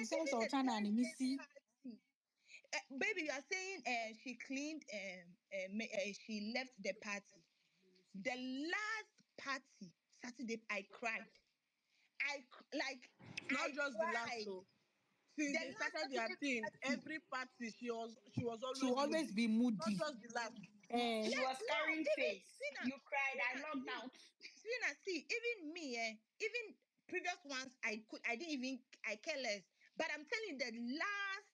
saw even the Sultana and birthday Imisi. party. Baby, you are saying she cleaned, she left the party. The last party, Saturday, I cried. Not I just the last cried. show. Since The they last started their Saturday thing, party. every party she was She will always always moody. be Not moody. just the last. Eh, She Yes, was no, carrying even face. Sina, You cried. I Sina, logged see, out. Sina, see, even me, even previous ones, I didn't even, I care less. But I'm telling you, the last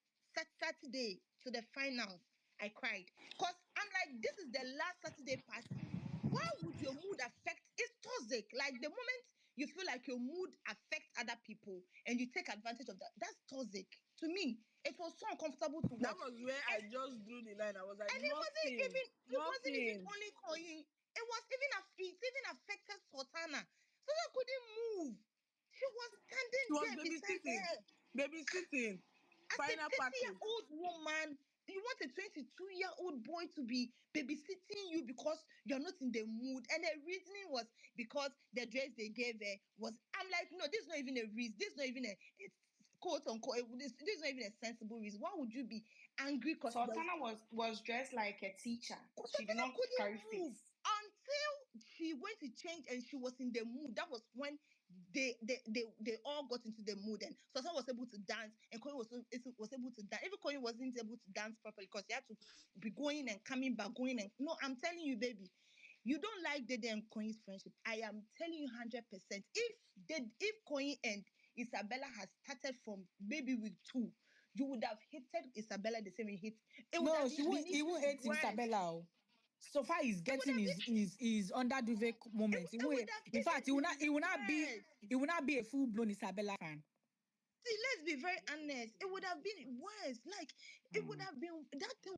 Saturday to the finals, I cried. Because I'm like, this is the last Saturday party. Why would your mood affect? It's toxic. Like the moment you feel like your mood affects other people and you take advantage of that, that's toxic. To me, it was so uncomfortable to That watch. was where I just drew the line. I was like, And nothing, it wasn't even nothing. only Koyin. It was even it even affected Sultana. Sultana couldn't move. She was She standing was there beside babysitting, her. babysitting. As a Final 30-year party. old woman, you want a 22-year-old boy to be babysitting you because you're not in the mood. And the reasoning was because the dress they gave her was. I'm like, no, this is not even a reason. This is not even a quote unquote. This is not even a sensible reason. Why would you be angry because the Sultana was dressed like a teacher. She did Sultana not carry couldn't move face. until she went to change and she was in the mood. That was when they all got into the mood, and Sultana was able to dance, and Koyin was able to dance. Even Koyin wasn't able to dance properly because he had to be going and coming back, going and no. I'm telling you, baby, you don't like Dede and Koyin's friendship. I am telling you 100%. If Koyin and Isabella has started from maybe week 2, you would have hated Isabella the same way you hate. It would no, have she been won't. He won't even hate worse. Isabella. Oh. So far, he's It would getting have been his under duvet moments. He it won't. would have In fact, even been worse. he will not be a full blown Isabella fan. See, let's be very honest. It would have been worse. Like it would have been that thing.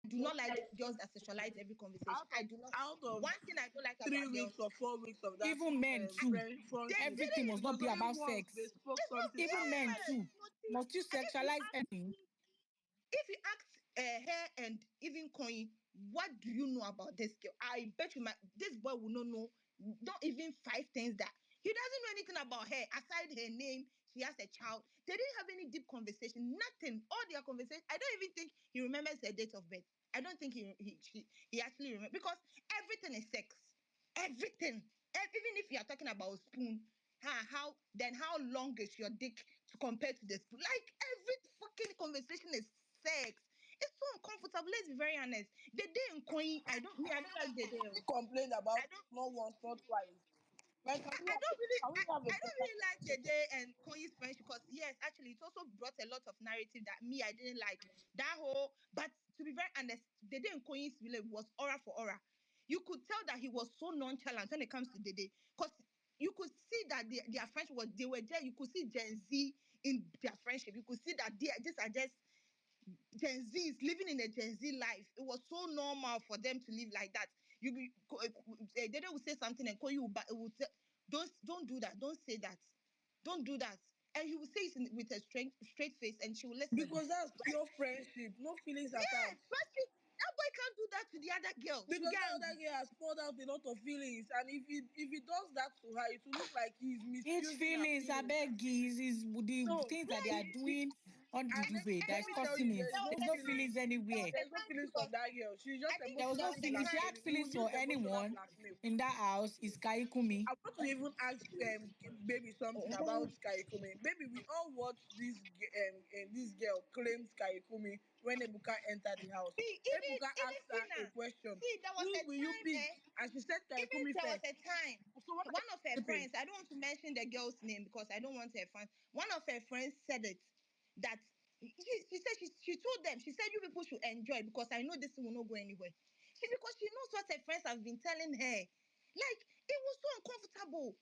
Do not like girls that sexualize every conversation. Out I of do not. out of One thing I don't like 3 weeks about or girls, 4 weeks of that Even men too. they friendship, Everything didn't. must it not was be only about once they sex. spoke It's not. something Even out. men Yes, too. nothing. Must you And if you sexualize ask anything? me, if you ask her and even Koyin, what do you know about this girl? I bet you this boy will not know, not even 5 things that he doesn't know anything about her aside her name. She has a child. They didn't have any deep conversation. Nothing. All their conversation. I don't even think he remembers her date of birth. I don't think he actually remembers because everything is sex. Everything. Even if you are talking about spoon, how long is your dick to compare to the spoon? Like every fucking conversation is sex. It's so uncomfortable. Let's be very honest. The day in Koyin, I don't like the day. He complained about I don't not once, not twice. Like, I don't really like the day and Koyi's friendship because yes, actually, it also brought a lot of narrative that I didn't like. That whole, but to be very honest, the day and Koyi's relationship was aura for aura. You could tell that he was so nonchalant when it comes to the day because you could see that their friendship was they were there. You could see Gen Z in their friendship. You could see that these are just Gen Z is living in a Gen Z life. It was so normal for them to live like that. Dede will say something and call you, but it would say, don't do that. Don't say that. Don't do that. And he will say it with a straight face, and she will listen. because that's Right? pure friendship, no feelings Yes, attached. but that boy can't do that to the other girl. To Because get that other angry. girl has poured out a lot of feelings, and if he does that to her, it will look like he's It's misusing her feelings. I feelings. beg is the No, things that they Yes, are doing on the and duvet that let is me tell causing you, it. there's no There's no feelings feelings. there was anywhere. a There's no time feelings she from was. that girl. She's just I think There was emotionally no there was a feeling. She time. had blackmailing. He will feelings use for emotional anyone blackmail. in that house. Is Kaikumi. I want to even ask baby something about Kaikumi. Baby, we all watched this girl claim Kaikumi when Ebuka entered the house. See, Ebuka asked her even a Tina. question. See, there was Who a will you time, pick? And she said even Kaikumi there was first. a time, So what are one of you her skipping? friends, I don't want to mention the girl's name because I don't want her friends. One of her friends said it that she said she told them, she said you people should enjoy because I know this will not go anywhere. Because she knows what her friends have been telling her. Like it was so uncomfortable.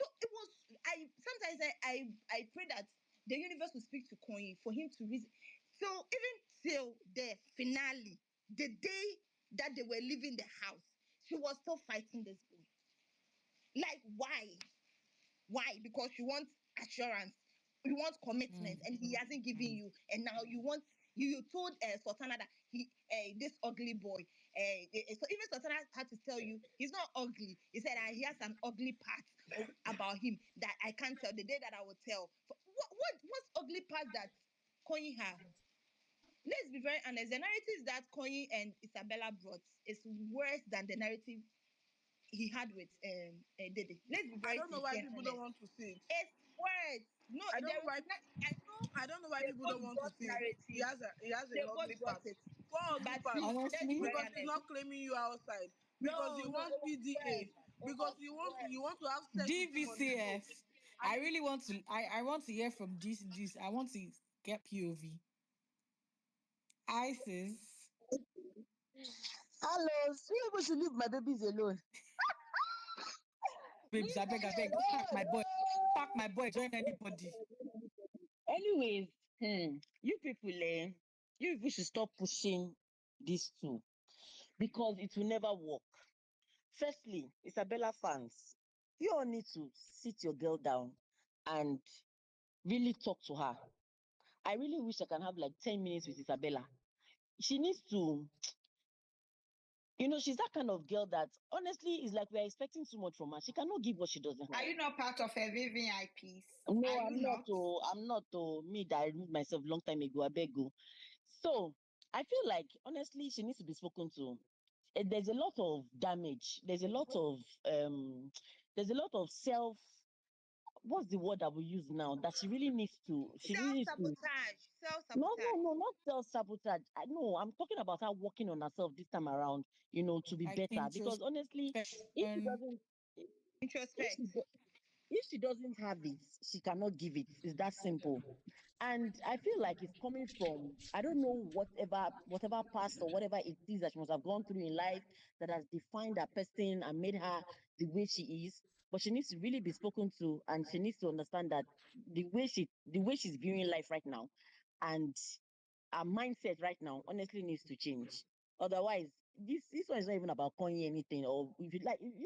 So it was. I sometimes I pray that the universe will speak to Koyin for him to reason. So even till the finale, the day that they were leaving the house, she was still fighting this boy. Like why? Why? Because you want assurance, you want commitment, Mm, and he hasn't given mm. you. And now you want you told Sultana that he this ugly boy. So even Sultana had to tell you he's not ugly. He said he has an ugly part about him that I can't tell. The day that I will tell. What's ugly part that Koyin have? Let's be very honest. The narrative that Koyin and Isabella brought is worse than the narrative he had with Dede. Let's be I very don't know why sincere and people don't honest. want to see it. It's words. No, I don't know there is why. not. I know I don't know why they people don't both want to brought see it. narrative. He has They an ugly both brought part. it. What ugly But part? see, let's be Honestly, very Because he's honest. not claiming you outside. Because No, he no, wants it was PDA. words. It Because was you words. want to have sex with him on the show. DVCF. And I really want to. I want to hear from GCGs. I want to get POV. ISIS. Hello, so you able to leave my babies alone? Babes, Leave I beg. Don't pack my them boy. Pack my boy. Join anybody. alone. Anyways, you people, you people should stop pushing these two because it will never work. Firstly, Isabella fans, you all need to sit your girl down and really talk to her. I really wish I can have like 10 minutes with Isabella. She needs to, she's that kind of girl that honestly is like we're expecting too much from her. She cannot give what she doesn't Are have. you not part of a VVIPs? No, Are you I'm not. not? Oh, I'm not. Oh, me that I removed myself long time ago. I beg you. So I feel like honestly, she needs to be spoken to. There's a lot of damage. There's a lot of self. What's the word that we use now? That she really needs to. She really Self needs to. sabotage. Self No, no, sabotage. no, not self sabotage. I know. I'm talking about her working on herself this time around. To be Like better. Because honestly, if she introspection. doesn't, if she Introspect. do- if she doesn't have it, she cannot give it. It's that simple. And I feel like it's coming from, I don't know, whatever past or whatever it is that she must have gone through in life that has defined her person and made her the way she is. But she needs to really be spoken to, and she needs to understand that the way she's viewing life right now and her mindset right now honestly needs to change. Otherwise, this one is not even about Koyin anything. Or if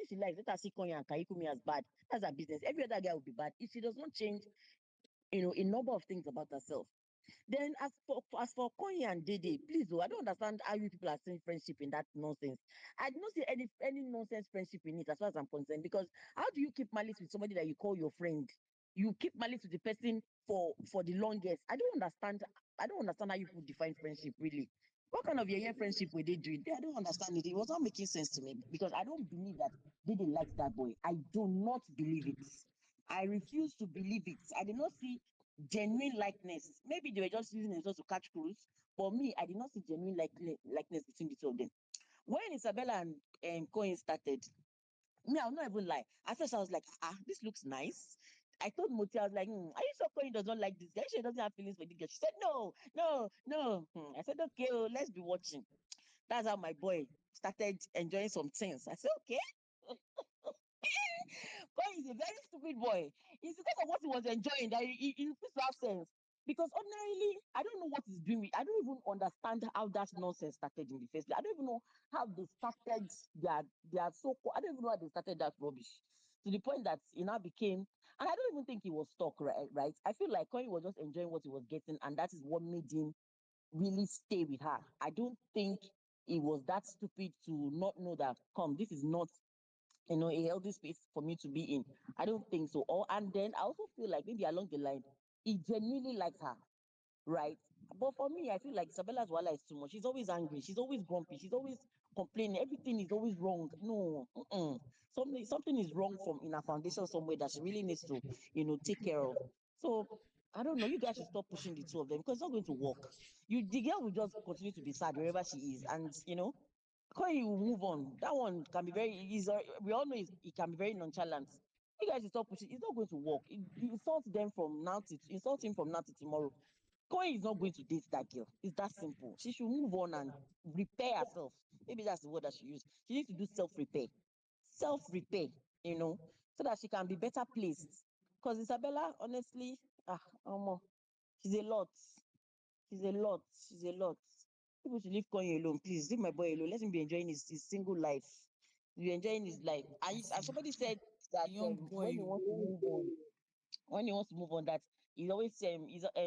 she likes, let her see Koyin and Kaikumi as bad. That's her business. Every other guy will be bad. If she does not change, a number of things about herself. Then as for Koyin and Dede, please, I don't understand how you people are seeing friendship in that nonsense. I don't see any nonsense friendship in it as far as I'm concerned. Because how do you keep malice with somebody that you call your friend? You keep malice with the person for the longest. I don't understand. I don't understand how you people define friendship really. What kind of your friendship were they doing? I don't understand it. It was not making sense to me because I don't believe that Dede likes that boy. I do not believe it. I refuse to believe it. I did not see genuine likeness. Maybe they were just using it just to catch cruise. For me, I did not see genuine likeness between the two of them. When Isabella and Koyin started, me, I'll not even lie. At first, I was like, this looks nice. I told Moti, I was like, are you sure Koyin does not like this guy? She doesn't have feelings for this girl. She said, no, no, no. I said, okay, let's be watching. That's how my boy started enjoying some things. I said, okay. God is a very stupid boy. It's because of what he was enjoying that he refused to have sense. Because ordinarily, I don't know what he's doing. I don't even understand how that nonsense started in the first place. I don't even know how they started their so. I don't even know how they started that rubbish. To the point that it now became, and I don't even think he was stuck, right? Right? I feel like Koyin was just enjoying what he was getting, and that is what made him really stay with her. I don't think he was that stupid to not know that. Come, this is not a healthy space for me to be in. I don't think so. And then I also feel like maybe along the line, he genuinely likes her, right? But for me, I feel like Isabella's wala is too much. She's always angry. She's always grumpy. She's always complaining. Everything is always wrong. No, something is wrong from in her foundation somewhere that she really needs to, take care of. So I don't know. You guys should stop pushing the two of them because it's not going to work. The girl will just continue to be sad wherever she is, and Koyi will move on. That one can be we all know it can be very nonchalant. You guys should stop pushing. It's not going to work. You insult him from now to tomorrow. Koyi is not going to date that girl. It's that simple. She should move on and repair herself. Maybe that's the word that she used. She needs to do self-repair. Self-repair, you know. so that she can be better placed. Because Isabella, honestly, she's a lot. She's a lot. She's a lot. People should leave Koyin alone, please. Leave my boy alone. Let him be enjoying his single life. Be enjoying his life. Somebody said that Young when he boy. wants to move on, that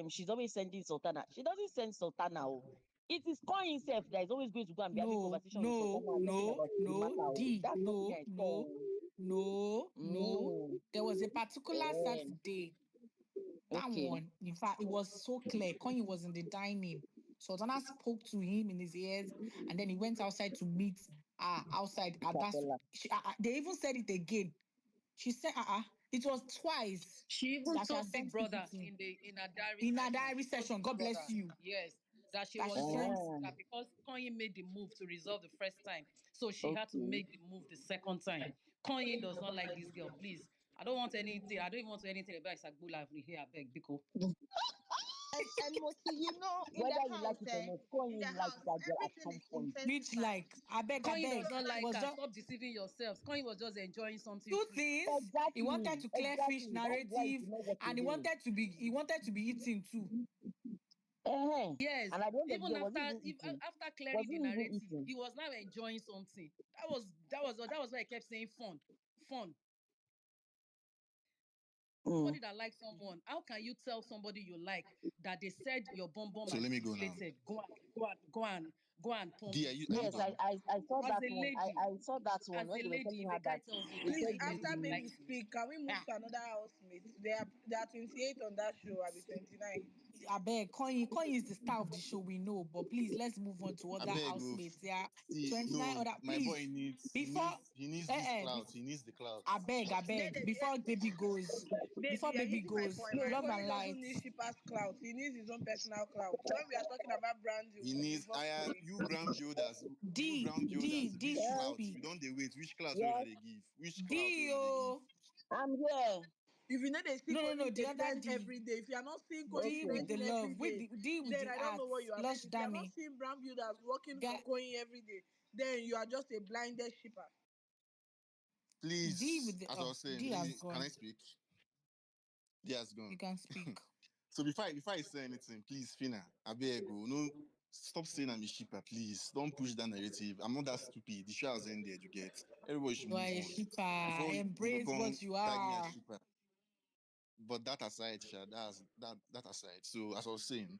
she's always sending Sultana. She doesn't send Sultana. Oh. It is Koyin himself that is always going to go and be having No, conversation with no, Sultana and talking no, about the matter. no, Oh. D, That's not me no, I saw. no, no, no. There was a particular Saturday. That Okay. one, in fact, it was so clear. Koyin was in the dining. Sultana spoke to him in his ears, and then he went outside to meet outside. And Isabella. they even said it again. She said, it was twice She even that she told has Big sent people Brother to in a diary in a session. diary She told session. Big God bless Brother, you. yes, that she That she was sent shocked that because Koyin made the move to resolve the first time, so she had to Okay. make the move the second time. Koyin does not like this girl. Please, I don't want anything. I don't even want anything about Isagbula here. I beg, Biko. And mostly, in the Whether you like house, it or not, in the Koyin likes house, that girl at everything some is point. which intensified. like I beg, Koyin does not it like was her. just Stop deceiving yourselves. Koyin was just enjoying something two free. things. He wanted Exactly. to clear fish Exactly. That's why he narrative, did not walk and away. he wanted to be eating too. Yes, And at the end of the even day, was he even eating? after Was clearing he the even narrative, eating? he was now enjoying something. That was why I kept saying fun, fun. Somebody that likes someone, how can you tell somebody you like that they said your bum bum So has let me been go now. deflated? Go and pump D, it. Yes, I saw As that a one. lady, I saw that one as when a they were lady, telling if her a guy that tells you they that Please, said he says after he baby likes you, speak, can we move to another housemate? They are 28 on that show. I'll be 29. I beg, Koyin is the star of the show, we know, but please let's move on to I other beg housemates. Yeah, see, 29 no, other. my boy Please, needs before he needs this eh, eh, clout. bef- He needs the clout. I beg, before baby goes, Baby, you're hitting my point. My love Koyi and doesn't light. need shippers clout. He needs his own personal clout. When we are talking about branding, He we'll needs involve Koyi. brown builders, D which should clout? We speak. don't they wait. Which clout will yes, they give? Which clout D will they give? oh, I'm here. If you know they see no, Koyi the they other trend D. every day, if you are not seeing Koyi D Okay. with the trending every love, day, with then the I don't know what arts. you are Lush missing. If you are not Danny. seeing brand builders working for Ga- Koyi every day, then you are just a blinded shipper. D with Please, the as I was saying, D has can I gone. speak? He has You gone. can speak. So before I say anything, please, Fina, I beg you, no, stop saying I'm a shipper, please. Don't push that narrative. I'm not that stupid. The show has ended, you get. Everybody should You are move a on. shipper. Before you go Embrace on, what you tag me as are. shipper. But that aside, that aside. So as I was saying,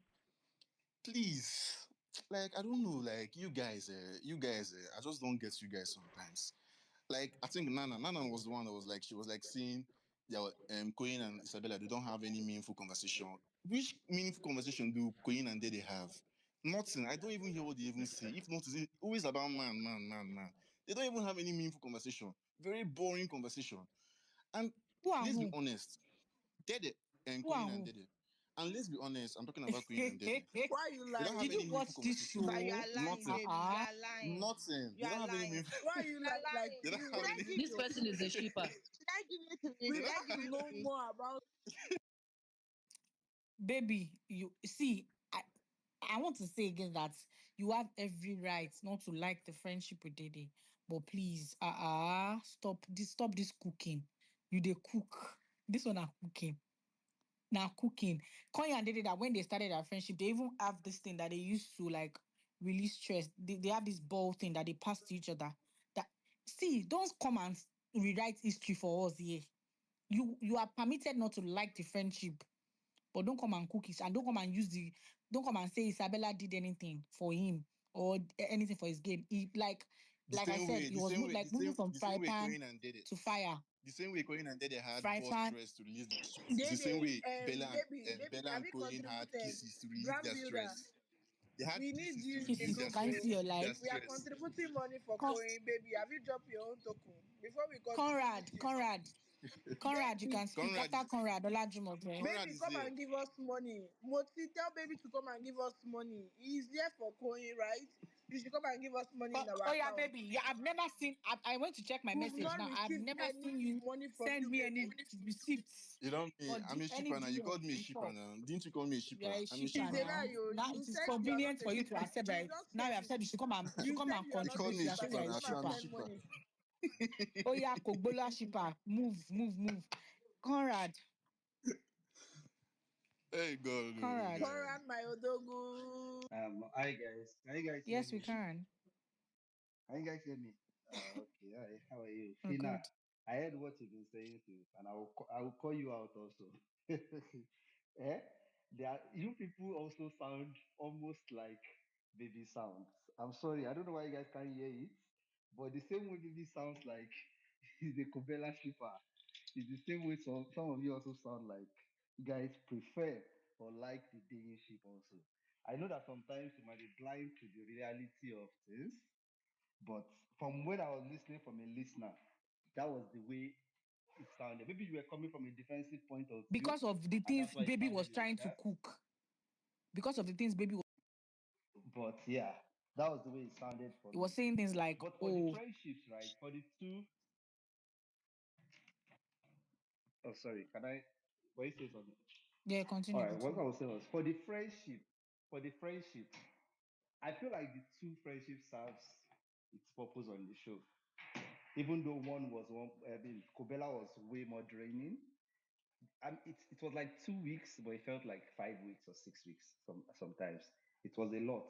please, like I don't know, like you guys, I just don't get you guys sometimes. Like I think Nana was the one that was like she was like saying yeah, Koyin and Isabella they don't have any meaningful conversation. Which meaningful conversation do Koyin and Dede have? Nothing. I don't even hear what they even say. If not, it's always about man. They don't even have any meaningful conversation. Very boring conversation. And Who and let's be who? honest, Dede and Who Koyin and and who? Dede. And let's be honest, I'm talking about Koyin and Dede. Why are you They don't lying? have Did any you meaningful watch this conversation. But you show? are lying, Nothing. baby. You are lying. Nothing. You They are don't have any lying. meaningful. Why are you You are like They lying. don't you have Should want I any. give this you? person is a shipper. Should I give you to me? we They Should don't I want give to you know to me? more about Baby, you see, I want to say again that you have every right not to like the friendship with Dede, but please, stop this cooking. You they cook. This one are cooking. Now cooking. Koyin and Dede that when they started their friendship, they even have this thing that they used to like release stress. They have this ball thing that they pass to each other. That see, don't come and rewrite history for us here. You are permitted not to like the friendship, but don't come and cook it and don't come and say Isabella did anything for him or anything for his game. He the like I same said, way, he the was same way, like moving from the fry same way pan Koyin and Dede, to fire. the same way Koyin and Dede had Fry ball pan. stress to release their stress. It's the same Dede, way baby, Bella have and you Koyin had contributed? kisses to release Brand their builder. stress. They had We need kisses to you release in their Kisses. Can you see token. your stress. Their life? We are stress. contributing money for Con- Koyin, baby. Have you dropped your own token before we continue Conrad, this shit? Conrad, Conrad, you Baby, can speak Conrad after is Conrad Olajumoke. Conrad baby, is come here. and give us money. Moti, tell baby to come and give us money. He's there for Koyin, right? You should come and give us money in our Oh yeah, account. baby. Yeah, I've never seen. I went to check my We've message not now. I've received never any seen you money from send you, me any baby. receipts You know me. or I'm a any shipper now. You DM called me a shipper before. now. Didn't you call me a You are shipper? a I'm a shipper It's shipper a now. lie, now. yo. Now You it is said you are not convenient a for you to shipper. accept You that. just Now said you have it. said you should come You and said you are You not a called contribute. You me a are saying you shipper. are shipper a So now. come Sure, and I'm a shipper. send shipper. money. Oh yeah, Kogbola shipper. Move. Conrad. Hey God, no Conrad. guy. Conrad my odogu. Hi guys. Can you guys hear Yes, we me? can. Can you guys hear me? Okay. Hi. How are you, Oh Fina? good. I heard what you've been saying to, and I will call you out also. Eh? You people also sound almost like baby sounds. I'm sorry, I don't know why you guys can't hear it, but the same way baby sounds like is a Kobela shipper. It's the same way some of you also sound like you guys prefer or like the dating ship also. I know that sometimes you might be blind to the reality of things, but from when I was listening from a listener, that was the way it sounded. Maybe you were coming from a defensive point of view, Because of the and things that's why it baby was sounded like trying to that. cook. Because of the things baby But yeah, that was the way it sounded for was me. saying things like, But for the oh, friendships, right? For the two, oh sorry, can I? What you say something? yeah, All continue, right, what I continue. was saying was for the friendship, I feel like the two friendships serves its purpose on the show. Even though one was one, I mean, Kobela was way more draining. It was like 2 weeks, but it felt like 5 weeks or 6 weeks. Sometimes it was a lot.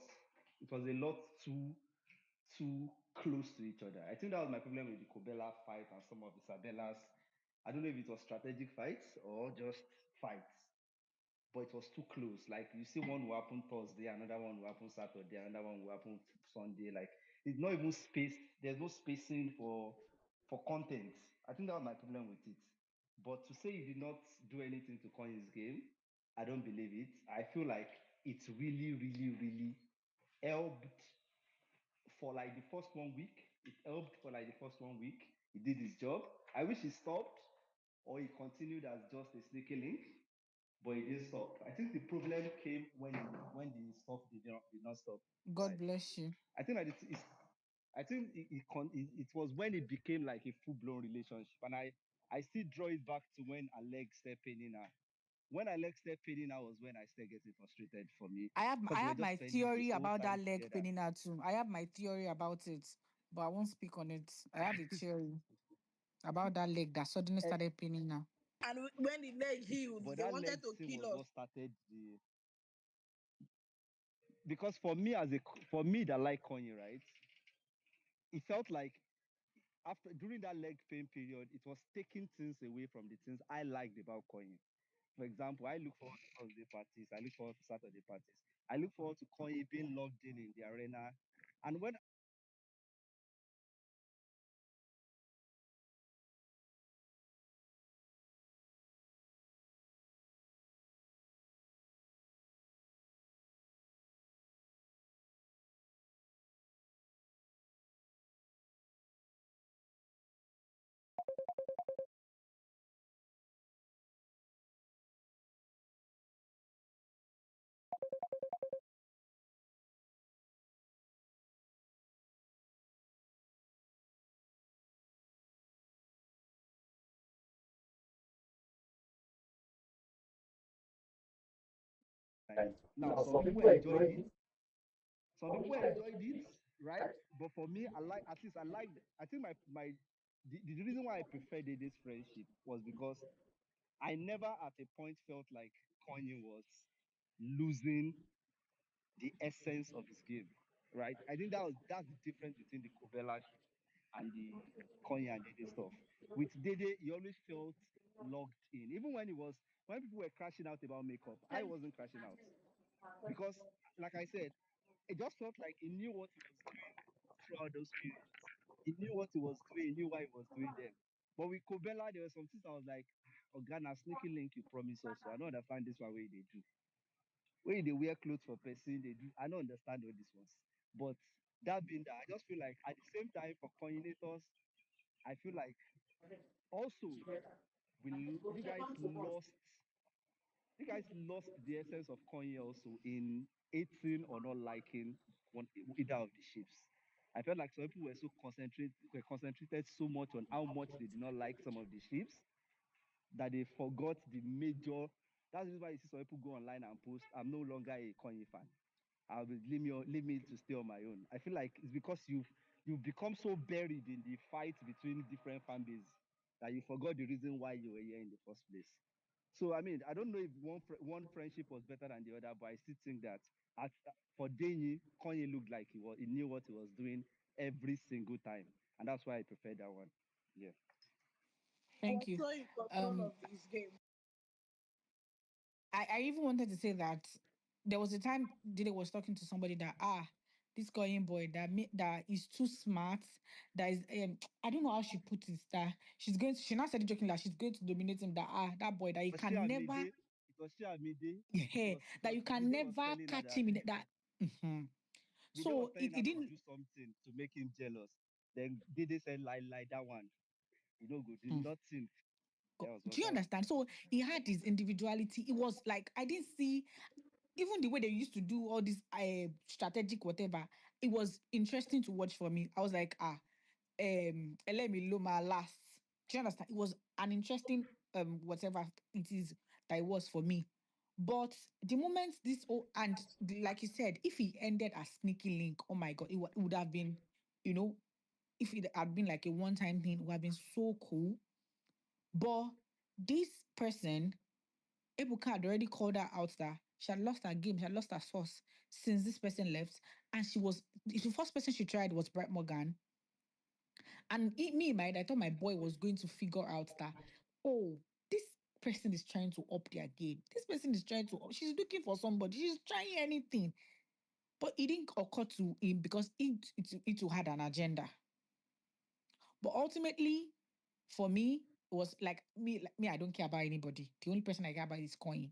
It was a lot too close to each other. I think that was my problem with the Kobela fight and some of Isabella's. I don't know if it was strategic fights or just fights, but it was too close. Like you see, one will happen Thursday, another one will happen Saturday, another one will happen Sunday. Like it's not even spaced. There's no spacing for content. I think that was my problem with it. But to say he did not do anything to coin his game, I don't believe it. I feel like it really helped for like the first 1 week. It helped for like the first 1 week. He did his job. I wish he stopped or he continued as just a sneaky link, but it didn't stop. I think the problem came when the stuff did not stop. God Right. bless you. I think that I think it was when it became like a full blown relationship, and I still draw it back to when Alex stepped in her. When Alex stepped in her was when I started getting frustrated for me I because we're have just my spending the theory whole about that time leg together. paining out too. I have my theory about it, but I won't speak on it. I have a theory about that leg that suddenly Eh, started paining now. And when the leg healed, but they that wanted leg to thing kill was us. what started the because for me that like Koyin, right? It felt like after during that leg pain period, it was taking things away from the things I liked about Koyin. For example, I look forward to Thursday parties, I look forward to Saturday parties, I look forward to Koyin being logged in the arena. And when now some people enjoyed it, right? But for me, I like at least I liked. I think the reason why I preferred this friendship was because I never at a point felt like Kanye was losing the essence of his game, right? I think that's the difference between the Kobela and the Konya and Dede stuff. With Dede, he always felt logged in. Even when people were crashing out about makeup, I wasn't crashing out because, like I said, it just felt like he knew what he was doing throughout those periods. He knew what he was doing, he knew why he was doing them. But with Kobela, there were some things I was like, oh Ghana, sneaky link you promise also. I don't understand this one way they do. When they wear clothes for person, they do. I don't understand all this ones. But that being that, I just feel like at the same time for coordinators, I feel like also we you guys lost the essence of Kanye also in hating or not liking one either of the ships. I felt like some people were concentrated so much on how much they did not like some of the ships that they forgot the major. That's the reason why you see some people go online and post, "I'm no longer a Kanye fan. Leave me to stay on my own." I feel like it's because you become so buried in the fight between different fan bases that you forgot the reason why you were here in the first place. So I mean, I don't know if one friendship was better than the other, but I still think that for Denyi, Koyin looked like he knew what he was doing every single time, and that's why I prefer that one. Yeah. I Thank was you. so in control Um, of his game. I even wanted to say that there was a time Dede was talking to somebody that this Koyin boy that is too smart. That is I don't know how she put it, that she now said it joking that she's going to dominate him, that boy that you Was she can at never Mide? It was she at Mide? yeah, that you can Mide was never telling her catch that him in that. Mhm. Mide was So telling it her to didn't. do something to make him jealous. Then Dede said, lie that one. You know, good. Mm. Nothing. Do you understand? So he had his individuality. It was like I didn't see even the way they used to do all this strategic whatever. It was interesting to watch for me. I was like, let me Loma last. Do you understand? It was an interesting whatever it is that it was for me. But the moment like you said, if he ended as sneaky link, oh my god, it would have been, if it had been like a one-time thing, it would have been so cool. But this person, Ebuka had already called her out that she had lost her game, she had lost her source since this person left. And the first person she tried was Brett Morgan. And me in my head, I thought my boy was going to figure out that, oh, this person is trying to up their game. This person is she's looking for somebody, she's trying anything. But it didn't occur to him because it had an agenda. But ultimately, for me, it was like me, I don't care about anybody. The only person I care about is Koyin.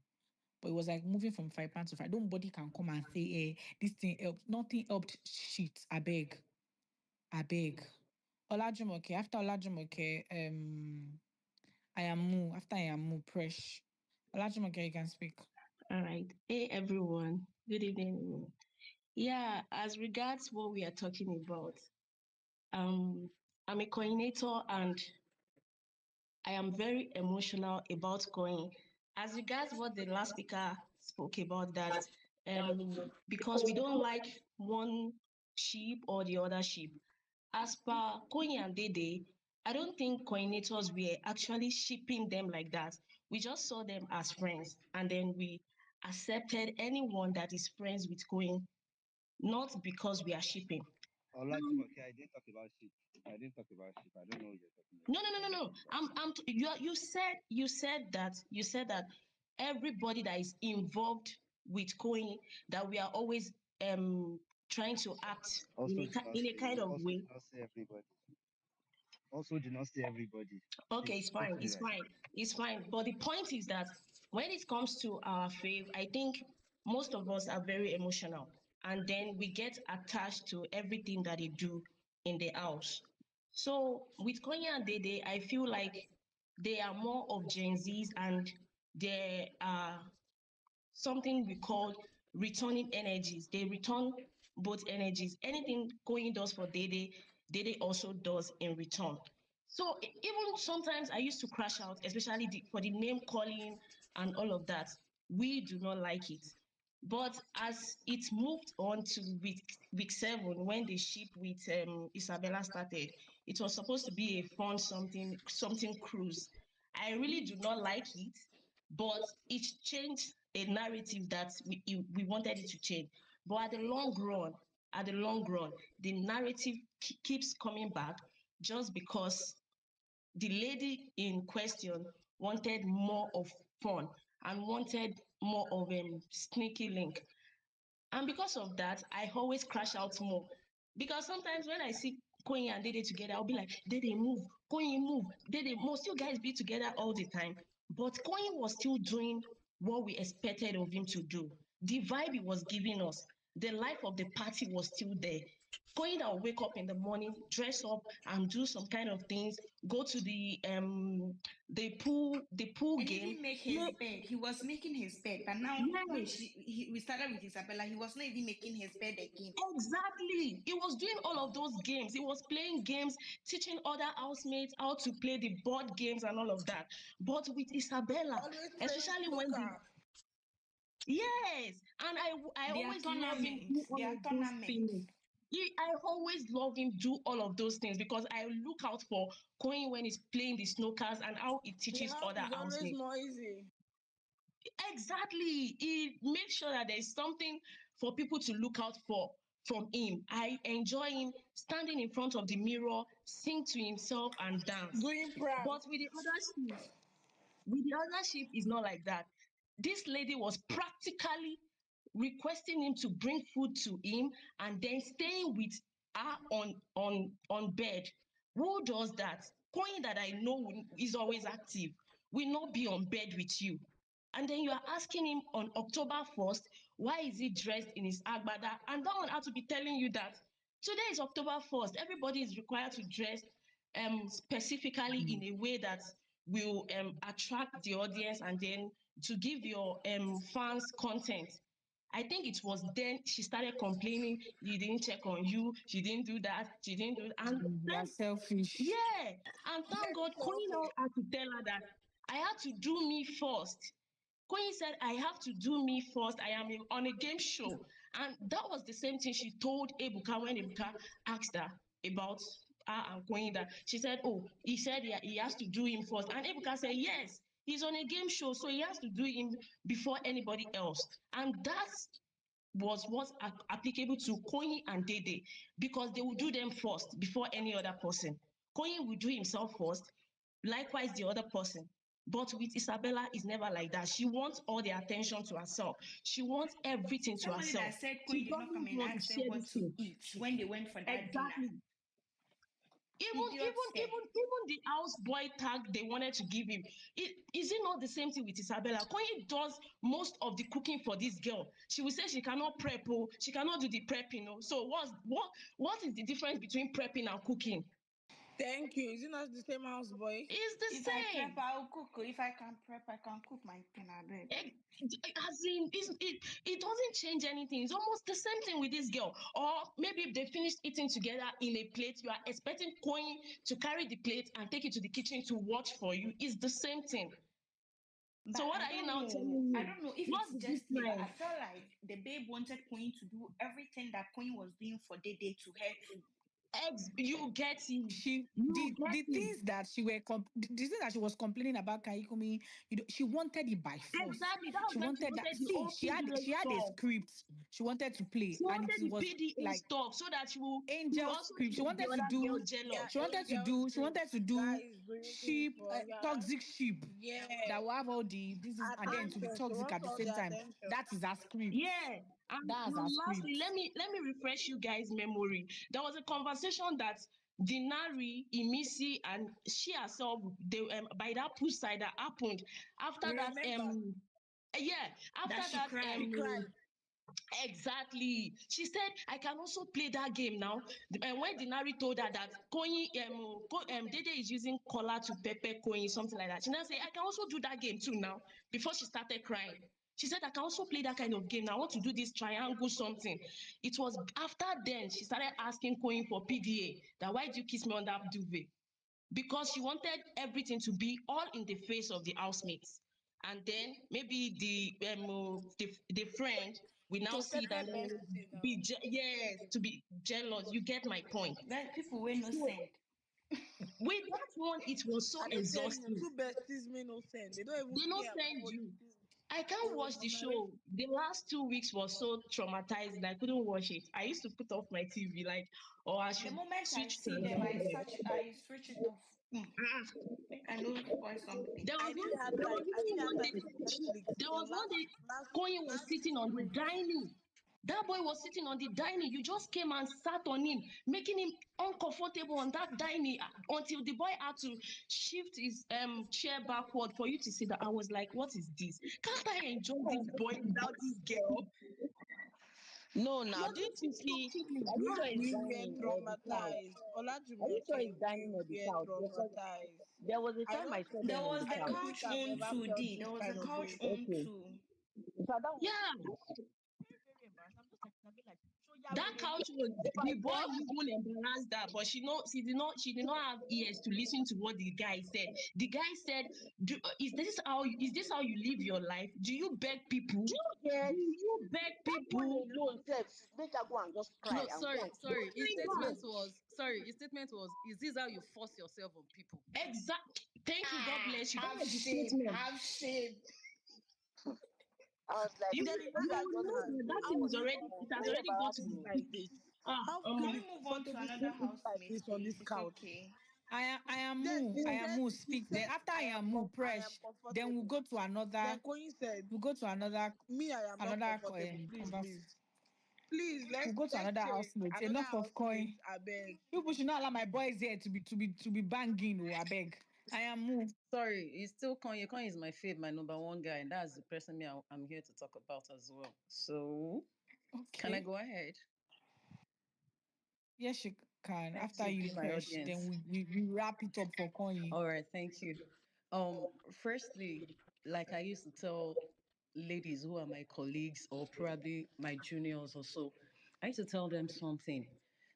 But it was like moving from fry pan to fry. Nobody can come and say, this thing helped. Nothing helped shit. I beg. Olajumoke. After Olajumoke, I am Mu. After I am Mu, Presh. Olajumoke, you can speak. All right. Hey, everyone. Good evening. Yeah, as regards what we are talking about, um, I'm a coordinator and I am very emotional about Koyin. As regards what the last speaker spoke about, that because we don't like one sheep or the other sheep. As per Koyin and Dede, I don't think coordinators were actually shipping them like that. We just saw them as friends, and then we accepted anyone that is friends with Koyin, not because we are shipping. Olajumoke, I didn't talk about shit. I didn't talk about shit. I don't know what you're talking No, about. no, no, no, I didn't no. talk about shit. You said that everybody that is involved with Koyin, that we are always trying to act in Also, a did not in a say. kind of Also, way. did not say everybody. Also, did not say everybody. Okay, Please it's put fine. it It's right. fine. It's fine. But the point is that when it comes to our fave, I think most of us are very emotional, and then we get attached to everything that they do in the house. So with Konya and Dede, I feel like they are more of Gen Zs, and they are something we call returning energies. They return both energies. Anything Koyin does for Dede, Dede also does in return. So even sometimes I used to crash out, especially for the name calling and all of that. We do not like it. But as it moved on to week 7, when the ship with Isabella started, it was supposed to be a fun something cruise. I really do not like it, but it changed a narrative that we wanted it to change. But at the long run, the narrative keeps coming back just because the lady in question wanted more of fun and wanted more of a sneaky link. And because of that, I always crash out more. Because sometimes when I see Koyin and Dede together, I'll be like, Dede, move, Koyin, move. Dede, must you guys be together all the time? But Koyin was still doing what we expected of him to do. The vibe he was giving us, the life of the party was still there. Koyin that will wake up in the morning, dress up and do some kind of things, go to the pool And game. even make Play. his bed. He was making his bed, but now when Yes. we started with Isabella, he was not even making his bed again. Exactly. He was doing all of those games. He was playing games, teaching other housemates how to play the board games and all of that. But with Isabella, Always playing especially when the snooker. yes, and I Their always love him doing tournaments, all their of those tournaments. things. I always love him do all of those things because I look out for Koyin when he's playing the snookers and how he The teaches house other is always housemates. noisy. Exactly. He makes sure that there's something for people to look out for from him. I enjoy him standing in front of the mirror, sing to himself and dance. Doing But pranks. with the other shift is not like that. This lady was practically requesting him to bring food to him and then staying with her on bed. Who does that? Coin that I know is always active will not be on bed with you. And then you are asking him on October 1st, why is he dressed in his agbada? And that one had to be telling you that today is October 1st. Everybody is required to dress specifically in a way that will attract the audience and then to give your fans content. I think it was then she started complaining, you didn't check on you, she didn't do that, she didn't do that. And You are thank, selfish. yeah, and thank Very God, Queen now selfish. had to tell her that I had to do me first. Koyin said, I have to do me first. I am on a game show. And that was the same thing she told Ebuka when Ebuka asked her about her and Koyin. That she said, oh, he said he has to do him first. And Ebuka said, yes, he's on a game show, so he has to do him before anybody else. And that's was what's applicable to Koyin and Dede because they will do them first before any other person. Koyin will do himself first, likewise the other person. But with Isabella, it's never like that. She wants all the attention to herself. She wants everything to Somebody that herself. said She Koyin did not come doesn't and want to ask them share what this to thing. eat when they went for that dinner. Exactly. Idiot self. Even the houseboy tag they wanted to give him, is it not the same thing with Isabella? Koyin does most of the cooking for this girl. She will say she cannot prep, oh, she cannot do the prepping, oh. So what is the difference between prepping and cooking? Thank you. Is it not the same house boy? It's the If I prep, same. I'll cook. If I can prep, I can cook my thing. I beg. As in, it doesn't change anything. It's almost the same thing with this girl. Or maybe if they finished eating together in a plate, you are expecting Koyin to carry the plate and take it to the kitchen to watch for you. It's the same thing. So But what I are you don't now know. telling I me? don't know if What's it's the just me, but I difference? felt like the babe wanted Queen to do everything that Queen was doing for Dede to her too. You get it. She You get the it. things that the things that she was complaining about Kaikumi, she wanted it by force. Exactly. That was She when she wanted that. wanted the See, whole PDA she had a stuff. script she wanted to play, She and it wanted the was PDA like stuff so that she will angel also script. make the other girl Yeah, jealous. angel She wanted to script. do Guys bringing things sheep, for yeah. toxic sheep Yeah. that will have all the this is, and then to be Attention. She toxic wants at the all same the time. attention. That is her script. Yeah. And That's her lastly, script. let me refresh you guys' memory. There was a conversation that Dinari, Imisi, and she herself, they by that poolside that happened after We that. remember. Yeah, That after she that. She cried. cried. Exactly. She said, I can also play that game now. And when Dinari told her that Koyin, Dede is using Kola to pepper Koyin, something like that, she now said, I can also do that game too now. Before she started crying. She said, I can also play that kind of game now. I want to do this triangle something. It was after then she started asking Koyin for PDA. That why do you kiss me on that duvet? Because she wanted everything to be all in the face of the housemates. And then maybe the friend will now To see it and pepper then bestie now. be yes, to be jealous. You get my point. But people will no So send. with that one, it was so I don't tell you, exhausting. two besties may no send. They don't even They don't care send what you. you do. I They can't will watch the narrate. show. The last 2 weeks was so traumatizing. I couldn't watch it. I used to put off my TV, like, or I The should moment I switch see them, channel. I switch it off. Ah, Make I know spoil something. There was one. There was I even didn't have one time for day. Netflix There for was one day. Koyin was last sitting on the 2 weeks. dining. That boy was sitting on the dining. You just came and sat on him, making him uncomfortable on that dining until the boy had to shift his chair backward for you to see that. I was like, what is this? Can't I enjoy this boy without this girl? No, now You're didn't going to you stop see? feeling. Are you sure it's We were dining or the couch? traumatized. Are you sure Olajumeke, it's dining or the we were couch? Because traumatized. there was a I time I don't saw There them on was the the I couch. don't think couch I've on ever too, felt D. There this was a kind of couch way. on Okay. too. In fact, that was Yeah. very, very embarrassed. I'm just like, Isabella, That couch was the boy even embarrassed her, but she did not have ears to listen to what the guy said. The guy said, is this how you live your life? Do you beg people? Do you get Do you beg that one people? alone sef make her go and just cry No, and go sorry, and sorry. Oh my God. His statement was, is this how you force yourself on people? Exact. Thank you. God bless you. That Have was the shame, statement. have shame. I was like, You Then okay, you let know you her that just know go that though. thing how is you already it has Very already got to sleep embarrassing. like this. How Can you um be we move on to comfortable another sleeping like housemate, this on please? this It's couch? okay. Then I she am said, speak. Then after I am I am fresh, then we'll comfortable. go to Then another. Koyin said, We'll go to me, I am not another comfortable. Please converse. leave. Please, We'll go to let's another change. housemate. Another Enough of housemate, coin. I beg. People should not allow my boys here to be banging. Oh, I beg. I am Sorry, it's still Koyin. Koyin is my fave, my number one guy, and that's the person I'm here to talk about as well. So, can I okay. go ahead? Yes, you can. Thank After you, you be my fresh, then audience. we wrap it up for coin. All right, thank you. Firstly, like I used to tell ladies who are my colleagues or probably my juniors or so, I used to tell them something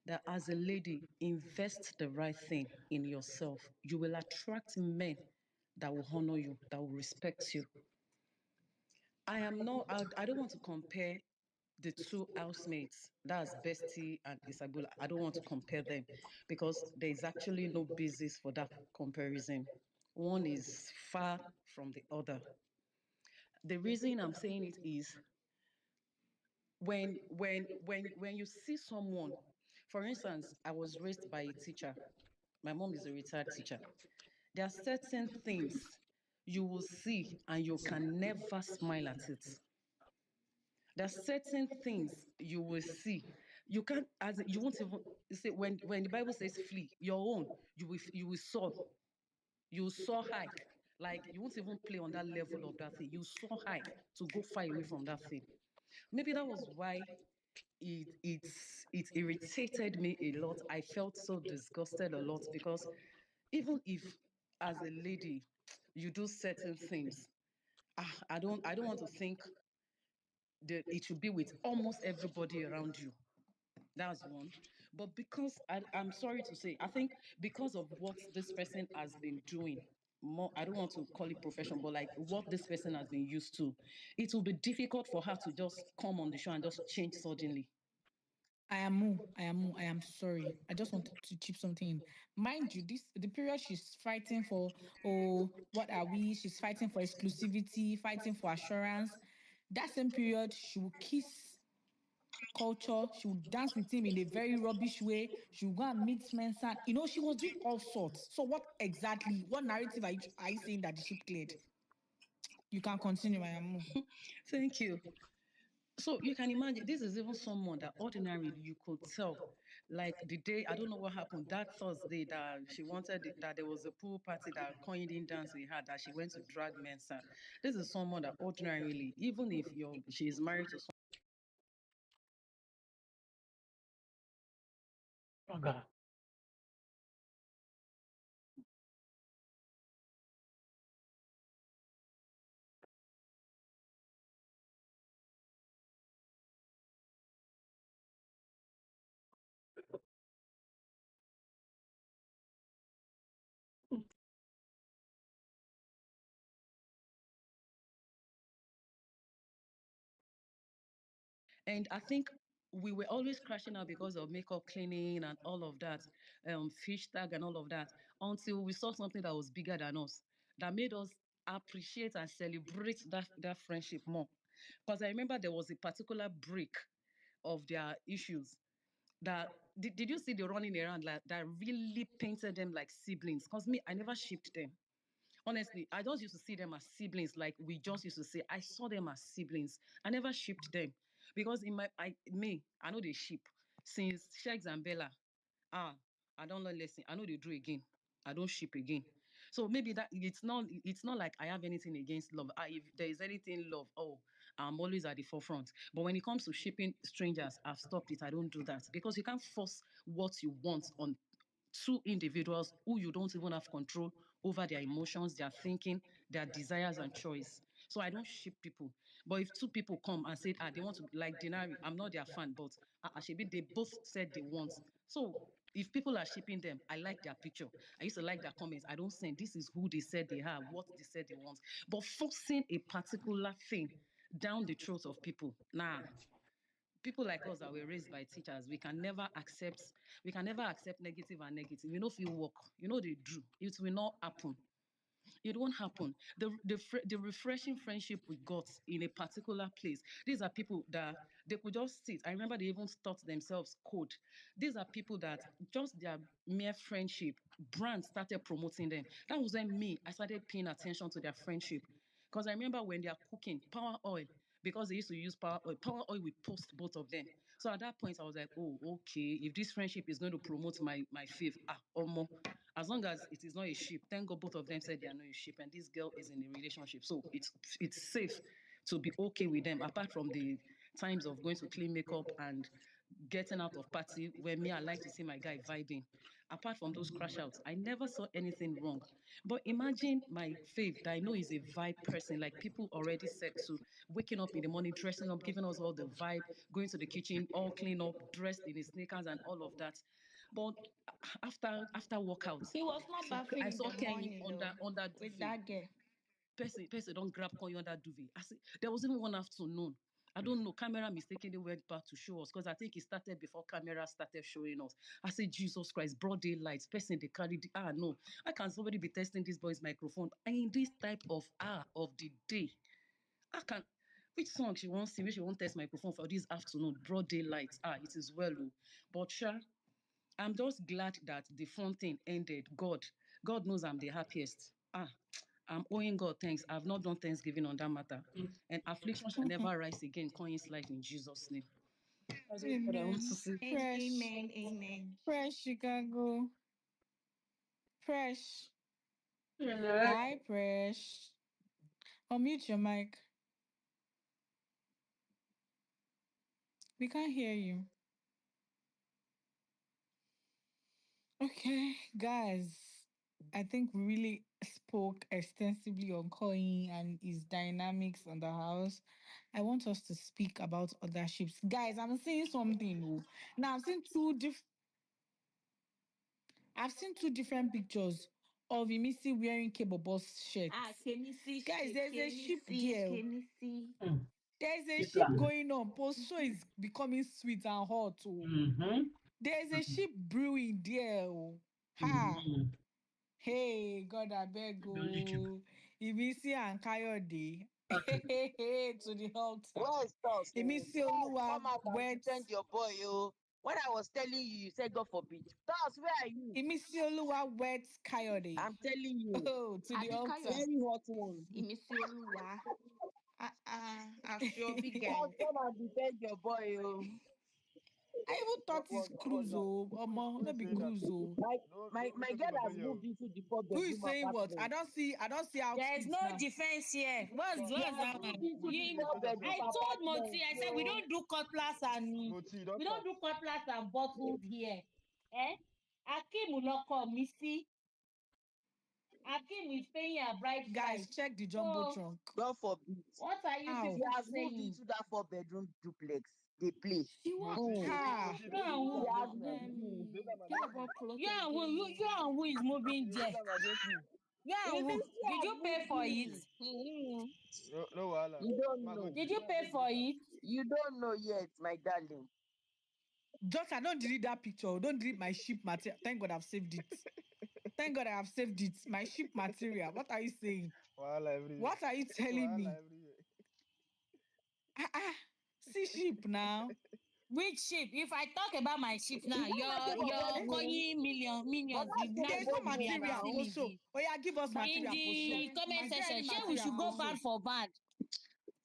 that as a lady, invest the right thing in yourself. You will attract men that will honor you, that will respect you. I don't want to compare the two housemates, that's Bestie and Isabella. I don't want to compare them because there is actually no basis for that comparison. One is far from the other. The reason I'm saying it is when you see someone, for instance, I was raised by a teacher. My mom is a retired teacher. There are certain things you will see and you can never smile at it. There are certain things you will see. You can't, as you won't even say when the Bible says flee, your own, you will soar, you soar high. Like you won't even play on that level of that thing. You soar high to go far away from that thing. Maybe that was why it irritated me a lot. I felt so disgusted a lot because even if as a lady you do certain things, I don't want to think that it should be with almost everybody around you. That's one. But because I'm sorry to say, I think because of what this person has been doing, more, I don't want to call it profession, but like what this person has been used to, it will be difficult for her to just come on the show and just change suddenly. I am sorry. I just wanted to chip something in. Mind you, this the period she's fighting for. Oh, what are we? She's fighting for exclusivity, fighting for assurance. That same period, she will kiss culture. She would dance with him in a very rubbish way. She would go and meet Mensan. She was doing all sorts. So what exactly? What narrative are you saying that the ship cleared? You can continue, I am. Thank you. So you can imagine this is even someone that ordinarily you could tell. Like the day, I don't know what happened, that Thursday that she wanted that there was a pool party that Koyin didn't dance with her, that she went to drag Mensa. This is someone that ordinarily, even if she is married to Saga. And I think we were always crashing out because of makeup cleaning and all of that, fish tag and all of that, until we saw something that was bigger than us, that made us appreciate and celebrate that friendship more. Because I remember there was a particular break of their issues that did you see the running around like that really painted them like siblings? Because me, I never shipped them. Honestly, I just used to see them as siblings. Like we just used to say, I saw them as siblings. I never shipped them because I know they ship since Sheggz and Bella. I don't learn lesson. I know they do again. I don't ship again. So maybe that it's not like I have anything against love. If there is anything love, I'm always at the forefront. But when it comes to shipping strangers, I've stopped it. I don't do that because you can't force what you want on two individuals who you don't even have control over their emotions, their thinking, their desires and choice. So I don't ship people. But if two people come and say, they want to like Denari, I'm not their fan, but Ashebi, they both said they want. So if people are shipping them, I like their picture. I used to like their comments. I don't send, this is who they said they are, what they said they want. But forcing a particular thing down the throat of people, nah. People like us that were raised by teachers, we can never accept negative and negative. You know, if you work, you know they do. It will not happen. It won't happen. The refreshing friendship we got in a particular place. These are people that they could just sit. I remember they even taught themselves code. These are people that just their mere friendship, brands started promoting them. That was when I started paying attention to their friendship. Because I remember when they are cooking power oil, because they used to use power oil will post both of them. So at that point, I was like, oh, okay, if this friendship is going to promote my faith, almost. As long as it is not a ship, thank God both of them said they are not a ship, and this girl is in a relationship. So it's safe to be okay with them, apart from the times of going to clean makeup and getting out of party where me, I like to see my guy vibing. Apart from those crash outs, I never saw anything wrong. But imagine my fave that I know is a vibe person, like people already said to waking up in the morning, dressing up, giving us all the vibe, going to the kitchen, all clean up, dressed in his sneakers and all of that. But after workouts, He was not bathing I in saw the Kenny morning though under with duvet. that girl. Person don't grab Koyin under duvet. I see there was even one afternoon. I don't know. Camera mistakenly went back to show us because I think it started before camera started showing us. I said, Jesus Christ, broad daylight. Person they carried. No, I can somebody be testing this boy's microphone. And in this type of hour of the day, I can. Which song she wants to sing? Which she won't test microphone for this afternoon? Broad daylight. It is well. But sure. I'm just glad that the fun thing ended. God knows I'm the happiest. I'm owing God thanks. I've not done Thanksgiving on that matter. And affliction shall never rise again in Koyin's life in Jesus' name. That's what I want to Amen. say. Fresh. Amen. Amen. Fresh Chicago. Fresh. Yeah. Hi, Fresh. Unmute your mic. We can't hear you. Okay, guys. I think we really spoke extensively on Koyin and his dynamics on the house. I want us to speak about other ships. Guys, I'm seeing something. Now I've seen two different pictures of Imisi wearing Kaybobo's shirts. Guys, there's a ship there. There's a Keep ship planning. going on. Post show is becoming sweet and hot. Oh. Mm-hmm. There's a ship brewing there. Oh. Ha. Mm-hmm. Hey, God, I beg Don't leak you. you. Imisi and Kayode. Okay. To the altar. Where is Toss? Imisi Toss, come Oluwa out and wet. defend your boy, oh. When I was telling you, you said God forbid. Toss, where are you? Imisi Oluwa wet Kayode. I'm telling you. Oh, to the altar. Very hot one. Imisi Oluwa. As your big guy. Toss, come and defend your boy, oh. I even thought it's cruise. that? Oh, Who is not be saying that? cruise. Oh. My Don't take girl it has offend moved you. into the 4 Who is bedroom saying what? I apartment. don't see There is outfits no now. defense here. What's She that has one? moved into the You, 4 bedroom I told apartment. Moti, I said we don't do cutlass and Moti, don't we don't start. do cutlass and bottles here. Eh? Akim will not come, Missy. Akim is paying a bright Guys, price. check the jumbo So trunk. God forbid. what are you How? She people has moved saying? into that 4 bedroom duplex. They play. She was Moti, Mm. Ha. Moti, You don't use and She am who? has against me, moved Abi. in. Don't use am against me. Kaybobo plot You and who? You again. and who is Moti, moving don't use there? am against me. You and Even who? she Did has you pay moved for it? in. Mm. No wahala. You don't Ma go know. Did take, you ma pay take for distance. it? You don't know yet, my darling. Just I don't delete that picture. Don't delete my ship material. Thank God I've saved it. Thank God I have saved it. My ship material. What are you saying? Wahala everywhere. What are you telling Wahala me? everywhere. See ship now. Which ship? If I talk about my ship Is now, that not your Kaybobo's room? Koyin But minions will that's not There's no go Kaybobo's be room material now. visiting me. post show. Oh yeah, give us In material post show. the comment Is there any section, share we material should go post bad show? for bad.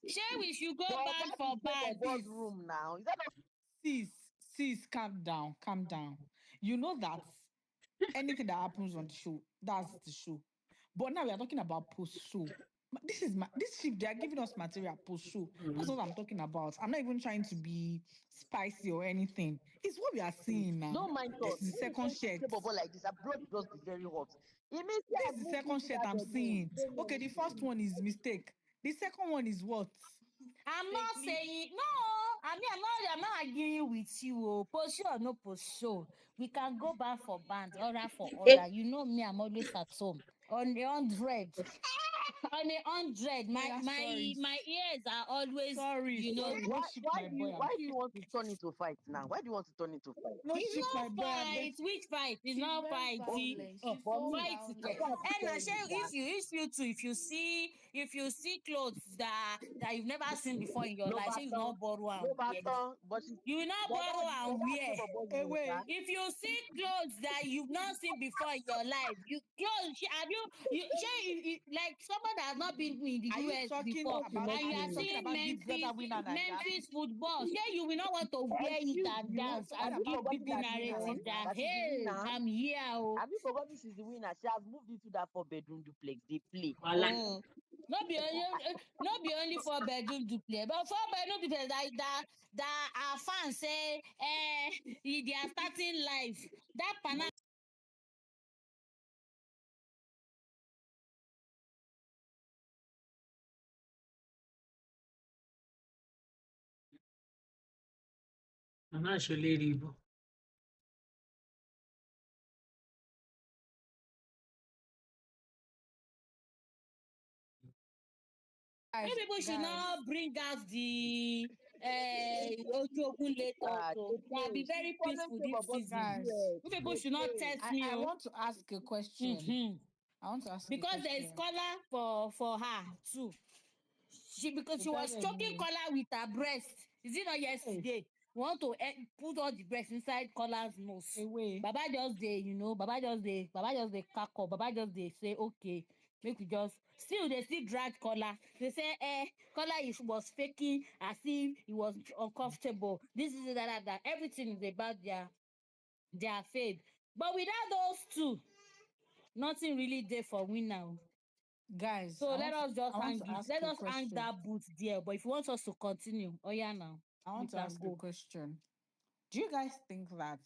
Share we should go But bad that for is bad. Kaybobo's Sis, room now. Is that not? sis, calm down, calm down. You know that anything that happens on the show, that's the show. But now we are talking about post show. This ship. They are giving us material post show. That's what I'm talking about. I'm not even trying to be spicy or anything. It's what we are seeing now. Don't mind This us. is the When you second come to shirt. Kaybobo like this, abroad will just be very hot. It means she This has is the moved second into shirt that I'm bedroom. seeing. Okay, the first one is mistake. The second one is what? I'm not Faking. saying no. I'm not arguing with you. Oh. Post show or no post show. We can go back for band, order for order. You know me, I'm always at home. On the 100. On the 100. Oh My yeah, my sorry. my ears are always, Sorry, sorry. No Why ship why my do boy, you I why do you beg. want to turn it to fight now? Why do you want to turn it to fight? No It's ship my not boy, I beg. fight. Which fight? It's She's not very But fighting. violent. oh, She's for so me, Fight. I violent. have to And I tell say you that if you see clothes that you've never seen before in your no life, say you baton, not borrow no and wear. baton, You will not but borrow but and that's the wear. Bobo Hey, you know, wait. If you see clothes that you've not seen before in your life, have like someone that has not been in the Are you US talking before, about and you are you are talking seeing about Big Brother winner Naija? Memphis football, you will not want to wear it Excuse and you. dance What Have and you give about forgotten people BB that winner narrative that, that she's the hey, winner? I'm here. Oh. Have you forgotten she's the winner? She has moved into that 4 bedroom duplex. They play. Mm. Not be only 4 bedroom duplex, but 4 bedroom duplex that our fans say they are starting life. That pana Mama Sholeribo. maybe Guys, people should guys, not bring out the Ojogun late They also. I'll play. be She's very following peaceful this Kaybobo to the season. guys. US. You people They should not play. test me. I Oh. want to ask a question. Mm-hmm. I want to ask a Because there is question. color for her too. Because To she tell was them choking me. Kola with her breast. Is it not Hey, yesterday? Want to put all the breast inside Kola's nose. away. Baba just dey cack up. Baba just dey say, okay, make we just still they still drag Kola. They say, Kola was faking as if he was uncomfortable. This is that. Everything is about their faith. But without those two, nothing really there for we now. Guys, So let us I just want hang to it. ask Let a us hang question. that boot there. But if you want us to continue, oh yeah, now I we want to can ask a go. question. Do you guys think that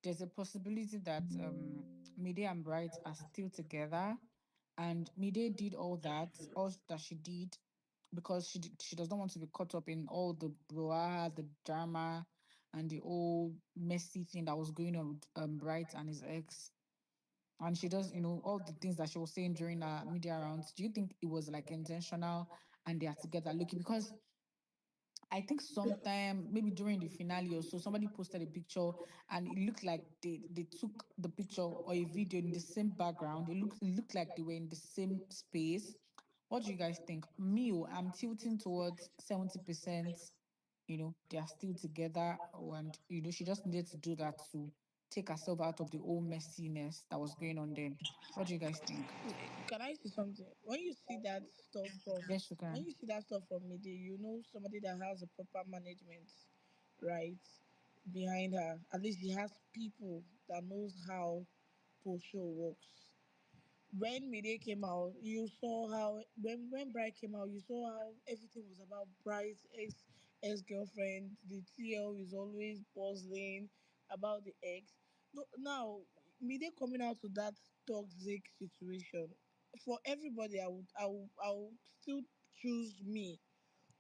there's a possibility that Mide and Bright are still together, and Mide did all that she did because she does not want to be caught up in all the brouhaha, the drama, and the old messy thing that was going on with Bright and his ex. And she does, all the things that she was saying during her media rounds. Do you think it was like intentional and they are together looking? Because I think sometime maybe during the finale or so, somebody posted a picture and it looked like they took the picture or a video in the same background. It looked like they were in the same space. What do you guys think? Me, I'm tilting towards 70%. They are still together, and she just needed to do that to take herself out of the old messiness that was going on then. What do you guys think? Can I say something? When you see that stuff from Yes, you when can. you see that stuff from media, you know somebody that has a proper management, right, behind her. At least he has people that knows how post show works. When Mide came out, you saw how when Bright came out, you saw how everything was about Bright's ex girlfriend. The TL is always puzzling about the ex. No, now Mide coming out to that toxic situation. For everybody, I would still choose me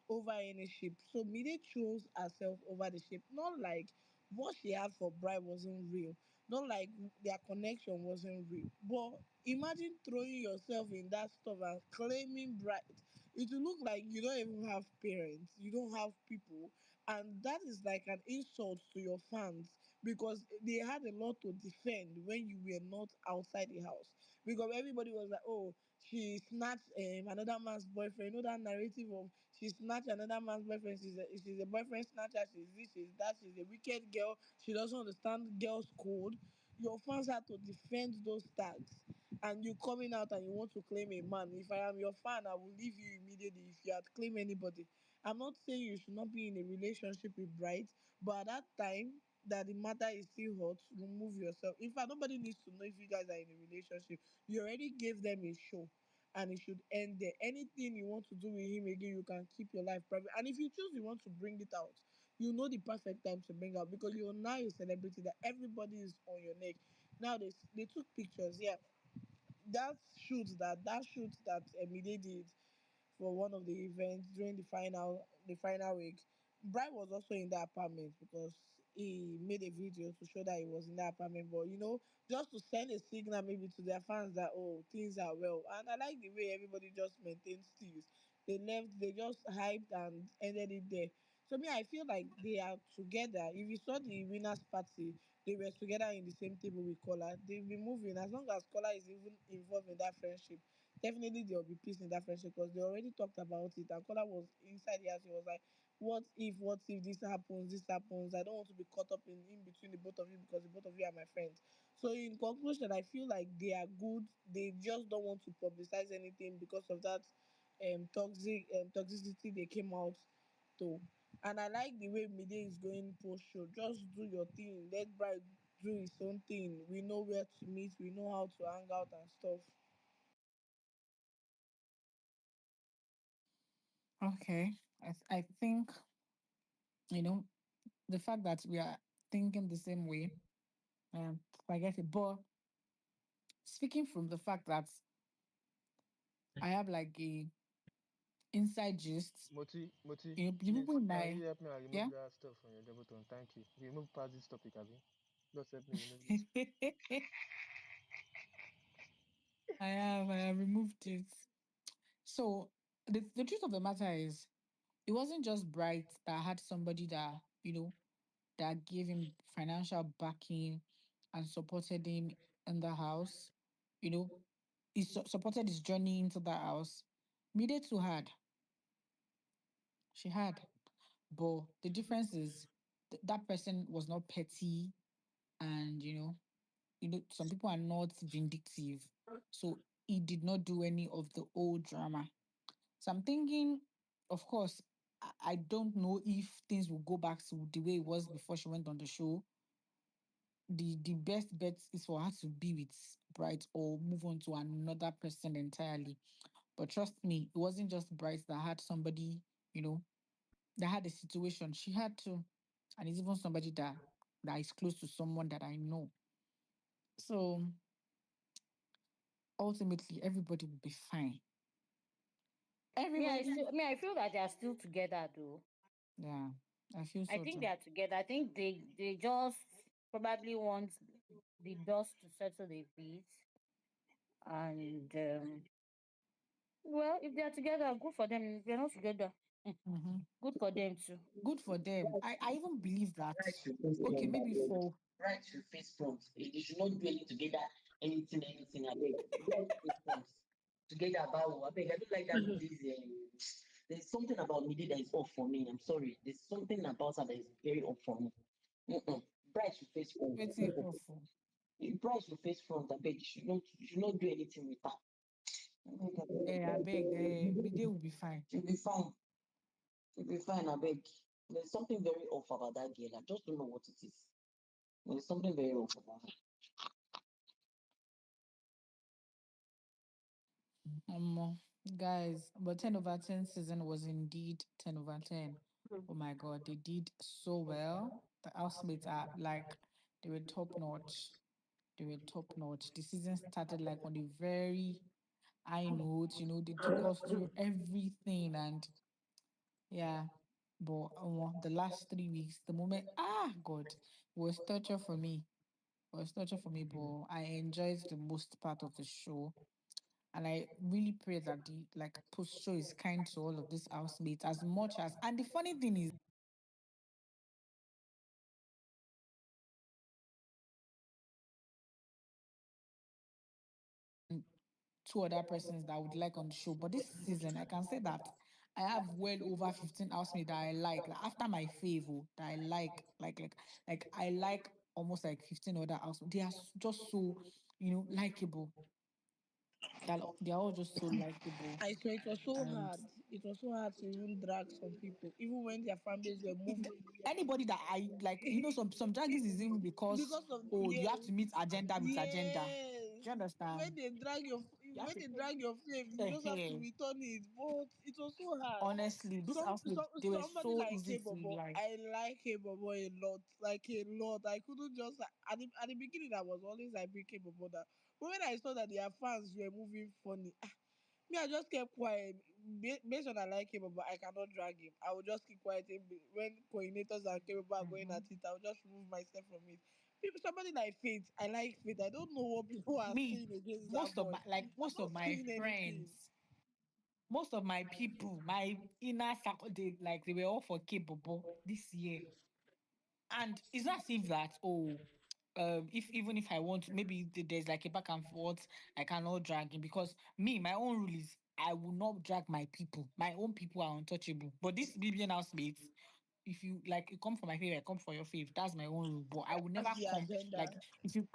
over any ship. So Mide chose herself over the ship. Not like what she had for Bright wasn't real. Not like their connection wasn't real. But imagine throwing yourself in that stuff and claiming Bright. It will look like you don't even have parents, you don't have people, and that is like an insult to your fans because they had a lot to defend when you were not outside the house. Because everybody was like, oh, she snatched another man's boyfriend. You know that narrative of she snatched another man's boyfriend. She's a boyfriend snatcher. She's this, she's that. She's a wicked girl. She doesn't understand girls' code. Your fans had to defend those tags, and you coming out and you want to claim a man. If I am your fan, I will leave you immediately. If you had claimed anybody, I'm not saying you should not be in a relationship with Bright, but at that time that the matter is still hot, remove yourself. In fact, nobody needs to know if you guys are in a relationship. You already gave them a show and it should end there. Anything you want to do with him again, you can keep your life private. And if you choose you want to bring it out, you know the perfect time to bring out because you're now a celebrity that everybody is on your neck. Now they took pictures, yeah. That shoot that Emily did. for one of the events during the final week. Bright was also in that apartment because he made a video to show that he was in that apartment. But just to send a signal maybe to their fans that things are well. And I like the way everybody just maintained steals. They left, they just hyped and ended it there. So me, I feel like they are together. If you saw the winners party, they were together in the same table with Kola. They've been moving. As long as Kola is even involved in that friendship, definitely there will be peace in that friendship because they already talked about it. And Kola was inside the house. He was like, what if this happens? I don't want to be caught up in between the both of you because the both of you are my friends. So in conclusion, I feel like they are good. They just don't want to publicize anything because of that toxicity they came out to. And I like the way Mide is going post show. Just do your thing. Let Bright do his own thing. We know where to meet. We know how to hang out and stuff. Okay. I think, you know, the fact that we are thinking the same way, I get it. But speaking from the fact that I have like a inside gist, Moti, the please, people in can you my, help me and remove yeah. that stuff from your double tone? Thank you. Remove past this topic, Abby. Just help me remove it. I I have removed it. So the truth of the matter is, it wasn't just Bright that had somebody that, that gave him financial backing and supported him in the house. You know, he supported his journey into that house. Mide too had. She had. But the difference is that person was not petty, and some people are not vindictive. So he did not do any of the old drama. So I'm thinking, of course, I don't know if things will go back to the way it was before she went on the show. The best bet is for her to be with Bright or move on to another person entirely. But trust me, it wasn't just Bright that had somebody, that had a situation. She had to, and it's even somebody that is close to someone that I know. So ultimately, everybody will be fine. Everybody, I feel that they are still together though. yeah, I feel I so think they too. are together. I think they just probably want the dust to settle a bit. And well, if they are together, good for them. If they're not together, Mhm. good for them too. Good for them. I even believe that. Right to face Okay, front, maybe abeg. for Right to face front. They should not do any together, anything, abeg. Right to face front. Together about abeg. I don't like that this there's something about Midi that is off for me. I'm sorry. There's something about her that is very off for me. Bright to face front. waiting awful. Bright to face front, abeg. You should not do anything with her. Abeg, I beg, abeg. Mide will be fine. She'll be fine. She'll be fine, abeg. There's something very off about that girl. I just don't know what it is. There's something very off about her. Guys, but 10 over 10 season was indeed 10 over 10. Oh my God, they did so well. The housemates are like, they were top notch. They were top notch. The season started like on a very high note. They took us through everything. And yeah, but the last 3 weeks, the moment, God, it was torture for me. It was torture for me, but I enjoyed the most part of the show. And I really pray that the post show is kind to all of these housemates as much as. And the funny thing is, two other persons that I would like on the show. But this season, I can say that I have well over 15 housemates that I like. Like after my favor, that I like I like almost like 15 other housemates. They are just so, likable. They're all just so likable. I swear it was so And hard. It was so hard to even drag some people, even when their families were moving anybody that I like, some dragons is even because, because of oh, you have yes, to meet agenda with agenda. yes. Do you When understand? they drag your You have when to. they drag your flame, you just have to Eh, return it. But it was so hard. honestly, this housemates, they were Somebody so like easy to Kaybobo, like. I like Kaybobo a lot, like a lot. I couldn't just at the beginning I was always like big Kaybobo that, but when I saw that their fans were moving funny, me I just kept quiet. based on I like him, but I cannot drag him. I will just keep quiet. When coordinators and Kaybobo are going Mhm. at it, I will just remove myself from it. People, somebody like Faith, I like Faith. I don't know what people are Me, saying against that boy. I'm most not of my seeing anything. friends, most of my people, my inner circle, they were all for Kaybobo this year. And it's not as if that, if even if I want, maybe there's like a back and forth, I cannot drag him because me, my own rule is I will not drag my people. My own people are untouchable. But this BBN housemates, if you like, you come for my favor, I come for your favor. That's my own rule. But I will That's never the come. Like, agenda. if you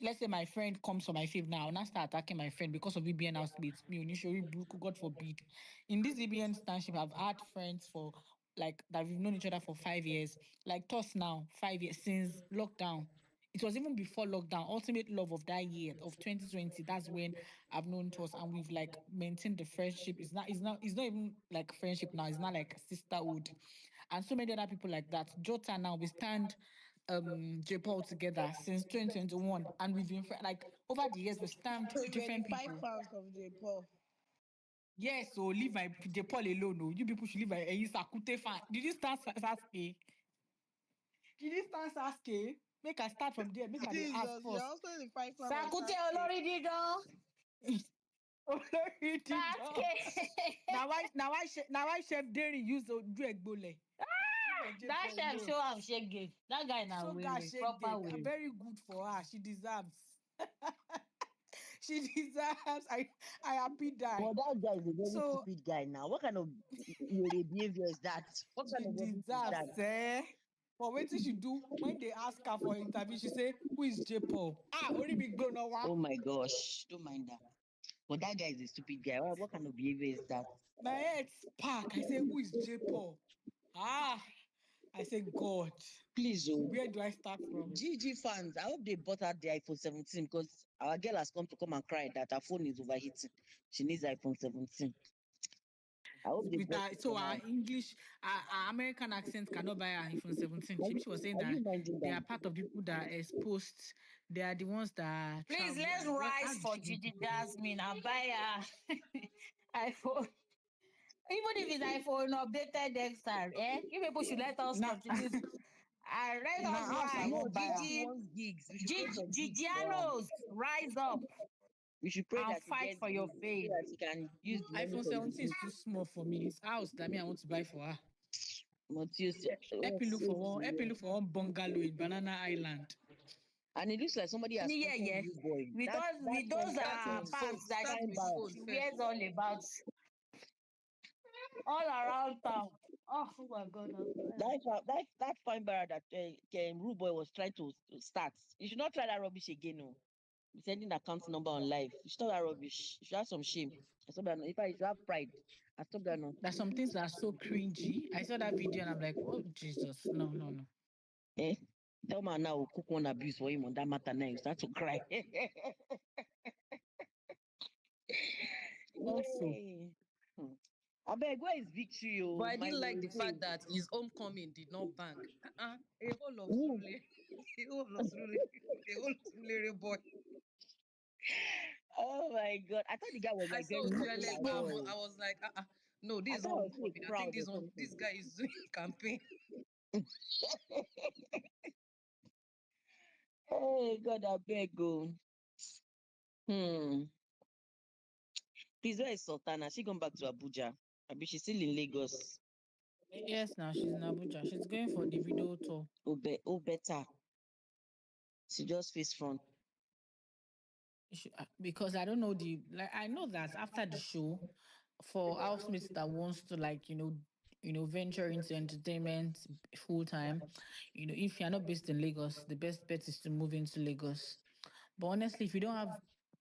let's say my friend comes for my fave now, I'll not start attacking my friend because of BBN housemates. Me, Onishori Buku, God forbid. In this BBN stanship, I've had friends for like that we've known each other for 5 years. Like us now, 5 years since lockdown. It was even before lockdown, ultimate love of that year of 2020. That's when I've known Toss and we've like maintained the friendship. It's not even like friendship now, it's not like sisterhood. And so many other people like that. Jota now, we stand J Paul together since 2021, and we've been like over the years we stand So you were the different five people. fans of J. Paul. Yes, so leave my J Paul alone. No, you people should leave my Sakute fan. Did you start Sasuke? Did you start Sasuke? Make I start from there. Make I dey ask Jesus, you're first. also the five fan of Sakute Sasuke. olórí dídán. Olórí dídán. Sasuke. Now why Chef Derry use do egbole? Leave my J That Paul chef alone. show am shege. That guy na Sugar were, shake proper day. were. Very good for her. She deserves. She deserves. I happy But die. that guy is a very So stupid guy now. What kind of behavior is that? What kind she of rubbish is deserves, that? But wait till she do when they ask her for interview, she say, "Who is J Paul?" Only big blow no one. Oh my gosh, don't mind that. But that guy is a stupid guy. What kind of behavior is that? My head spark. I say, "Who is J Paul?" Ah, I say, God, Please, oh, where do I start from? Gigi fans, I hope they bought her the iPhone 17 because our girl has come and cry that her phone is overheating. She needs iPhone 17. I hope they With bought her, it so for our her. English, our American accent cannot buy her iPhone 17. She was saying Are you that minding they are that? part of the people that are exposed. They are the ones that Please travel. let's What? rise How did for she even Gigi put it? Jasmine and buy her iPhone. Even if it's iPhone updated next time, you people should let us Now, contribute and let us now house I rise. No, won't buy her. Gigi wants gigs. We should pray for gigs for her. Gigianos, rise up We should pray and that she fight gets for your gigs so faith. that she can use the money iPhone for 17 is the too small for me. It's house that me I want to buy for her. Matthias. Help me look for one. Help me And look for one bungalow in Banana Island. it looks like somebody has Yeah, sponsored yeah. you, boy. With That us, that with those fine, that Start with pants phone. that Start fine with bar. phone she wears first. all about all around town. Oh my God, I'm tired. That fine bar that Rooboy was trying to start. You should not try that rubbish again. No, be sending account number on live. You should stop that rubbish. You should have some shame. I stop that. If I should have pride, I stop that There's nonsense. some things that are so cringy. I saw that video and I'm like, oh Jesus, no, no, no. Eh? Thelma now will cook one abuse for him on that matter. Now you start to cry. Also, Yay. I beg, where is victory? But Oh, I my didn't like the fact face. that his homecoming did not bang. A whole of Woo. Surulere, a whole of Surulere, a whole of Surulere boy. Oh my god. I thought the guy was I like saw very humble Ojuelegba. as I well. was like, no, I this is thought not I was still homecoming. I think proud or this something. guy is doing campaign. Hey God, I beg go. Hmm. Please, where is Sultana? She gone back to Abuja. I be she's still in Lagos. yes, now she's in Abuja. She's going for the video tour. Oh better. She just face front. Because I don't know I know that after the show, for housemates that wants to like venture into entertainment full time, if you're not based in Lagos, the best bet is to move into Lagos. But honestly, if you don't have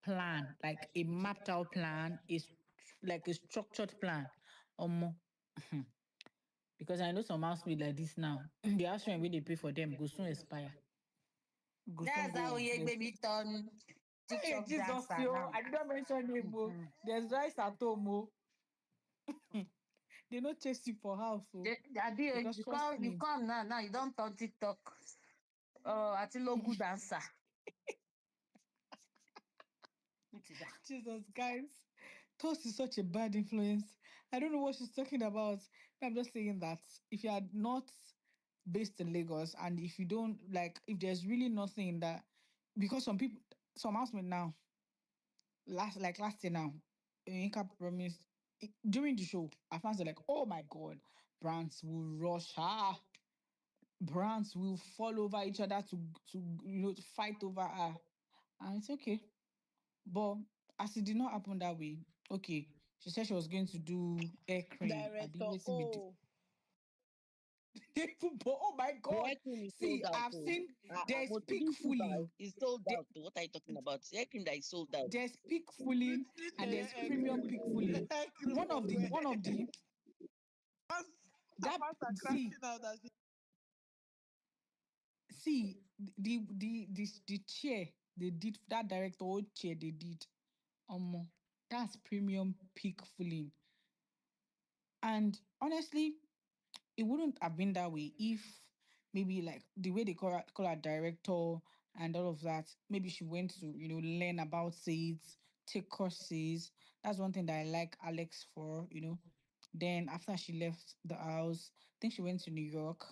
plan, like a mapped out plan, is like a structured plan, um, because I know some housemates like this now, the house rent when they pay for them go soon expire, go soon That's how go. Baby turn Hey, TikTok Jesus, dancer yo, now. I did not mention name. Oh. Mhm. There's rice at home. Oh. They not chase you for house. Oh. Abi, Because trust you me, come now, you don't turn TikTok. Atilogu dancer. Which is that? Jesus, guys, Toast is such a bad influence. I don't know what she's talking about. I'm just saying that if you are not based in Lagos and if you don't like, if there's really nothing that, because some people, some housemates now, last year now, Inka promised during the show, our fans are like, oh my God, brands will rush her. Brands will fall over each other to fight over her. And it's okay. But as it did not happen that way, okay, she said she was going to do air cream. I be Director waiting be O. but oh my The God. air cream is sold See, out. I've Oh. seen there's But peak this super fulling. is sold There- out. What are you talking about? The air cream that is sold out. There's peak fulling Which and there's egg premium cream? peak fulling. Egg cream One for of the where? one of the Fans, her that fans are see crashing out as see the chair they did that director old chair they did. That's premium peak fulling. And honestly, it wouldn't have been that way if maybe like the way they call her director and all of that. Maybe she went to learn about it, take courses. That's one thing that I like Alex for. Then after she left the house, I think she went to New York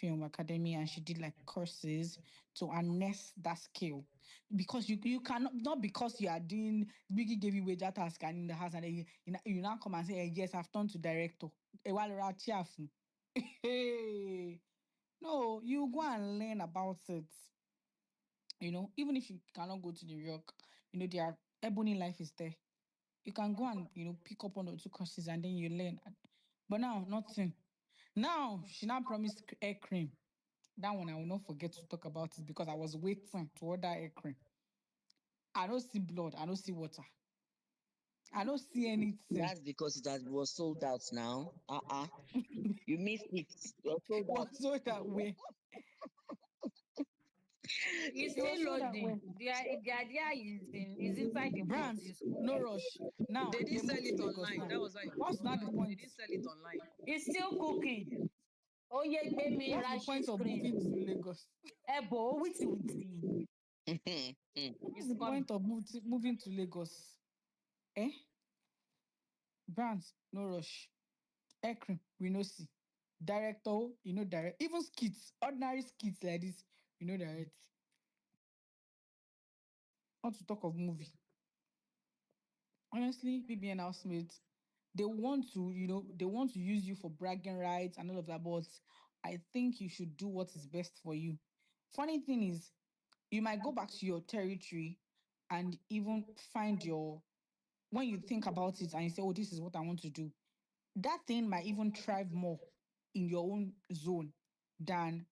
Film Academy and she did like courses to harness that skill. Because you cannot, not because you are doing Biggie gave you a task and in the house and then you now come and say, yes, I've turned to director. Hey, no, you go and learn about it. Even if you cannot go to New York, their Ebony Life is there. You can go and pick up one or two courses and then you learn. But now nothing. Now she now promised hair cream. That one I will not forget to talk about it because I was waiting to order hair cream. I don't see blood. I don't see water. I don't see anything. That's because it was sold out now. You missed it. It was sold out. Was so that way. It's It was still so that way. loading. The idea is inside the pot. Brands, It's no cooking. rush. Now They they didn't sell moved to it Lagos online. now. That was why it was What's sold not the out. They point? didn't sell it online. It's still cooking. Oh yeah, gbé mi What's the point rashes of cream. moving to Lagos? Ebo, with What's it's the coming. point of moving to Lagos? Eh? Brands, no rush. Air cream, we no see. Director, direct. Even skits, ordinary skits like this, direct. Not to talk of movie. Honestly, BBN housemates, they want to use you for bragging rights and all of that, but I think you should do what is best for you. Funny thing is, you might go back to your territory and even find when you think about it and you say, oh, this is what I want to do, that thing might even thrive more in your own zone than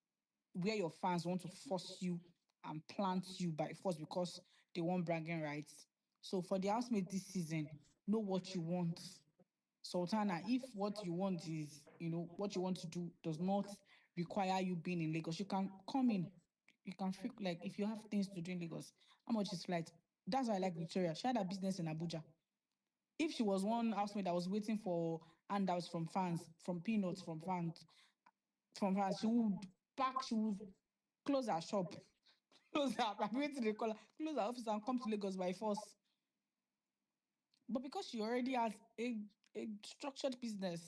where your fans want to force you and plant you by force because they want bragging rights. So for the housemate this season, know what you want. Sultana, if what you want is, what you want to do does not require you being in Lagos, you can come in. You can freak like if you have things to do in Lagos. How much is flight? That's why I like Victoria. She had a business in Abuja. If she was one housemate that was waiting for handouts from fans, from peanuts, from fans, she would close her shop, close her, I'm waiting to call her, close her office and come to Lagos by force. But because she already has a structured business,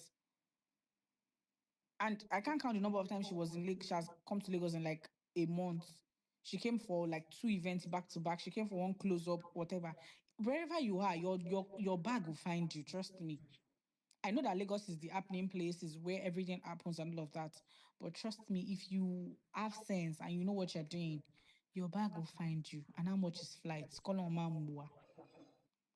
and I can't count the number of times she was in Lagos, she has come to Lagos in like a month. She came for like two events back to back. She came for one close up, whatever. Wherever you are, your bag will find you. Trust me. I know that Lagos is the happening place, is where everything happens and all of that. But trust me, if you have sense and you know what you're doing, your bag will find you. And how much is flights? Call on Mamua.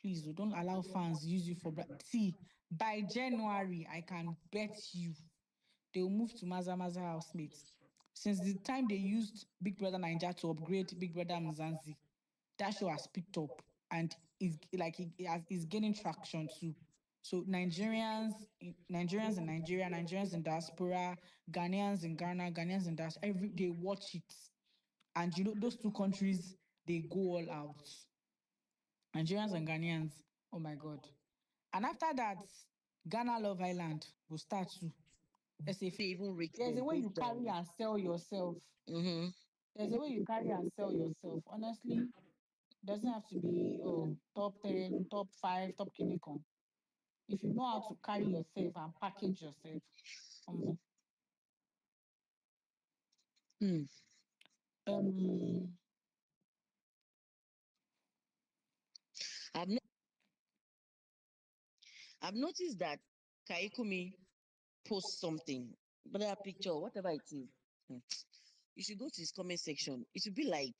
Please don't allow fans use you for. See, by January, I can bet you they will move to Maza Maza housemates. Since the time they used Big Brother Nigeria to upgrade Big Brother Mzanzi, that show has picked up and is like is gaining traction too. So Nigerians in Nigeria, Nigerians in diaspora, Ghanaians in Ghana, Ghanaians in diaspora, every they watch it. And those two countries, they go all out. Nigerians and Ghanaians, oh my God. And after that, Ghana Love Island will start too. They even rate There's a them way you based carry on. and sell yourself. Mm-hmm. There's a way you carry and sell yourself. Honestly, doesn't have to be top 10, top 5, top kinikon. If you know how to carry yourself and package yourself, Hmm. um, I've no- I've noticed that Kaikumi posts something, but that picture, whatever it is, hmm, you should go to his comment section. It should be like,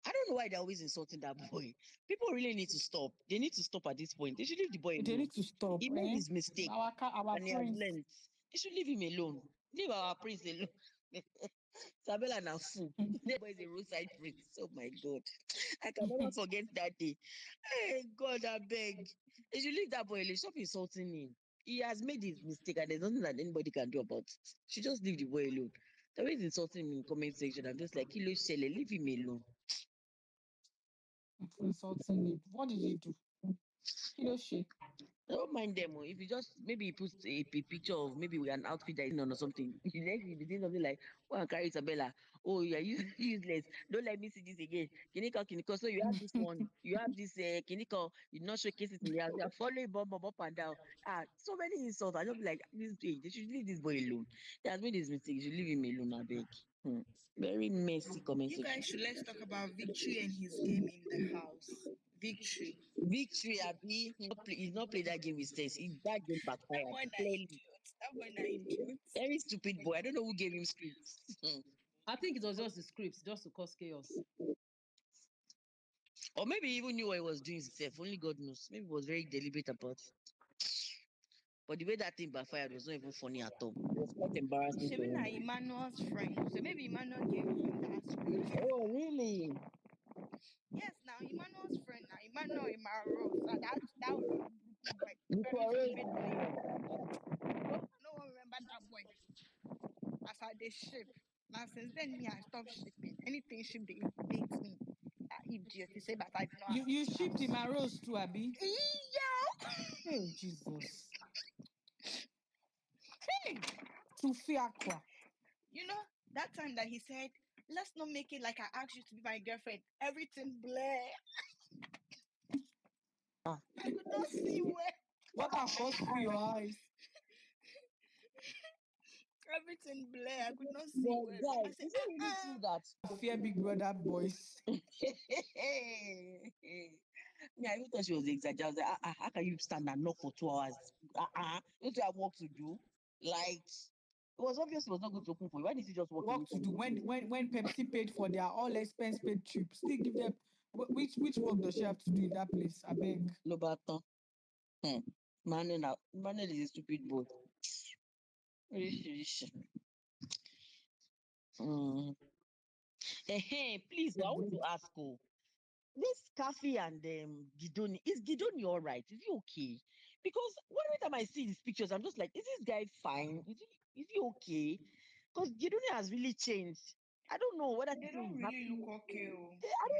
I don't know why they're always insulting that boy. People really need to stop. They need to stop at this point. They should leave the boy they alone. need to stop. He made his mistake Our and he has prince. learned. They should leave him alone. Leave our prince alone. Isabella na fool. That boy is a roadside prince. Oh my God. I can never forget that day. Hey, God, I beg. They should leave that boy alone. Stop insulting him. He has made his mistake and there's nothing that anybody can do about it. She just leave the boy alone. The way he's insulting him in the comment section, I'm just like, Kilo Shele, leave him alone. Insulting me. What did you do? Kilo shake. I don't mind them. If you just maybe he puts a picture of maybe with an outfit that is on or something. You next be saying something like, "Oh, and carry Isabella. Oh, yeah, you useless. Don't let me see this again. Kiniko. So you have this one. You have this Kiniko. You not showcase it in the house. You are following bomb up and down. So many insults. I don't be like this. They should leave this boy alone. He has made his mistake. You should leave him alone. I beg. Very messy comment You guys section. let's talk about Victory and his game in the house. Victory. Victory, Abi, he's not played that game with sense. That game That backfired boy na clearly. idiot. That boy na idiot. Very stupid boy. I don't know who gave him scripts. I think it was just the script, just to cause chaos. Or maybe he even knew what he was doing himself. Only God knows. Maybe he was very deliberate about it. But the way that thing backfired was not even funny at all. It was quite embarrassing for Shebi na him. Emmanuel's friend. So maybe Emmanuel gave him that script. Oh, really? Yes, now Emmanuel's friend now. Emmanuel Rose. That boy. Before Very, Rose, very no one remember that boy. As I they ship. Now since then me I stopped shipping. Anything ship they hate me. That idiot. He say but I did not You shipped him and Rose too, Abi. Yeah. Hey, Jesus. Hey, to Fiakwa. You know, that time that he said, let's not make it like I asked you to be my girlfriend. Everything blur. I could not see where. What are first for your eyes? Everything blur. I could not see but where. I guys, said, is it really true that? Fear Big Brother boys. Me, I even thought she was exaggerating. I was like, how can you stand and knock for 2 hours? Don't you have work to do? Like, it was obvious it was not going to open for you. Why did you just walk Work to do immediately? when Pepsi paid for their all expense paid trip. Still give them which work does she have to do in that place? I beg. No button. Manuel is a stupid boy. Please, I want to ask you. This Kafi and Gidoni, is Gidoni all right? Is he okay? Because every time I see these pictures, I'm just like, is this guy fine? Is he okay? Because Gidoni has really changed. I don't know whether they something don't is really happening. look okay. Oh.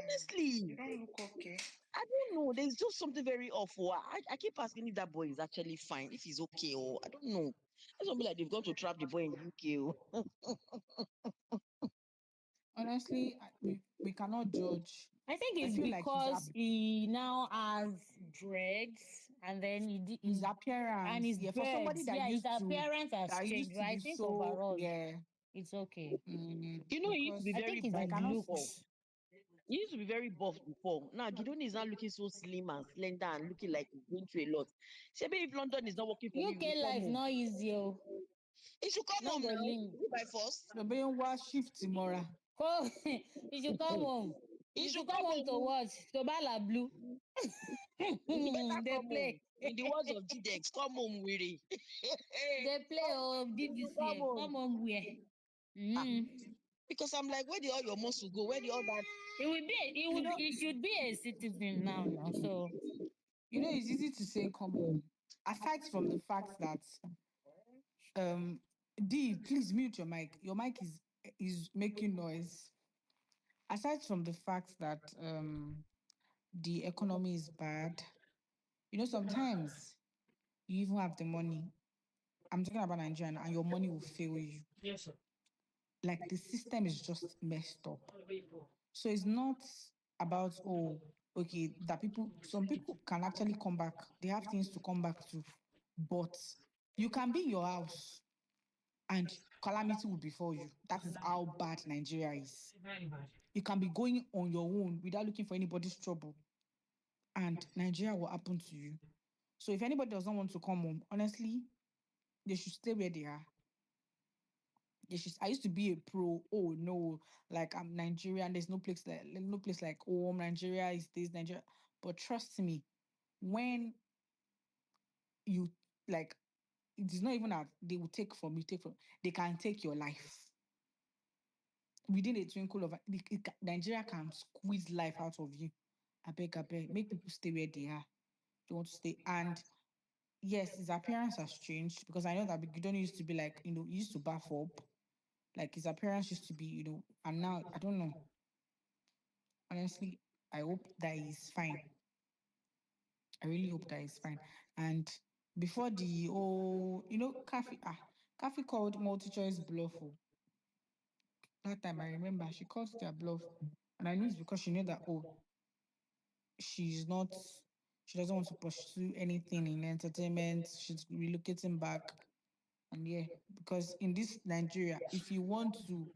Honestly, They don't look okay. I don't know. There's just something very awful. I keep asking if that boy is actually fine, if he's okay, or I don't know. It's something like they've gone to trap the boy in UK. Honestly, we cannot judge. I think I it's feel like because he now has dreads and then his and appearance. his Yeah, for somebody dreads. Yeah, his appearance has that changed. used But to I be think so overall, yeah. it's okay. He used to be Because I very think it's I his buff cannot before. looks. He used to be very buff before. Now Gidoni is now looking so slim and slender and looking like he's going through a lot. Maybe if London is not working for him, he UK will come life home. not easy. Oh. He should come Not home go now. link. Is it by force? the being was shift tomorrow. Come, you should come home. He You should should come come home to home. watch. To Bala Blue. He better They come home. play. In the words of GDX, come home, Weary. They play oh did He this should come year. Come home. home where? Ah, Mm. because I'm like, where did all your muscle go? Where did all that? It will be. You know, It should be a citizen now. Now, so it's easy to say come home. Aside from the fact that D, please mute your mic. Your mic is making noise. Aside from the fact that the economy is bad, sometimes you even have the money. I'm talking about Nigeria, and your money will fail you. Yes, sir. Like the system is just messed up. So it's not about, okay, that some people can actually come back. They have things to come back to. But you can be in your house and calamity will befall you. That is how bad Nigeria is. You can be going on your own without looking for anybody's trouble, and Nigeria will happen to you. So if anybody does not want to come home, honestly, they should stay where they are. I used to be a pro. Oh no, like I'm Nigerian. There's no place like home. Nigeria is this Nigeria. But trust me, when you like, it is not even that they will take from you. They can take your life within a twinkle of Nigeria can squeeze life out of you. I beg, make people stay where they are. They want to stay. And yes, his appearance has changed because I know that Bigidon used to be like, he used to buff up. Like his appearance used to be, and now I don't know. Honestly, I hope that he's fine. I really hope that he's fine. And before Kathy called multi-choice bluff. That time I remember she called their bluff. And I knew it's because she knew that, she's not, she doesn't want to pursue anything in entertainment. She's relocating back. And yeah, because in this Nigeria, if you want to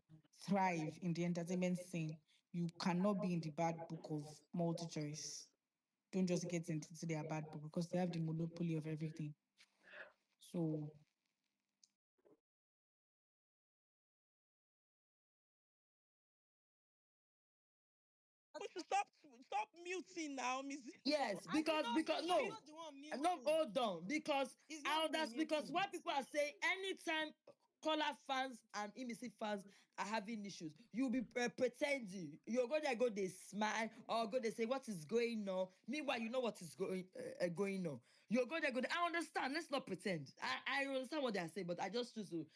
thrive in the entertainment scene, you cannot be in the bad book of multi-choice. Don't just get into their bad book because they have the monopoly of everything. So We should stop muting now, Miss. Yes, And because I'm no, not the one no, muting. hold on. Because It's not me because muting. what people are saying, anytime Kola fans and Imisi fans are having issues, you'll be pretending. You're going to go they smile or go they say what is going on. Meanwhile, you know what is going on. You're going to go. I understand. Let's not pretend. I understand what they are saying, but I just choose to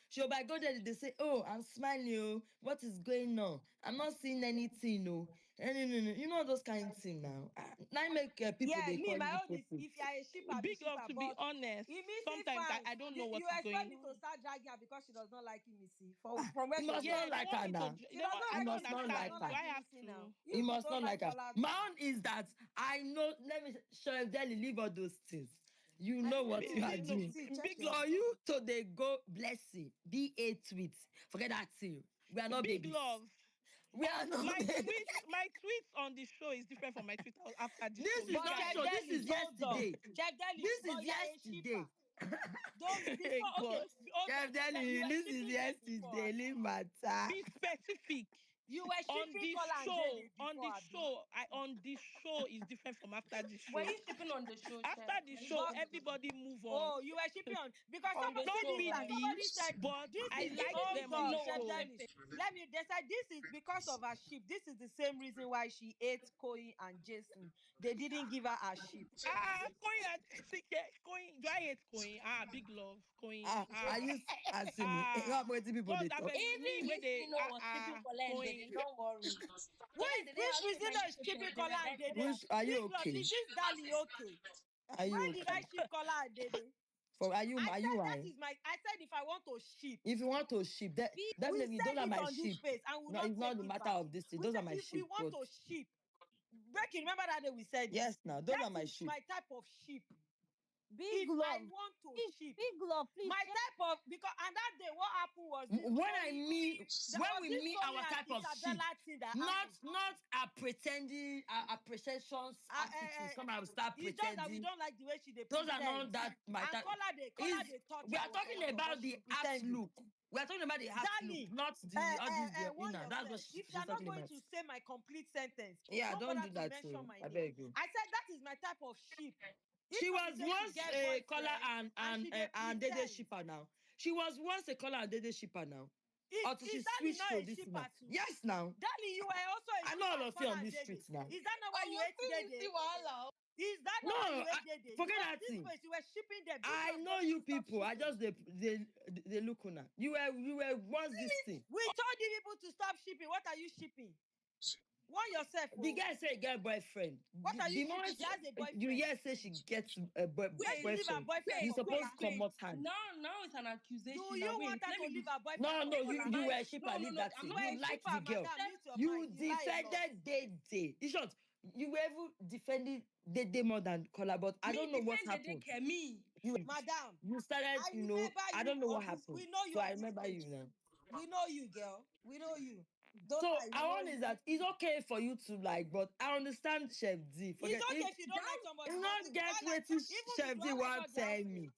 she'll by go there. They say, oh, I'm smiling. Oh, what is going on? I'm not seeing anything. No, no, no. You know those kind of things now. Now make people Yeah, they me, call my you own is if you are a shipper, be Big love, shipper. to be But honest. Imisi Sometimes I fans, don't know you what is expect going. me to start dragging her because she does not like Imisi from where You she must came not Yeah, they from. like want her me to. now. She does not You I like don't must not Imisi, does like understand. not Do her. like I have Imisi now. to? You You too must don't not like like her. Kola too. My own is that I know. Let me show Delhi leave all those things. You I know don't what you know. are No, doing. See, check big your. For you to they go blessing, be a tweet. Forget that thing. We are not big babies. love. We are On not babies. my tweets on the show is different from my tweet after the show. This You is But not Chef show. guys, This is Deli, hold on. yesterday. Chef Deli, This but is you are a shipper. yesterday. Don't hey before okay, God, hold Chef on. You Delhi, were this is shipping them before, yesterday. Abi. Leave matter. be specific. You were On shipping the Kola and Dede show, before, Abi. on the show is different from after the Were show. you shipping on the show, After Chef? the Were you show, But shipping on the show? everybody move on. oh, you were shipping on because On the Not this show, time right? really, somebody said but this I is the like Even hold if them you on the on know Chef what's show. Deli. Let me they said this is because of her sheep. This is the same reason why she ate Koyin and Jason. They didn't give her a sheep. Koyin, Koyin, do I hate Koyin? Big love, Koyin. Are you asking me? Ah, What waiting people they what's that? talk? Me Even where if they you know was shipping Kola and Dede, Koyin. don't worry. Kola and Dede Which has too reason many is shipping shippers. Kola and Dede? Which are you Big love, okay? is this Dali okay? Are you When did I okay? ship Kola and Dede? For I are you said that high? is my. I said if I want to ship, If you want to ship, that we definitely those said are it my on this sheep. space and will No, not it's not take the it matter back. of this thing. We Those said are my if we sheep. want But to ship, Becky, remember that day we said it. yes, now those That are my is sheep. my type of ship. Big If I love. want to Big, ship, big love, please my check. type of because and that day what happened was this When I Koyi. mean There when was we this meet Koyi our and type of sheep, Isabella thing that happened. not a pretending, a pretentious attitudes. Come and start It's just that we pretending. don't like the way she they Those are not pretend. that my And type. Kola Is they touch we her are or talking something, but about she the be art pretending. look. We are talking about the art look, Darling, not the all this. You warn know, that's what yourself. If you she's are not talking going about. to say my complete sentence, Yeah, don't don't bother do to that mention too. my I name. beg you. I said that is my type of sheep. She If not be was say she once get a caller boyfriend and she dey and Dede pretend. shipper now. She was once a caller and Dede shipper now. Until she Is Dali switched not to a this shipper now. too? Yes, now. Dali, you were also a I know shipper all of of you Kola on and these Dede. streets now. Is that not why I you was ate still see Dede? wahala. Is that No, not why you ate Dede? You forget were that this thing. place, you were shipping them. Big I love, know they need you to stop people. I shipping. just they look on her. You were once this thing. We told you people to stop shipping. What are you shipping? Warn yourself, The oh. girl say get boyfriend. What are you The shipping? moment She has a you boyfriend. hear say she gets a Make she leave her boyfriend, boyfriend you for supposed Kola. to come out hand. Now it's an Do accusation. Now you want wait, her let to me be. leave her boyfriend No, for no, Kola? you were a shipper, leave No. that I'm You thing. not. were You a liked the shipper, girl. madam. Mute your You mic. You lie a lot. defended Dede. In short, you were even defending Dede more than Kola, but I Me don't know what defend the happened. daycare. Me. Madam, You started, I you know, remember I you don't know what of this. happened. We know you So I of this remember age. you now. We know you, girl. We know you. Don't So lie, we I know want is you. that it's okay for you to like, but I understand Chef D. It's Forget okay if if you don't like somebody, you but not if you get don't like, what even me, Chef do D I like want all the tell me. housemates?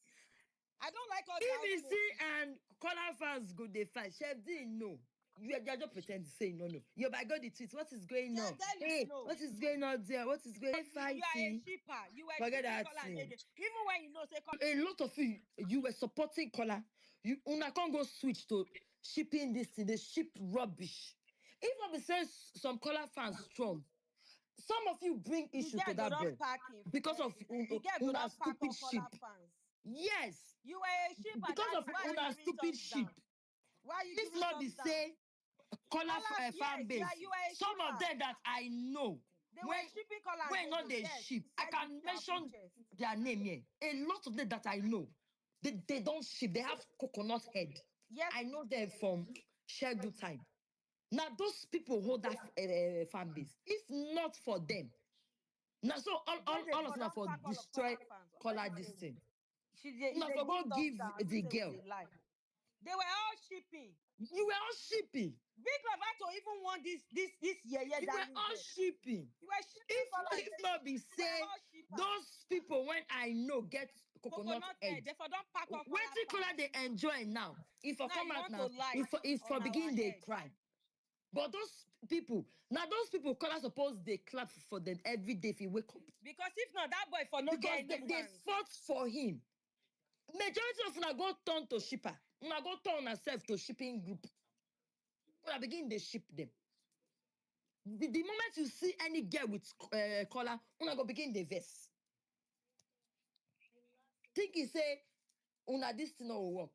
I don't like all the If you see housemates. and Kola fans go they fight, Chef D no. You're just pretend to say no. You by God the tweet. What is going Tell on? them Hey, no. what is going on there? What is going on? You are a Fighting. shipper. You were Forget shipping that Kola and thing. Dede. Even when you know, say Kola. A lot of you were supporting Kola. You una can't go switch to shipping this thing. They ship rubbish. If I be saying some Kola fans strong, some of you bring The issue to girl go that don boy pack him. because of The girl go una don pack stupid all Kola ship. fans. Yes, You were a shipper, because of darling. Why are you una giving stupid thumbs ship. down? Why are you If giving not be thumbs down? say Kola Kola, fan yes, base, you are a some of shipper. them that I know They were when shipping Kola and not Dede. they Yes, ship, we I said it can with our full mention chest. their name here. A lot of them that I know, they don't ship. They have coconut head. Yes, I know them from schedule time. Now those people hold that fan base. If not for them, now so Dede all of for them are don for pack all of destroy Kola fans. Why are color you this saying? thing. If Now they for give go thumbs give down, I the say we girl. dey lie. They were all shipping. You were all shipping. Big Love had to even want this yeah, You were darling all girl. shipping. You were shipping Kola and If Dede. not be You were say all shippers. those people when I know get coconut Coconut head. head. They for don pack all Kola Waiting color fans. they enjoy now. If I Now come you out want to now, lie if for on our begin they head. cry. But those people, now those people color suppose they clap for them every day if he wake up. Because if not, that boy for no Because get any they fans. fought for him. Majority of una go turn to shipper. Una go turn herself to shipping group. When I begin they ship them. The moment you see any girl with color, una go begin the verse. Think he say una this thing no work.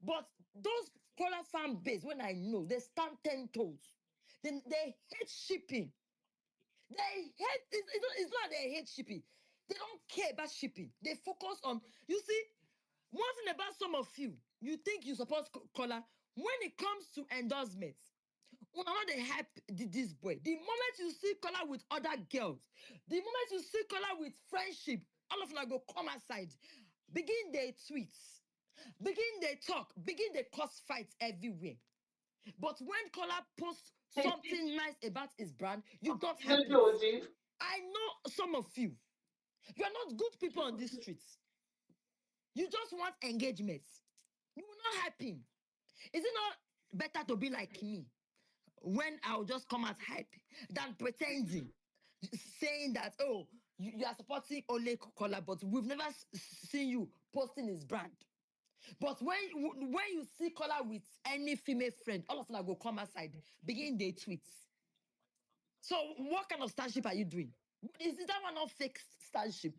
But those color fan base, when I know, they stand 10 toes. Then they hate shipping. They hate it's not they hate shipping. They don't care about shipping. They focus on you see one thing about some of you, you think you support color when it comes to endorsements. Una no dey hype this boy. The moment you see color with other girls, the moment you see color with friendship, all of them go come outside, begin their tweets, begin their talk, begin their cause fights everywhere. But when color posts something nice about his brand, you don't hype it. I know some of you. You are not good people on these streets. You just want engagements. You will not hype him. Is it not better to be like me? When I'll just come out hype than pretending, saying that, oh, you are supporting Ole Kola, but we've never seen you posting his brand. But when you see Kola with any female friend, all of them go come outside, begin their tweets. So what kind of starship are you doing? Is that one not fake starship?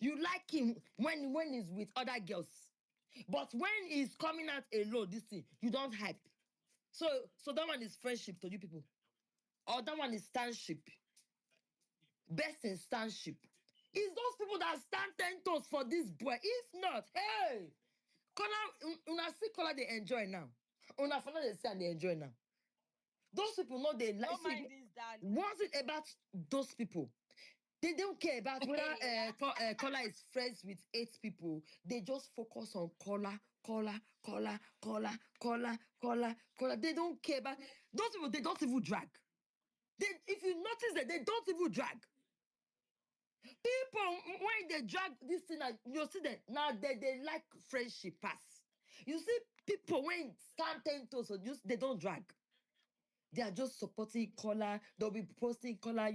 You like him when he's with other girls. But when he's coming out alone, this thing, you don't hype. So that one is friendship to you people. Or that one is standship. Best in standship. It's those people that stand 10 toes for this boy. If not, hey, Kola, una see Kola they enjoy now. Una for they say and they enjoy now. Those people know they like. Don't See, mind this, darling. what's it about those people? They don't care about whether Kola is friends with 8 people. They just focus on Kola. They don't care about those people. They don't even drag. If you notice that they don't even drag. People when they drag this thing, you see that now they like friendship pass. You see people when stand 10 toes, so they don't drag. They are just supporting Kola. They'll be posting Kola,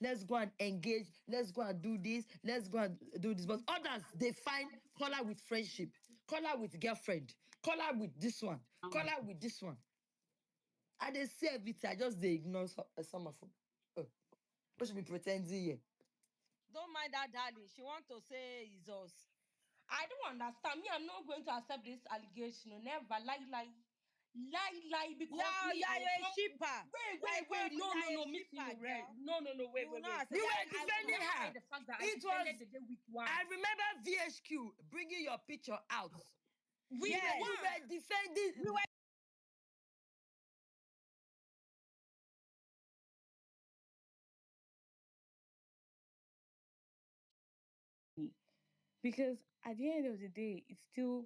let's go and engage. Let's go and do this. Let's go and do this. But others, they find Kola with friendship, Kola with girlfriend, Kola with this one, Kola with this one. And they say everything. I just they ignore some of them. Oh, what should be pretending here? Don't mind that, darling. She want to say it's us. I don't understand. Me, I'm not going to accept this allegation. No, never lie because Yeah, me, I you're a come. shipper. Wait. No, You're a missing shipper, no, right? girl. No, You will not accept. You You're were a I will defending shipper. never hide her. the fact that I It defended was, the day with I one. remember VHQ bringing your picture out. With Yes. You one. were defending. Because at the end of the day, it's still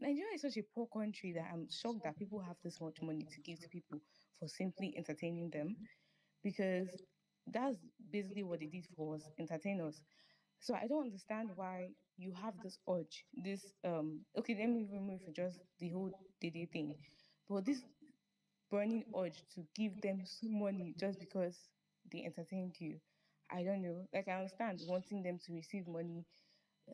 Nigeria is such a poor country that I'm shocked that people have this much money to give to people for simply entertaining them, because that's basically what they did for us, entertain us. So I don't understand why you have this urge, this okay, let me remove just the whole Dede thing, but this burning urge to give them some money just because they entertained you. I don't know. Like, I understand wanting them to receive money,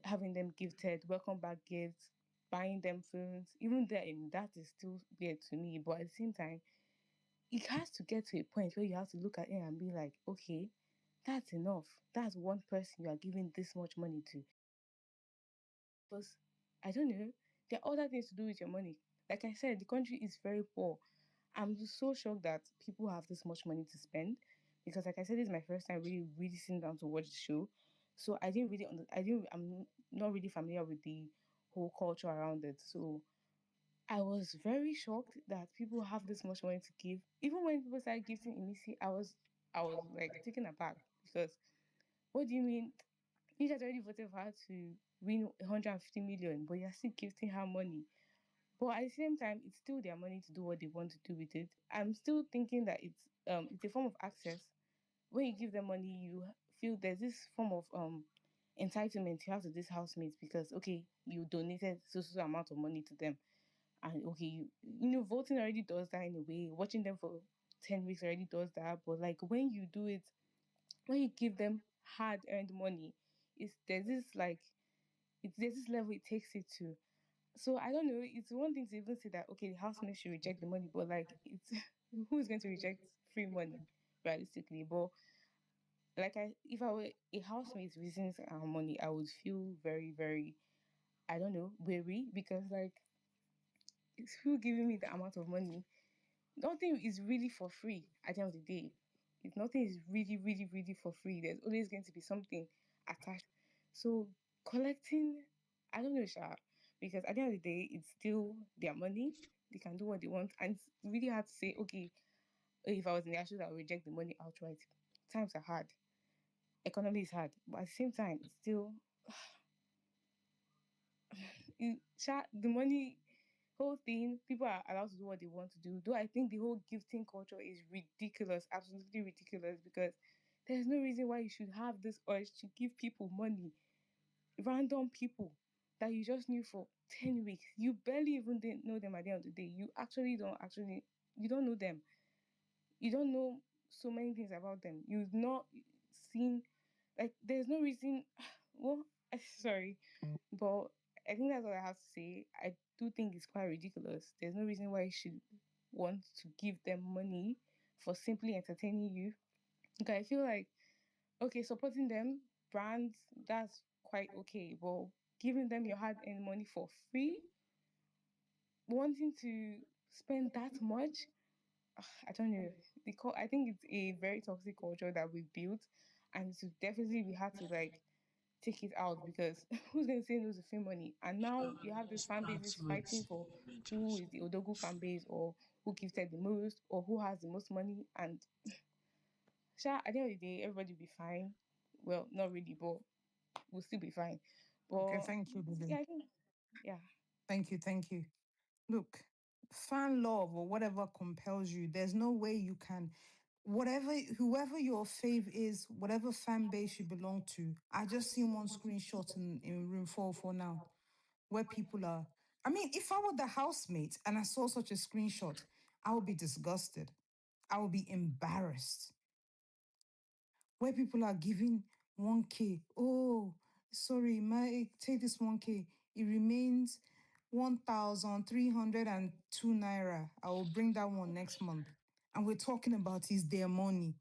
having them gifted, welcome back gifts, buying them phones. Even then, that is still weird to me. But at the same time, it has to get to a point where you have to look at it and be like, okay, that's enough. That's one person you are giving this much money to. Because I don't know, there are other things to do with your money. Like I said, the country is very poor. I'm just so shocked that people have this much money to spend, because, like I said, this is my first time really, really sitting down to watch the show. So I didn't really, I'm not really familiar with the whole culture around it. So I was very shocked that people have this much money to give. Even when people started gifting Imisi, I was like taken aback, because what do you mean? You guys already voted for her to win 150 million, but you're still gifting her money. But at the same time, it's still their money to do what they want to do with it. I'm still thinking that it's a form of access. When you give them money, you feel there's this form of entitlement you have to this housemates, because okay, you donated so amount of money to them, and okay, voting already does that in a way. Watching them for 10 weeks already does that. But like, when you do it, when you give them hard earned money, it's there's this like it's there's this level it takes it to. So I don't know. It's one thing to even say that okay, the housemaid should reject the money, but like, it's who is going to reject free money realistically? But like, if I were a housemaid using our money, I would feel very, very, I don't know, wary, because like, it's who giving me the amount of money? Nothing is really for free at the end of the day. If nothing is really, really, really for free, there's always going to be something attached. So collecting, I don't know, Sha, because at the end of the day, it's still their money. They can do what they want, and it's really hard to say, okay, if I was in their shoes, I would reject the money outright. Times are hard. Economy is hard, but at the same time, it's still the money whole thing, people are allowed to do what they want to do. Though I think the whole gifting culture is ridiculous, absolutely ridiculous, because there's no reason why you should have this urge to give people money, random people that you just knew for 10 weeks. You barely even didn't know them at the end of the day. You don't know them. You don't know so many things about them. You've not seen, like, there's no reason. Well, sorry, but I think that's all I have to say. I do think it's quite ridiculous. There's no reason why you should want to give them money for simply entertaining you. Okay, I feel like, okay, supporting them, brands, that's quite okay, but giving them your hard earned money for free, wanting to spend that much, I don't know. I think it's a very toxic culture that we've built, and to definitely we had to like take it out, because who's going to say no to free money? And now you have these fan Start bases fighting with for who Rangers. is the Odogu fan base, or who gifted the most, or who has the most money. And at the end of the day, everybody will be fine. Well, not really, but we'll still be fine. Okay, But thank you, yeah, Dede. I think, yeah. Thank you. Look, fan love or whatever compels you, there's no way you can, whatever, whoever your fave is, whatever fan base you belong to. I just seen one screenshot in room 404 now, where people are. I mean, if I were the housemate and I saw such a screenshot, I would be disgusted. I would be embarrassed. Where people are giving 1K. Oh, sorry, my take this 1K. It remains 1,302 naira. I will bring that one next month. And we're talking about is their money.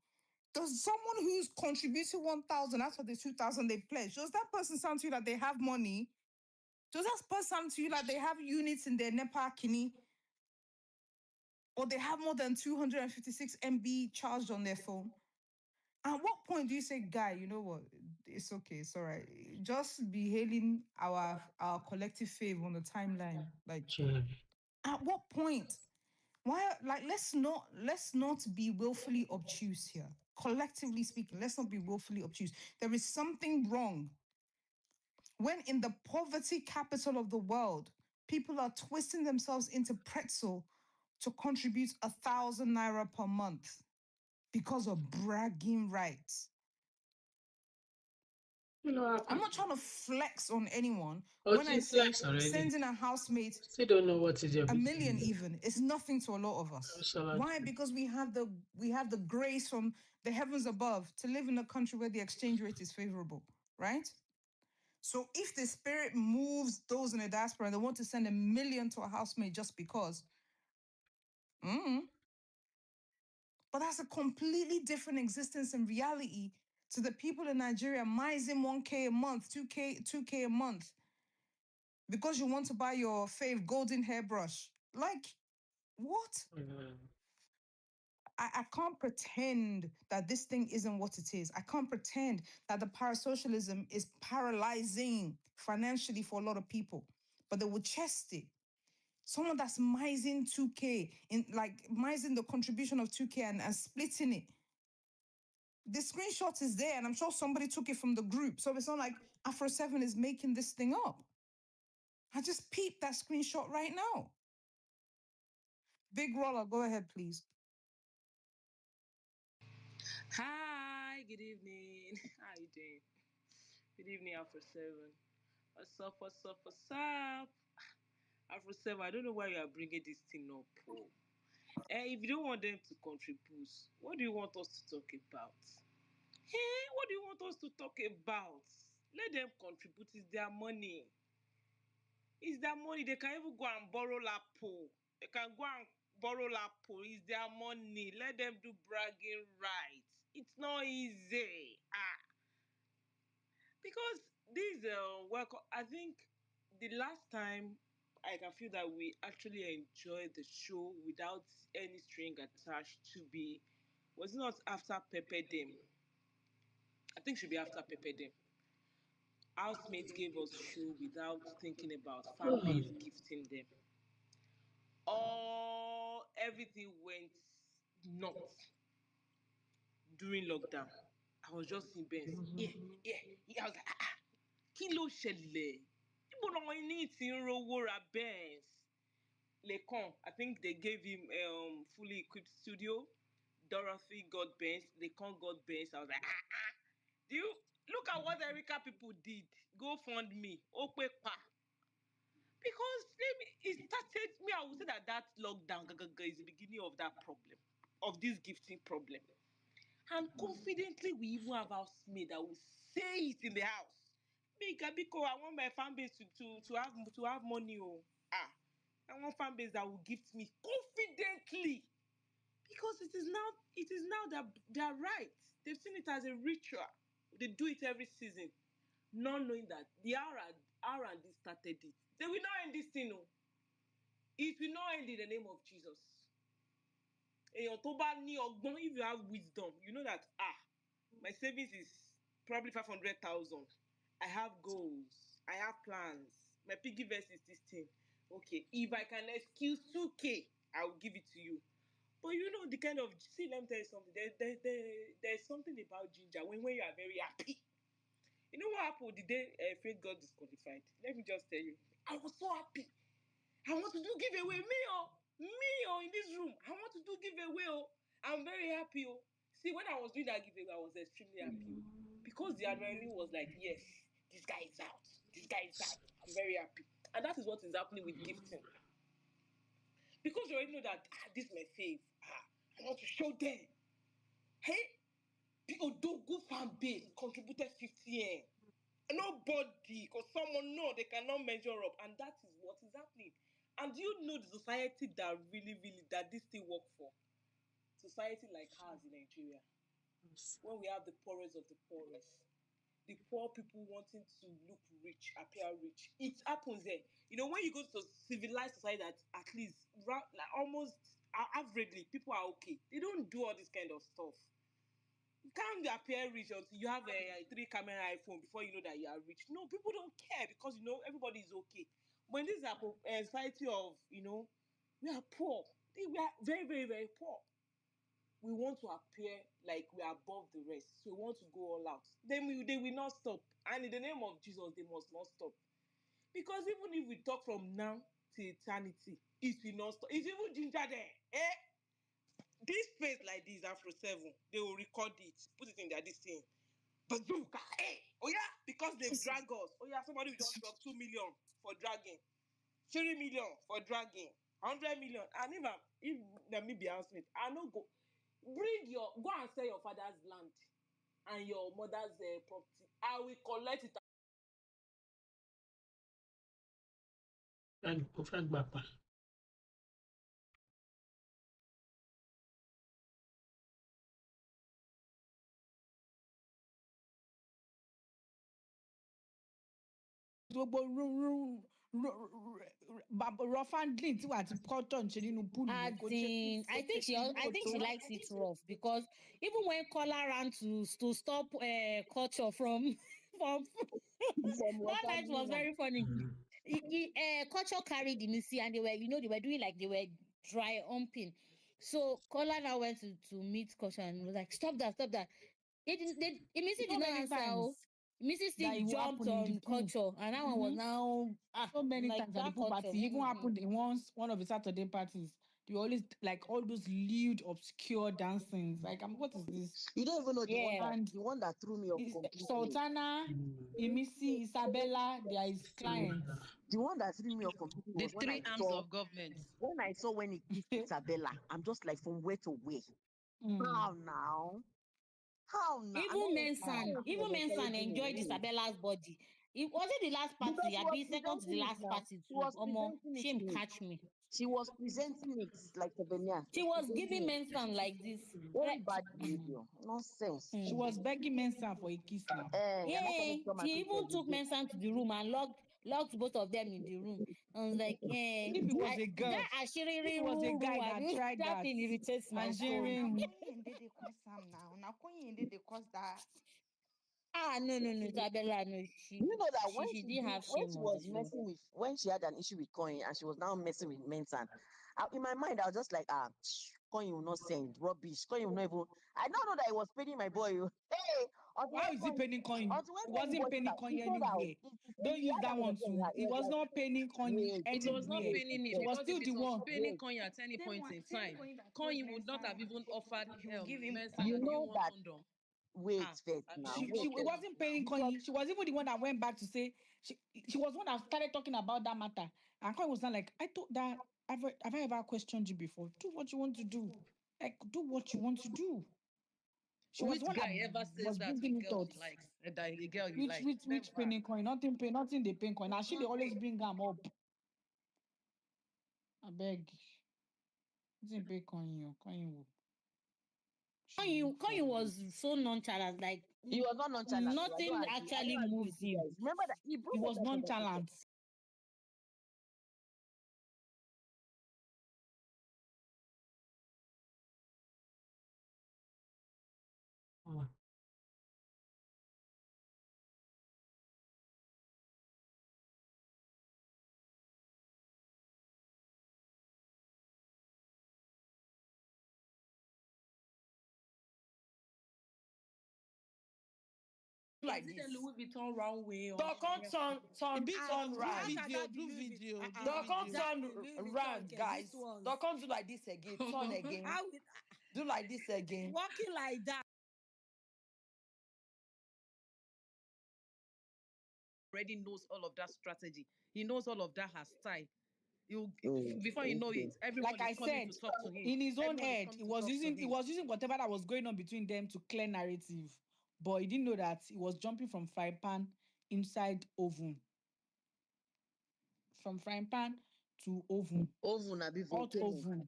Does someone who's contributed 1,000 out of the 2,000 they pledged, does that person sound to you that they have money? Does that person sound to you like they have units in their NEPA kini? Or they have more than 256 MB charged on their phone? At what point do you say, guy, you know what? It's okay, it's all right. Just be hailing our collective fave on the timeline. Like, Sure. at what point? Why, like, let's not be willfully obtuse here. Collectively speaking, let's not be willfully obtuse. There is something wrong When in the poverty capital of the world, people are twisting themselves into pretzel to contribute 1,000 naira per month because of bragging rights. You know what I'm happened? not trying to flex on anyone, but Oh, when I you say flex already. sending a housemate Still don't know what is your 1 million BBN. even, it's nothing to a lot of us. Why? Absolutely. Because we have the grace from the heavens above to live in a country where the exchange rate is favorable, right? So if the spirit moves those in the diaspora and they want to send 1 million to a housemate just because, but that's a completely different existence and reality to the people in Nigeria mising 1K a month, 2K a month, because you want to buy your fave golden hairbrush. Like, what? I can't pretend that this thing isn't what it is. I can't pretend that the parasocialism is paralyzing financially for a lot of people, but they will chest it. Someone that's mising 2K, in like mising the contribution of 2K and splitting it. The screenshot is there, and I'm sure somebody took it from the group. So it's not like Afro 7 is making this thing up. I just peeped that screenshot right now. Big Roller, go ahead, please. Hi, good evening. How you doing? Good evening, Afro 7. What's up, what's up, what's up? Afro 7, I don't know why you are bringing this thing up. Oh. If you don't want them to contribute, what do you want us to talk about? Hey, what do you want us to talk about? Let them contribute. It's their money. It's their money. They can even go and borrow Lapo. They can go and borrow Lapo. It's their money. Let them do bragging rights. It's not easy. Because this work, I think the last time I can feel that we actually enjoyed the show without any string attached to be, was it not after Pepe Dem? I think it should be after Pepe Dem. Housemates gave us show without thinking about fan base gifting them. Everything went nuts during lockdown. I was just in bed. Yeah. I was like, kí ló ṣẹlẹ̀? Níbo làwọn ẹni tí ń rówó ra Benz? Lekan, I think they gave him fully equipped studio. Dorothy got Benz. Lekan got Benz. I was like, do you look at what Erica people did? Go fund me. Ope pa. Because it started me. I would say that lockdown is the beginning of that problem, of this gifting problem. And confidently, we even have housemaid that will say it in the house. Because I want my fan base to have money. Oh, I want fan base that will gift me confidently. Because it is now their right. They've seen it as a ritual. They do it every season, not knowing that the R&D started it. They will not end this thing. No. It will not end in the name of Jesus. If you have wisdom, you know that my savings is probably 500,000. I have goals. I have plans. My piggy vest is this thing. Okay, if I can excuse 2K, I will give it to you. But you know the kind of let me tell you something. There's something about ginger when you are very happy. You know what happened the day Faith got disqualified? Let me just tell you. I was so happy. I want to do giveaway. In this room. I want to do giveaway. I'm very happy. See, when I was doing that giveaway, I was extremely happy. Because the adrenaline was like, yes, this guy is out. This guy is out. I'm very happy. And that is what is happening with gifting. Because you already know that, this is my fave. I want to show them. Hey, people do good fan base contributed 50 M. Nobody, because someone know they cannot measure up, and that is what is happening. And do you know the society that really that this thing work for? Society like ours in Nigeria, when we have the poorest of the poorest, the poor people wanting to look rich, appear rich. It happens there. You know, when you go to civilized society that at least like almost averagely people are okay. They don't do all this kind of stuff. You can't appear rich until you have a 3 camera iPhone before you know that you are rich. No, people don't care because you know everybody is okay. When this is a society of we are poor. We are very, very, very poor. we want to appear like we are above the rest, so we want to go all out. They will not stop, and in the name of Jesus, they must not stop. Because even if we talk from now to eternity, it will not stop. It's even ginger there. This face like this, Afro 7, they will record it, put it in their this thing. Bazooka, oh yeah, because they've dragged us. Oh yeah, somebody will just drop 2 million for dragging, 3 million for dragging, 100 million. And if let me be housemate, I no go go and sell your father's land and your mother's property. I will collect it. Ó fẹ́ gbà pa. gbogbo rough handling tí wàá ti cotton ṣe nínú pool yẹn kò ṣe I think she likes it rough because even when Kola ran to stop culture from from that night was very funny. Culture carried Imisi and they were doing like they were dry humping. So Kola now went to meet culture and was like, stop that. Imisi did not many answer. times Mrs. that still it will jumped happen in the on pool. culture, and that one was now So many like times at the that pool culture. party, even happened in one of the Saturday parties. They always like all those lewd, obscure dancings. Like, what is this? You don't even know Yeah. the one that threw me off completely. Sultana, Imisi, Isabella, they are his clients. The one that threw me off completely The was when three I arms saw of government. when he kissed Isabella. I'm just like, from where to where? How now? How now? And Even that Mensan, was enjoyed really. Isabella's body. It was it the last Because party? she I was be second to the presenting it last now. party She too. was Omo, presenting it shame to me. catch me. She was presenting it like Sabrina. She was giving Mensan like this. Very bad behavior. Nonsense. She was begging Mensa for a kiss now. You're not Yeah, coming to come and she take care even of the took Mensan to the room and locked both of them in the room. I was like, yeah, If it was a girl, that if Ashiri it was a room, guy that tried that that, thing irritates my and soul. Now sharing, Koyin Dede cause am now. Now Koyin Dede cause that. No, Isabella, no, You know that she didn't have when shame she on was the floor. messing with when she had an issue with Koyin and she was now messing with Mensan, in my mind I was just like, Koyin will not send rubbish. Koyin will not even. I don't know that he was paying my boy. Hey, why is he penny coin? until when It Koyin wasn't voiced it penny out, coin he told her anywhere. Don't he use had that that one conversation with too. her. He It was was like, not penny coin wait, It was not anywhere. paining It it was because still if the it was one. paining wait. Konya at any point in time, Konya would not have even offered He will give him Mensa You that do you know condom. want that. condom. Wait Ah, first I now. beg, She Wait it first. relax wasn't now. paying Because coin. She was even the one that went back to say she was one that started talking about that matter. And coin was not like, I thought that have I ever questioned you before? Do what you want to do. Like, do what you want to do. She was the Which one that guy ever says was that to a bringing it girl out. he likes? A girl he Which likes? which which Never. penny coin? Nothing they pay coin. Now she they always bring them up. I beg. Nothing pay coin you. Coin will. Koyin was so nonchalant, like he was not nonchalant. So I nothing don't agree. I actually don't agree with moved you him. guys. Remember that he He brought up was that conversation. nonchalant. Like Is it a this. Louis Vuitton runway or Don't come Chanel? Ah, turn do round. ask her that Do Louis Vuitton. video, do Don't come video. That turn Louis Vuitton. round, Okay, this guys. Don't one's come do like this again. Turn again. how it Do like this again. walking like that. Already knows all of that strategy. He knows all of that her style. You before you know Okay. it, everyone Like is I coming to said, talk to him. in his own Everyone is head, coming to talk to he him. was using whatever that was going on between them to clear narrative. But he didn't know that he was jumping from frying pan inside oven. From frying pan to oven. Oven abi Hot volcano. oven.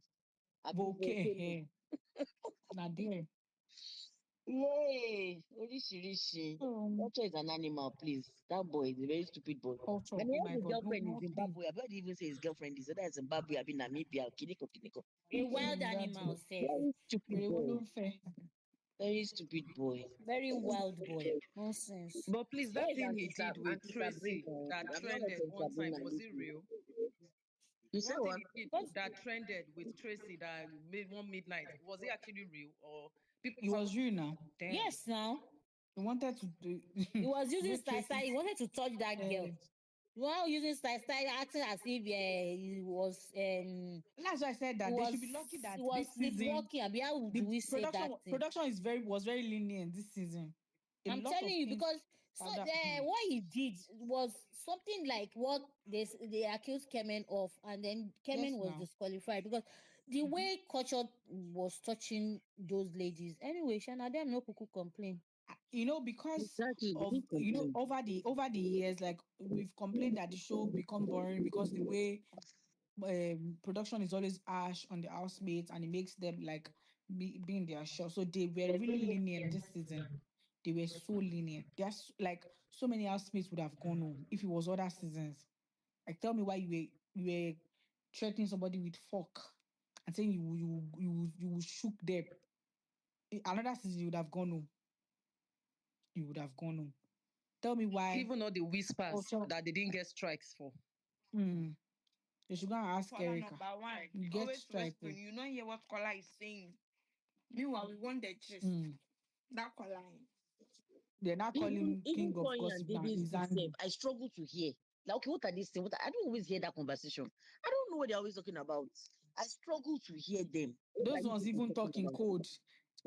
Abi volcano. Bouquet. Now there. Yay! Oríṣiríṣi. Culture is an animal, please. That boy is a very stupid boy. Culture. And he Oh has my a God. No, girlfriend in nothing. Zimbabwe. I bet even say his girlfriend is whether it's Zimbabwe, abi Namibia, Kiniko Kiniko. A wild animal, Exactly. safe. Very stupid Very boy. unfair. Very stupid boy. Very wild boy. Nonsense. But please, Where that is thing he did with Sabrina? Tracy that I've not heard trended from one time, Sabrina was it lately. real? You say One thing what? he did Because that trended with Tracy that made one midnight, was it actually real or people It was you now. damn? yes, now He wanted to do he was the using way style style. Tracy He wanted to touch that girl. said. While using style style, acting as if he was That's why I said he that they should be lucky was he that was this season sleepwalking. Abi, how do the we say that thing? production is was very lenient this season. A I'm lot telling of you things. because so Saga, what he did was something like what they accused Kemen of, and then Kemen yes, was now. disqualified because the Mhm. way culture was touching those ladies. Anyway, Shana them no kuku complain. Because Exactly. They of didn't complain. over the years, like we've complained that the show become boring because the way production is always harsh on the housemates and it makes them like be in their shell. So they were really lenient this season. They were so lenient. There's like so many housemates would have gone home if it was other seasons. Like tell me why you were threatening somebody with fork and saying you shook them. Another season you would have gone home. You would have gone home. Tell me why. Even all the Oh, whispers so that they didn't get strikes for. you should go and ask Kola Erica. number one. You get Always strike. whispering. You don't hear what Kola is saying. Meanwhile, we want the gist. Mm. That Kola. They're not Even calling even king of Koyin and gossip now. Dede's He's speak sef, angry. I struggle to hear. Like, okay, what are they saying? I don't always hear that conversation. I don't know what they're always talking about. I struggle to hear them. What are Those you ones people even talking talking about? code.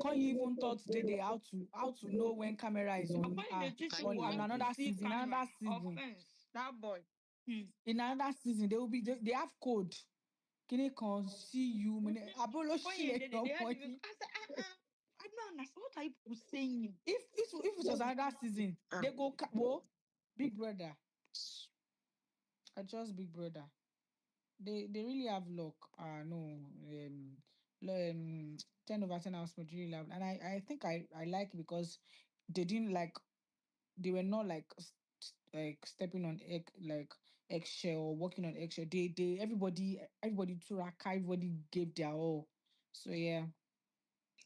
Can't you even taught Dede how to know when camera is on Papa in the teach Can you you on how to imagine? another see season. camera. Another season. Offense. That boy. Hmm. In another season, they have code. Kini can see you. Abolo Koyin, share they your had even. money. I said, I don't understand. What are you people saying? If it was another season, Ah, they go well, Big Brother. I just Big Brother. They really have luck. No, 10/10 house really love, and I think I like it because they didn't like they were not like like stepping on eggshell or walking on eggshell. They everybody to everybody gave their all. So yeah,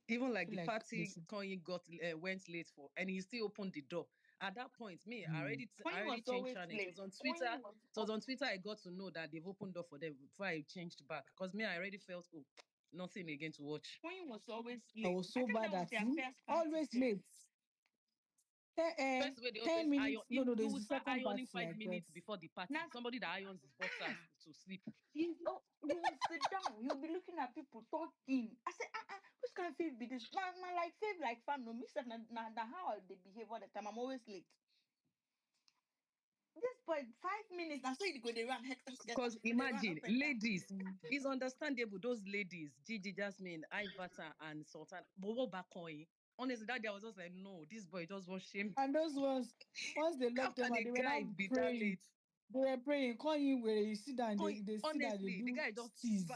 Even I like feel the like they party should. Koyin got went late for, and he still opened the door. At that point, me, Mm. I Koyin already was changed always channel. It late. was on Twitter. Koyin was. It was on Twitter. I got to know that they've opened door for them before I changed back. Because me, I already felt nothing again to watch. Koyin was always I late. was I so think bad that was at their him. first party Always safe. late. 10, First way they ten always iron. minutes. No, no, You there's will the start second ironing party, I 5 minutes guess. before the party. Now, Somebody that irons his boxers to sleep. you will sit down. You'll be looking at people talking. I said, who's kind of fave be this? Man, like fave like fan. No, me self na how they behave all the time. I'm always late. This boy 5 minutes. Now so you go they run hectors get up. Because They run imagine, up and down. ladies, it's understandable. Those ladies, Gigi, Jasmine, Ivatar, and Sultana, but what back Koyin? Honestly, that day I was just like, no, this boy just won't shame. And those ones, once they locked them After out, the they were guy now be that praying. late. They were praying. Call you where you sit down, Koyin, they see that they honestly, the do guy just. steez.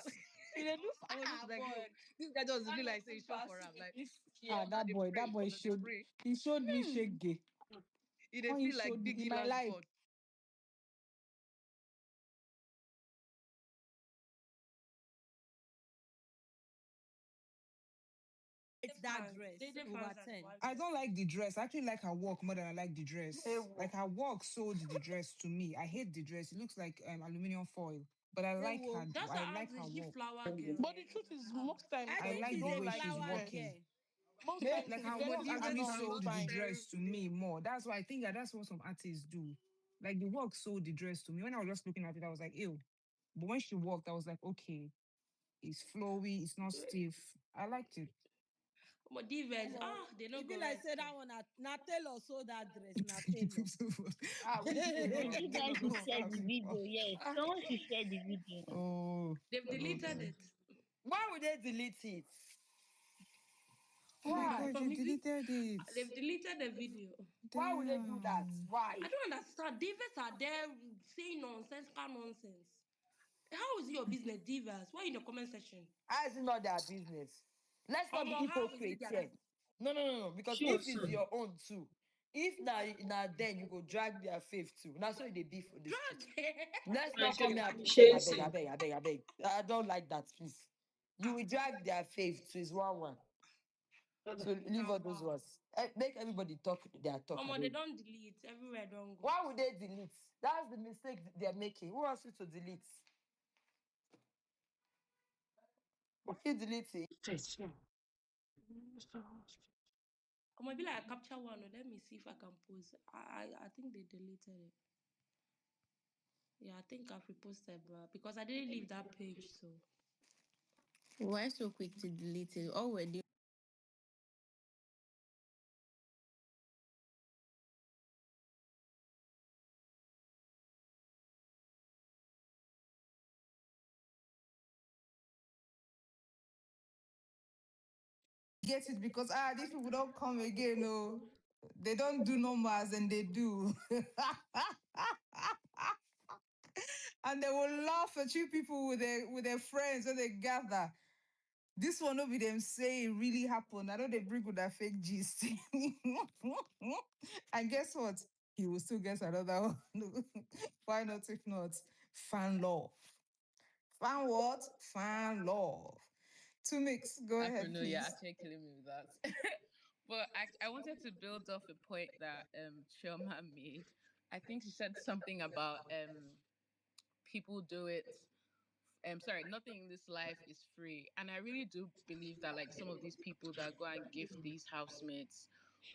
They do I was just like, yo, boy. this guy just be One or like say two show for passes him. in Like this year. Ah, sometimes they that pray, boy sometimes they showed. pray. He showed me Sheggz. He they When he feel like showed me in Biggie my last life. born. It's that dress Dede over fans are 10. I wild. don't like the dress. I actually like her work more than I like the Hey, dress. Like whoa. her work sold the dress to me. I hate the dress. It looks like aluminum foil. But I Hey, like her. well, That's I how like ask her is she work. flower girl. But Eh? the truth is, most times I I think you like she's the a don't way like she's the flower dress. working. girl. Most times Like the her girl work is Divas actually are annoying. not sold the Fine. dress sharing to me today. more. That's why I think that's what some artists do. Like the work sold the dress to me. When I was just looking at it, I was like, ew. But when she walked, I was like, okay, it's flowy, it's not stiff. I liked it. But divas, Omo, they don't e be go like rest. say that one na Taylor sold that dress, na Taylor. Which they Taylor? should Taylor guys go to share the thousand video. pounds. Yes, Ah, someone should share the video now. Oh, they've deleted okay. it. Why would they delete it? Oh my Why? gosh, From they the deleted it. they've deleted the video. Why would they do that? Damn. I Why? don't understand. Divas are there saying nonsensical nonsense. How is it your business, divas? Why in the comment section? How is it not their business? Let's not be How is it hypocrites their here. business? No. Because if it's your own too, if now then you go drag their faith too. Now so they be for the street. Drag. Let's not come here. I beg. I don't like that, please. You will drag their faith to is one. So leave Now all those wow. ones. Make everybody talk their talk. I They beg. don't delete. Everywhere don't go. Why would they delete? That's the mistake they're making. Who wants you to delete? If you delete it. Or maybe like I capture one. Or let me see if I can post. I think they deleted it. Yeah, I think I've reposted, but because I didn't leave that page, so Why so quick to delete it? Oh, we're doing. Get it because these people don't come again. No, they don't do numbers and they do. And they will laugh at you people with their friends when they gather. This one will be them say it really happened. I know they bring with that fake gist. And guess what? He will still get another one. Why not if not? Fan love. Fan what? Fan love. Two mix. Go ahead, Afro, you're please. actually killing me with that. But I wanted to build off a point that Chioma made. I think she said something about people do it. Sorry, nothing in this life is free. And I really do believe that like some of these people that go and gift these housemates,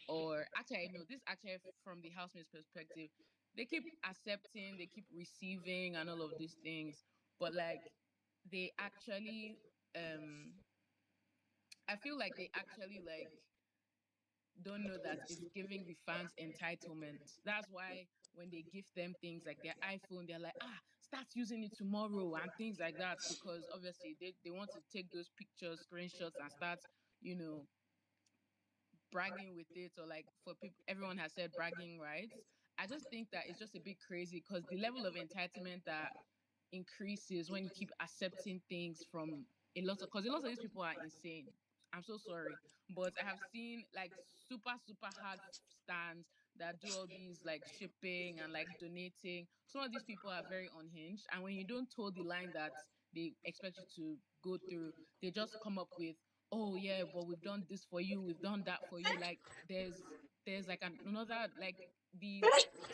or actually no, this actually from the housemate's perspective, they keep accepting, they keep receiving and all of these things. But like they actually I feel like they actually like don't know that it's giving the fans entitlement. That's why when they give them things like their iPhone, they're like, start using it tomorrow and things like that. Because obviously they want to take those pictures, screenshots, and start, you know, bragging with it, or like for people, everyone has said bragging rights. I just think that it's just a bit crazy because the level of entitlement that increases when you keep accepting things from because a lot of these people are insane. I'm so sorry, but I have seen like super hard stands that do all these like shipping and like donating. Some of these people are very unhinged, and when you don't toe the line that they expect you to go through, they just come up with, oh yeah, but we've done this for you, we've done that for you. Like there's like another, like the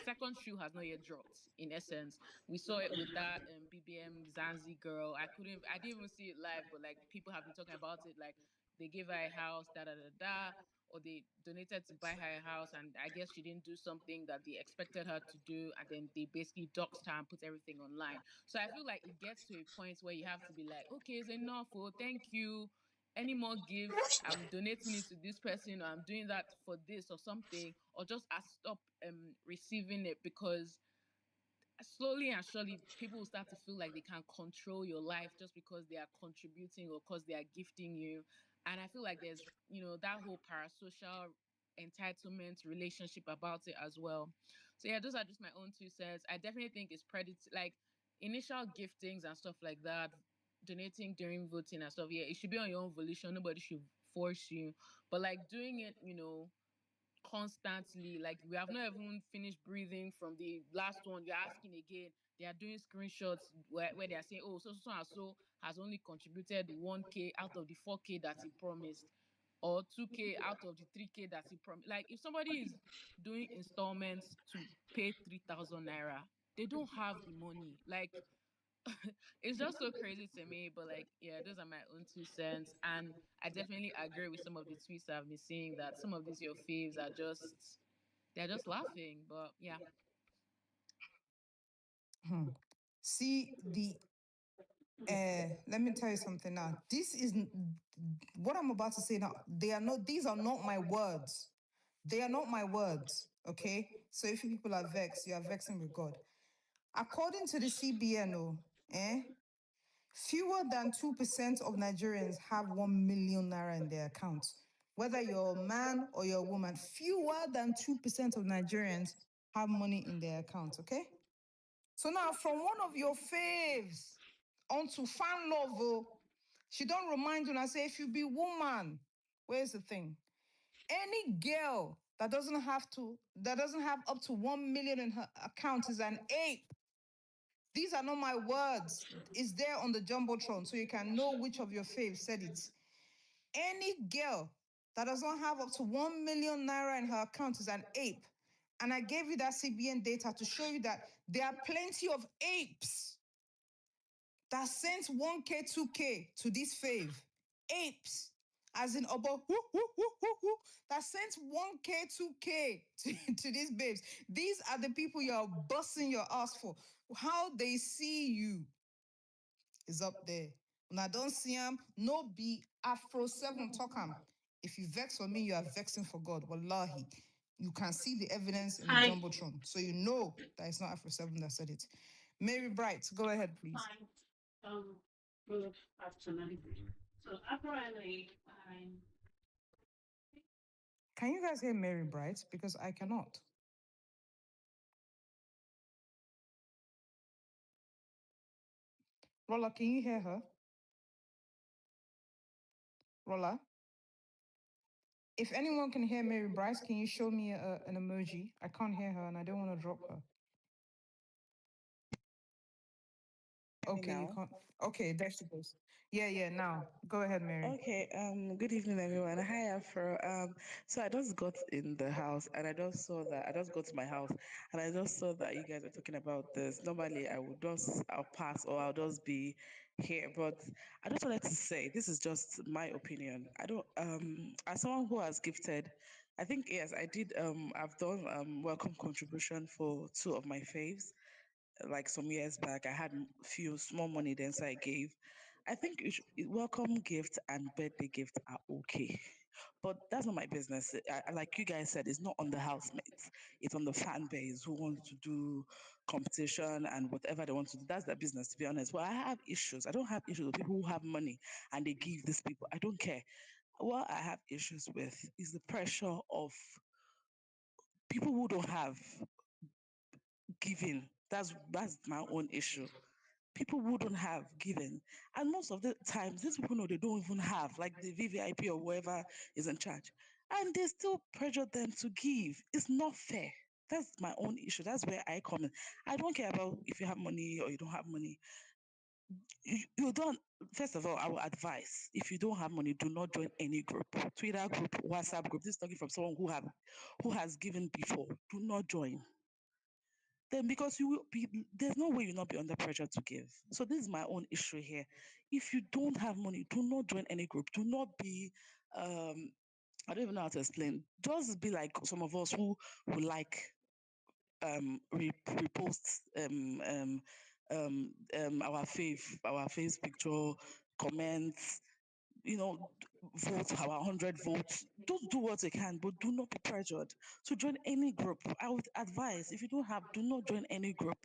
second shoe has not yet dropped. In essence, we saw it with that BBM Zanzi girl. I didn't even see it live, but like people have been talking about it. Like they gave her a house, da da da da, or they donated to buy her a house, and I guess she didn't do something that they expected her to do, and then they basically doxed her and put everything online. So I feel like it gets to a point where you have to be like, okay, it's enough. Oh, thank you. Any more gifts, I'm donating it to this person, or I'm doing that for this or something, or just I stop receiving it, because slowly and surely people will start to feel like they can control your life just because they are contributing or because they are gifting you. And I feel like there's, that whole parasocial entitlement relationship about it as well. So yeah, those are just my own 2 cents. I definitely think it's predator, like initial giftings and stuff like that, donating during voting and stuff. Yeah, it should be on your own volition. Nobody should force you. But like doing it, constantly, like we have not even finished breathing from the last one, you're asking again. They are doing screenshots where they are saying, oh, so and so has only contributed 1k out of the 4k that he promised, or 2k out of the 3k that he promised. Like if somebody is doing installments to pay 3,000 naira, they don't have the money. Like it's just so crazy to me. But like, yeah, those are my own 2 cents. And I definitely agree with some of the tweets I've been seeing that some of these your faves are just, they're just laughing. But yeah. See the let me tell you something now. This is what I'm about to say now. These are not my words. They are not my words. Okay. So if you people are vexed, you are vexing with God. According to the CBN, fewer than 2% of Nigerians have 1 million naira in their accounts. Whether you're a man or you're a woman, fewer than 2% of Nigerians have money in their accounts. Okay. So now, from one of your faves onto fan love, she don't remind you and I say, if you be woman, where's the thing? Any girl that doesn't have up to 1 million in her account is an ape. These are not my words. It's there on the Jumbotron, so you can know which of your faves said it. Any girl that does not have up to 1 million naira in her account is an ape. And I gave you that CBN data to show you that there are plenty of apes that sent 1K, 2K to this fave. apes. As in about that sent 1K, 2K to these babes. These are the people you're busting your ass for. How they see you is up there. When I don't see them, no be Afro 7 talk 'em. If you vex for me, you are vexing for God. Wallahi. You can see the evidence in the Hi. Jumbotron. So you know that it's not Afro 7 that said it. Mary Bright, go ahead, please. Hi. Good afternoon. So apparently, Can you guys hear Mary Bright? Because I cannot. Rolla, can you hear her? Rolla? If anyone can hear Mary Bright, can you show me an emoji? I can't hear her and I don't want to drop her. Okay, you can't. Okay, there she goes. Yeah, now. Go ahead, Mary. Okay, good evening everyone. Hi Afro. So I just got in the house and I just saw that I just got to my house and I just saw that you guys were talking about this. Normally I'll pass or I'll just be here. But I just wanted to say this is just my opinion. I don't as someone who has gifted, I think yes, I did I've done welcome contribution for two of my faves like some years back. I had few small money then, so I gave. I think welcome gift and birthday gift are okay, but that's not my business. Like you guys said, it's not on the housemates. It's on the fan base who wants to do competition and whatever they want to do. That's their business, to be honest. Well, I have issues. I don't have issues with people who have money and they give these people. I don't care. What I have issues with is the pressure of people who don't have giving. That's my own issue. People wouldn't have given. And most of the times, these people know they don't even have, like the VVIP or whoever is in charge. And they still pressure them to give. It's not fair. That's my own issue. That's where I come in. I don't care about if you have money or you don't have money. You don't, first of all, I will advise if you don't have money, do not join any group. Twitter group, WhatsApp group. This is talking from someone who has given before. Do not join then because you will be there's no way you'll not be under pressure to give. So this is my own issue here. If you don't have money, do not join any group. Do not be I don't even know how to explain. Just be like some of us who like repost our face picture, comments, vote our 100 votes. Don't do what you can, but do not be pressured to join any group. I would advise if you don't have, do not join any group.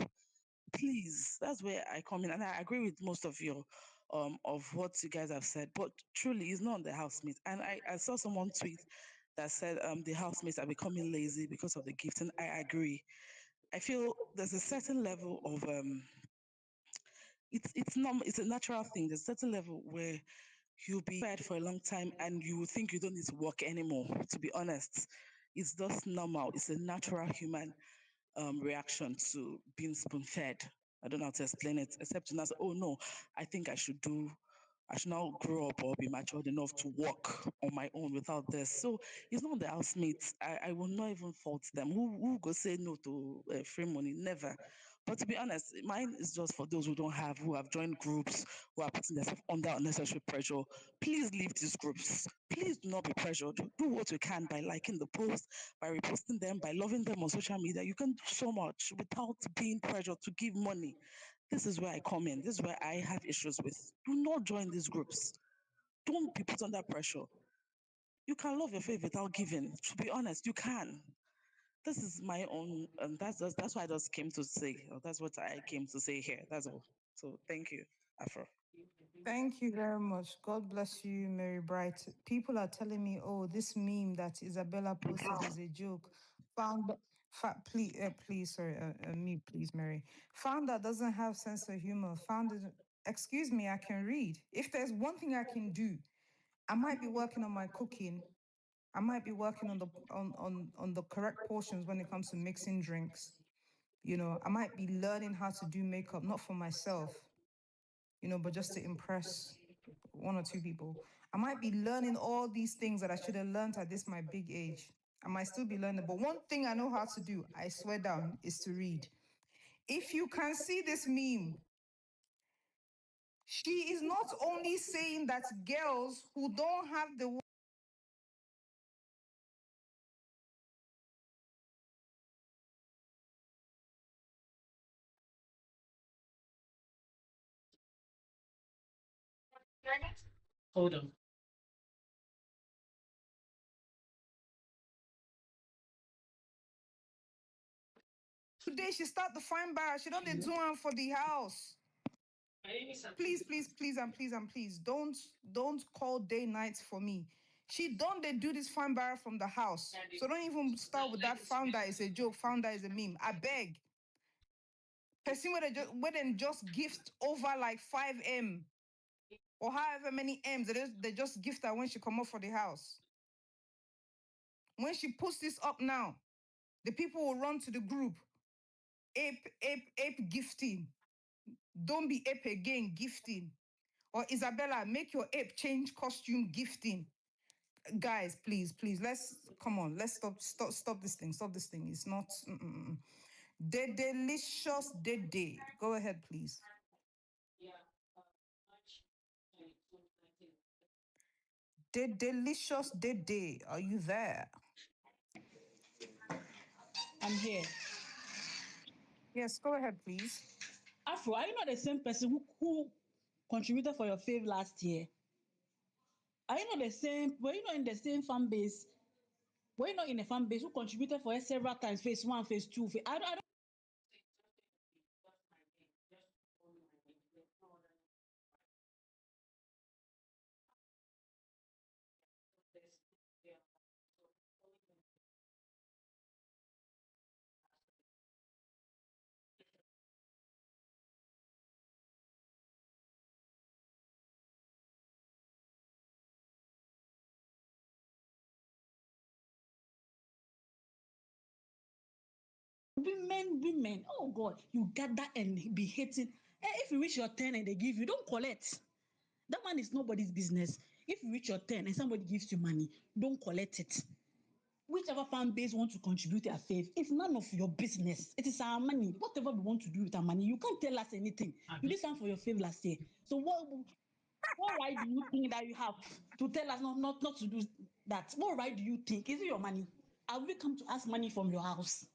Please, that's where I come in, and I agree with most of you of what you guys have said. But truly, it's not the housemates. And I saw someone tweet that said the housemates are becoming lazy because of the gifting. I agree. I feel there's a certain level of it's a natural thing. There's a certain level where you'll be fed for a long time and you will think you don't need to work anymore. To be honest, it's just normal. It's a natural human reaction to being spoon fed. I don't know how to explain it, except to now say, oh no, I think I should now grow up or be matured enough to walk on my own without this. So it's not the housemates. I will not even fault them. Who go say no to free money? Never. But to be honest, mine is just for those who have joined groups, who are putting themselves under unnecessary pressure. Please leave these groups. Please do not be pressured. Do what you can by liking the post, by reposting them, by loving them on social media. You can do so much without being pressured to give money. This is where I come in. This is where I have issues with. Do not join these groups. Don't be put under pressure. You can love your faith without giving. To be honest, you can. This is my own, and that's what I just came to say. Or that's what I came to say here. That's all. So thank you, Afro. Thank you very much. God bless you, Mary Bright. People are telling me, oh, this meme that Isabella posted is a joke. Me, please, Mary. Founder doesn't have sense of humor. Founder, excuse me, I can read. If there's one thing I can do, I might be working on my cooking. I might be working on the correct portions when it comes to mixing drinks. I might be learning how to do makeup, not for myself, but just to impress one or two people. I might be learning all these things that I should have learned at this my big age. I might still be learning, but one thing I know how to do, I swear down, is to read. If you can see this meme, She is not only saying that girls who don't have the Hold on. today she start the fine bar. She don't do one for the house. Please, please, please, and please, and please, don't call day night for me. She don't they do this fine bar from the house. So don't even start with that founder is a joke, founder is a meme. I beg. Person where they just gift over like 5M or however many M's they just gift her when she come up for the house. When she puts this up now, the people will run to the group. Ape gifting. Don't be ape again, gifting. Or Isabella, make your ape change costume gifting. Guys, please, let's come on. Let's stop this thing. Stop this thing. It's not. The delicious Dede. Go ahead, please. The delicious Dede. Are you there? I'm here. Yes, go ahead, please. Afro, are you not the same person who contributed for your fave last year? Are you not the same? Were you not in the same fan base? Were you not in a fan base who contributed for it several times? Phase one, phase two. I don't. Women, oh God, you gather and be hating. If you reach your turn and they give you, don't collect. That one is nobody's business. If you reach your turn and somebody gives you money, don't collect it. Whichever fan base want to contribute their faith, it's none of your business. It is our money. Whatever we want to do with our money, you can't tell us anything. You did something for your faith last year. So what right do you think that you have to tell us not to do that? What right do you think? Is it your money? Have we come to ask money from your house?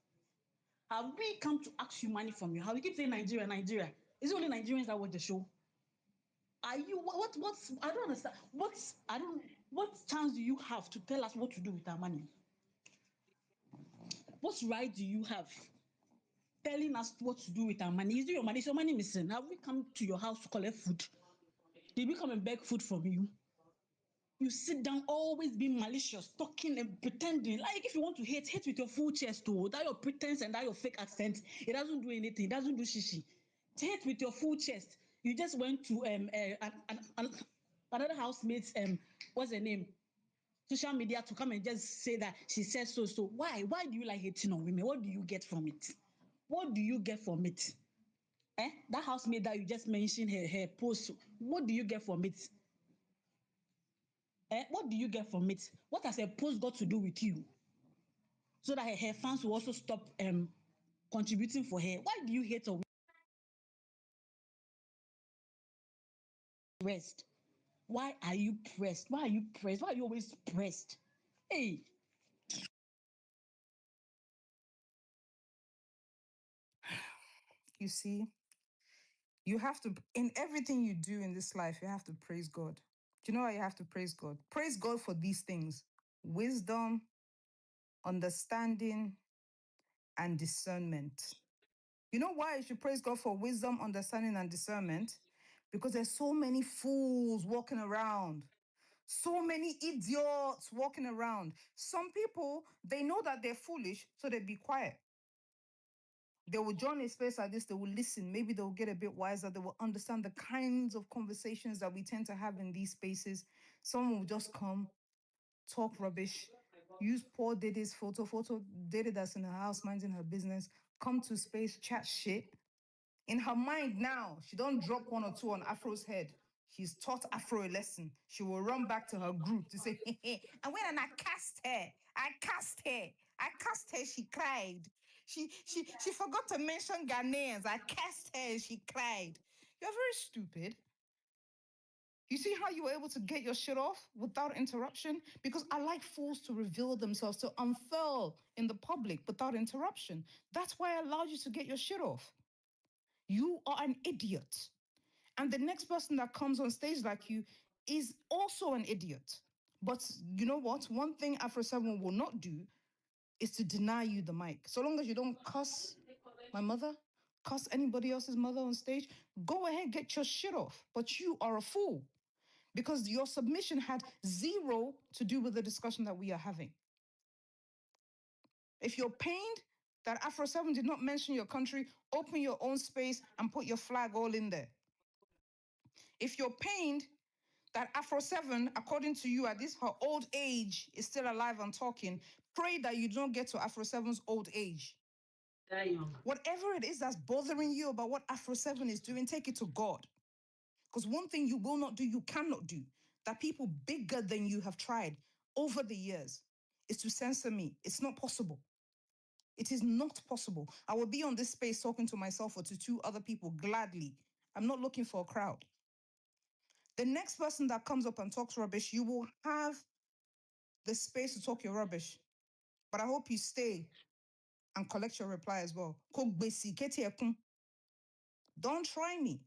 Have we come to ask you money from your house? You keep saying Nigeria, Nigeria. Is it only Nigerians that watch the show? Are you what's I don't understand. What chance do you have to tell us what to do with our money? What right do you have telling us what to do with our money? Is it your money? Is your money missing? Have we come to your house to collect food? Did we come and beg food from you? You sit down, always being malicious, talking and pretending. Like if you want to hate with your full chest, too. That your pretense and that your fake accent, it doesn't do anything. It doesn't do shishi. Hate with your full chest. You just went to another housemate's what's her name? Social media to come and just say that she says so. So why? Why do you like hating on women? What do you get from it? What do you get from it? That housemate that you just mentioned her post, what do you get from it? What do you get from it? What has her post got to do with you? So that her fans will also stop contributing for her. Why do you hate her? Pressed. Why are you pressed? Why are you pressed? Why are you always pressed? Hey. You see, you have to, in everything you do in this life, you have to praise God. Do you know why you have to praise God? Praise God for these things: wisdom, understanding, and discernment. You know why you should praise God for wisdom, understanding, and discernment? Because there's so many fools walking around. So many idiots walking around. Some people, they know that they're foolish, so they be quiet. They will join a space like this, they will listen. Maybe they'll get a bit wiser. They will understand the kinds of conversations that we tend to have in these spaces. Someone will just come, talk rubbish, use poor Dede's photo Dede that's in her house, minding her business, come to space, chat shit. In her mind now, she don't drop one or two on Afro's head. She's taught Afro a lesson. She will run back to her group to say, and when I cast her, she cried. She forgot to mention Ghanaians. I cast her, she cried. You're very stupid. You see how you were able to get your shit off without interruption? Because I like fools to reveal themselves, to unfurl in the public without interruption. That's why I allowed you to get your shit off. You are an idiot. And the next person that comes on stage like you is also an idiot. But you know what? One thing Afro 7 will not do is to deny you the mic. So long as you don't cuss my mother, cuss anybody else's mother on stage, go ahead, get your shit off. But you are a fool because your submission had zero to do with the discussion that we are having. If you're pained that Afro 7 did not mention your country, open your own space and put your flag all in there. If you're pained that Afro 7, according to you, at this her old age, is still alive and talking, pray that you don't get to Afro 7's old age. Damn. Whatever it is that's bothering you about what Afro 7 is doing, take it to God. Because one thing you will not do, you cannot do, that people bigger than you have tried over the years, is to censor me. It's not possible. It is not possible. I will be on this space talking to myself or to two other people gladly. I'm not looking for a crowd. The next person that comes up and talks rubbish, you will have the space to talk your rubbish. But I hope you stay and collect your reply as well. Don't try me.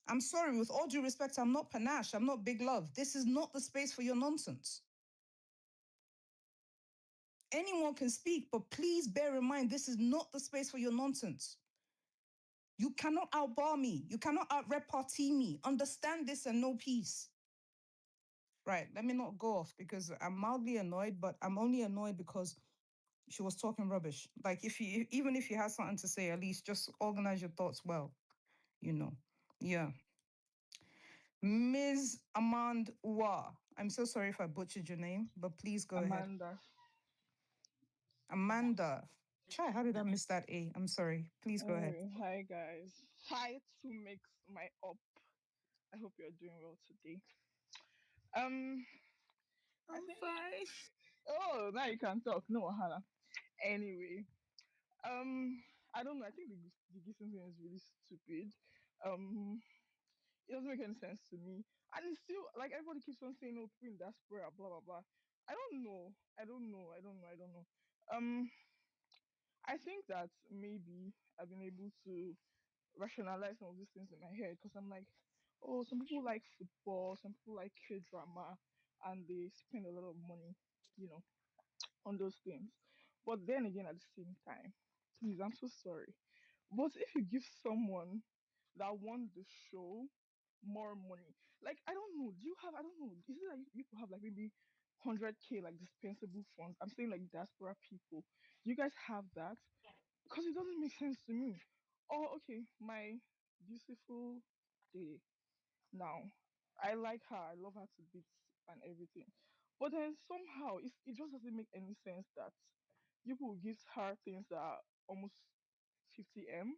I'm sorry, with all due respect, I'm not panache, I'm not big love. This is not the space for your nonsense. Anyone can speak, but please bear in mind, this is not the space for your nonsense. You cannot outbar me. You cannot out-repartee me. Understand this and know peace. Right, let me not go off because I'm mildly annoyed, but I'm only annoyed because she was talking rubbish. Like, even if you had something to say, at least just organize your thoughts well, you know. Yeah. Ms. Amand Wa. I'm so sorry if I butchered your name, but please go ahead. Amanda. Chai, how did I miss that A? I'm sorry. Please go ahead. Anyway, hi guys. Hi to mix my up. I hope you're doing well today. I I'm think fine. oh now you can talk, no wahala. Anyway, I don't know. I think the gisting thing is really stupid. Um it doesn't make any sense to me. And it's still like everybody keeps on saying oh people in diaspora, blah blah blah. I don't know. I don't know. Um I think that maybe I've been able to rationalize some of these things in my head because I'm like, oh, some people like football, some people like K drama, and they spend a lot of money, you know, on those things. But then again, at the same time, please, I'm so sorry. But if you give someone that won the show more money, like I don't know, do you have? I don't know. Is it like you people have like maybe 100K like dispensable funds? I'm saying like diaspora people. Do you guys have that? Because it doesn't make sense to me. Oh, okay, my beautiful Dede. Now, I like her. I love her to bits and everything. But then somehow it just doesn't make any sense that people give her things that are almost 50M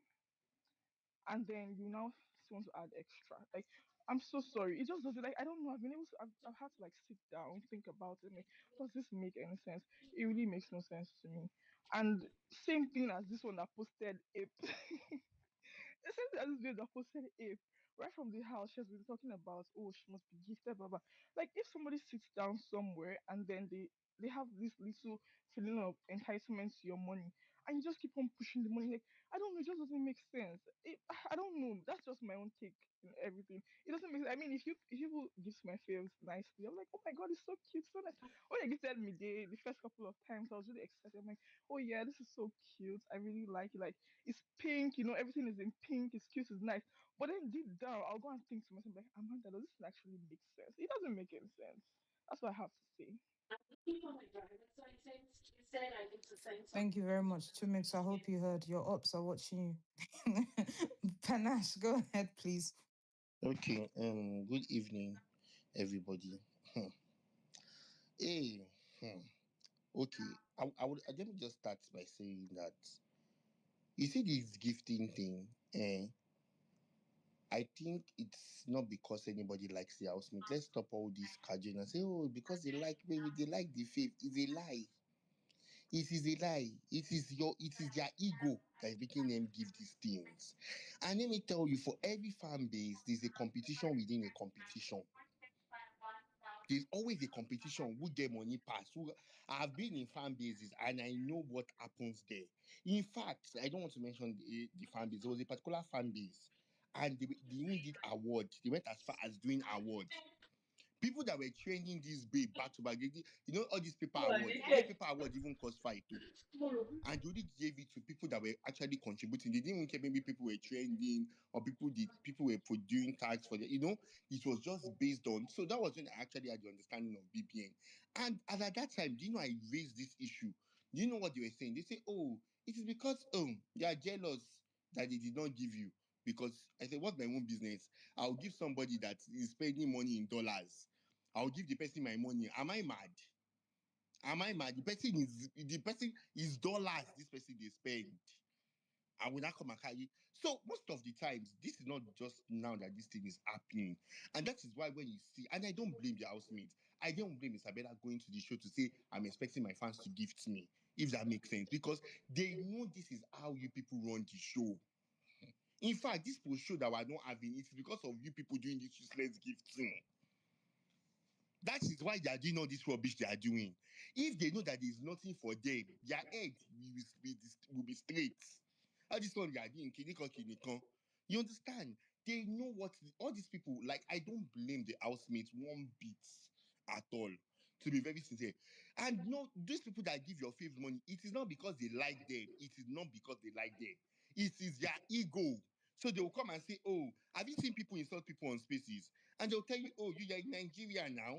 and then you now still want to add extra. Like, I'm so sorry. It just doesn't like I don't know. I've been able to. I've had to like sit down, think about it. Like, does this make any sense? It really makes no sense to me. And same thing as this one that posted it. Essentially, as this babe that posted if right from the house she has been talking about oh she must be gifted blah blah. Like if somebody sits down somewhere and then they have this little feeling of entitlement to your money and you just keep on pushing the money like I don't know, it just doesn't make sense. I don't know. That's just my own take and everything. It doesn't make sense. I mean, if people gift my faves nicely, I'm like, oh my god, it's so cute, so nice. When you gifted me the first couple of times, I was really excited. I'm like, oh yeah, this is so cute. I really like it. Like it's pink, you know, everything is in pink. It's cute, it's nice. But then deep down, I'll go and think to myself, like, Amanda, does this actually make sense? It doesn't make any sense. That's what I have to say. Oh my god, that's why I said I need to send Thank you something. very much, Tumix. I hope you heard. Your ops are watching you. Panache, go ahead, please. Okay, good evening, everybody. Hey, okay, I would let me just start by saying that you see this gifting thing, I think it's not because anybody likes the housemate. Let's stop all this casual and say, oh, because they like maybe they like the faith. It's a lie. It is a lie. It is their ego that is making them give these things. And let me tell you, for every fan base, there's a competition within a competition. There's always a competition who get money pass. Who I've been in fan bases and I know what happens there. In fact, I don't want to mention the fan base. There was a particular fan base, and they even did award. They went as far as doing award. People that were training this babe back to back, all these paper awards. Those paper awards even cost fight too. And they only gave it to people that were actually contributing. They didn't even care maybe people were trending or people were doing tags for them. It was just based on. So that was when I actually had the understanding of BBN. And at that time, do you know I raised this issue? Do you know what they were saying? They say, oh, it is because they are jealous that they did not give you. Because I said, what's my own business? I'll give somebody that is spending money in dollars. I'll give the person my money. Am I mad? Am I mad? The person is dollars. This person they spend. I will not come and carry. So most of the times, this is not just now that this thing is happening, and that is why when you see, and I don't blame the housemates. I don't blame Isabella going to the show to say I'm expecting my fans to gift me, if that makes sense, because they know this is how you people run the show. In fact, this post show that we're not having it is because of you people doing this useless gifting. That is why they are doing all this rubbish they are doing. If they know that there is nothing for them, their head will be straight. All this one they are doing, kinikon, kinikon. You understand? They know what all these people like. I don't blame the housemates one bit at all. To be very sincere, and no, these people that give your faves money, it is not because they like them. It is not because they like them. It is their ego. So they will come and say, "Oh, have you seen people insult people on spaces?" And they'll tell you, "Oh, you are in Nigeria now."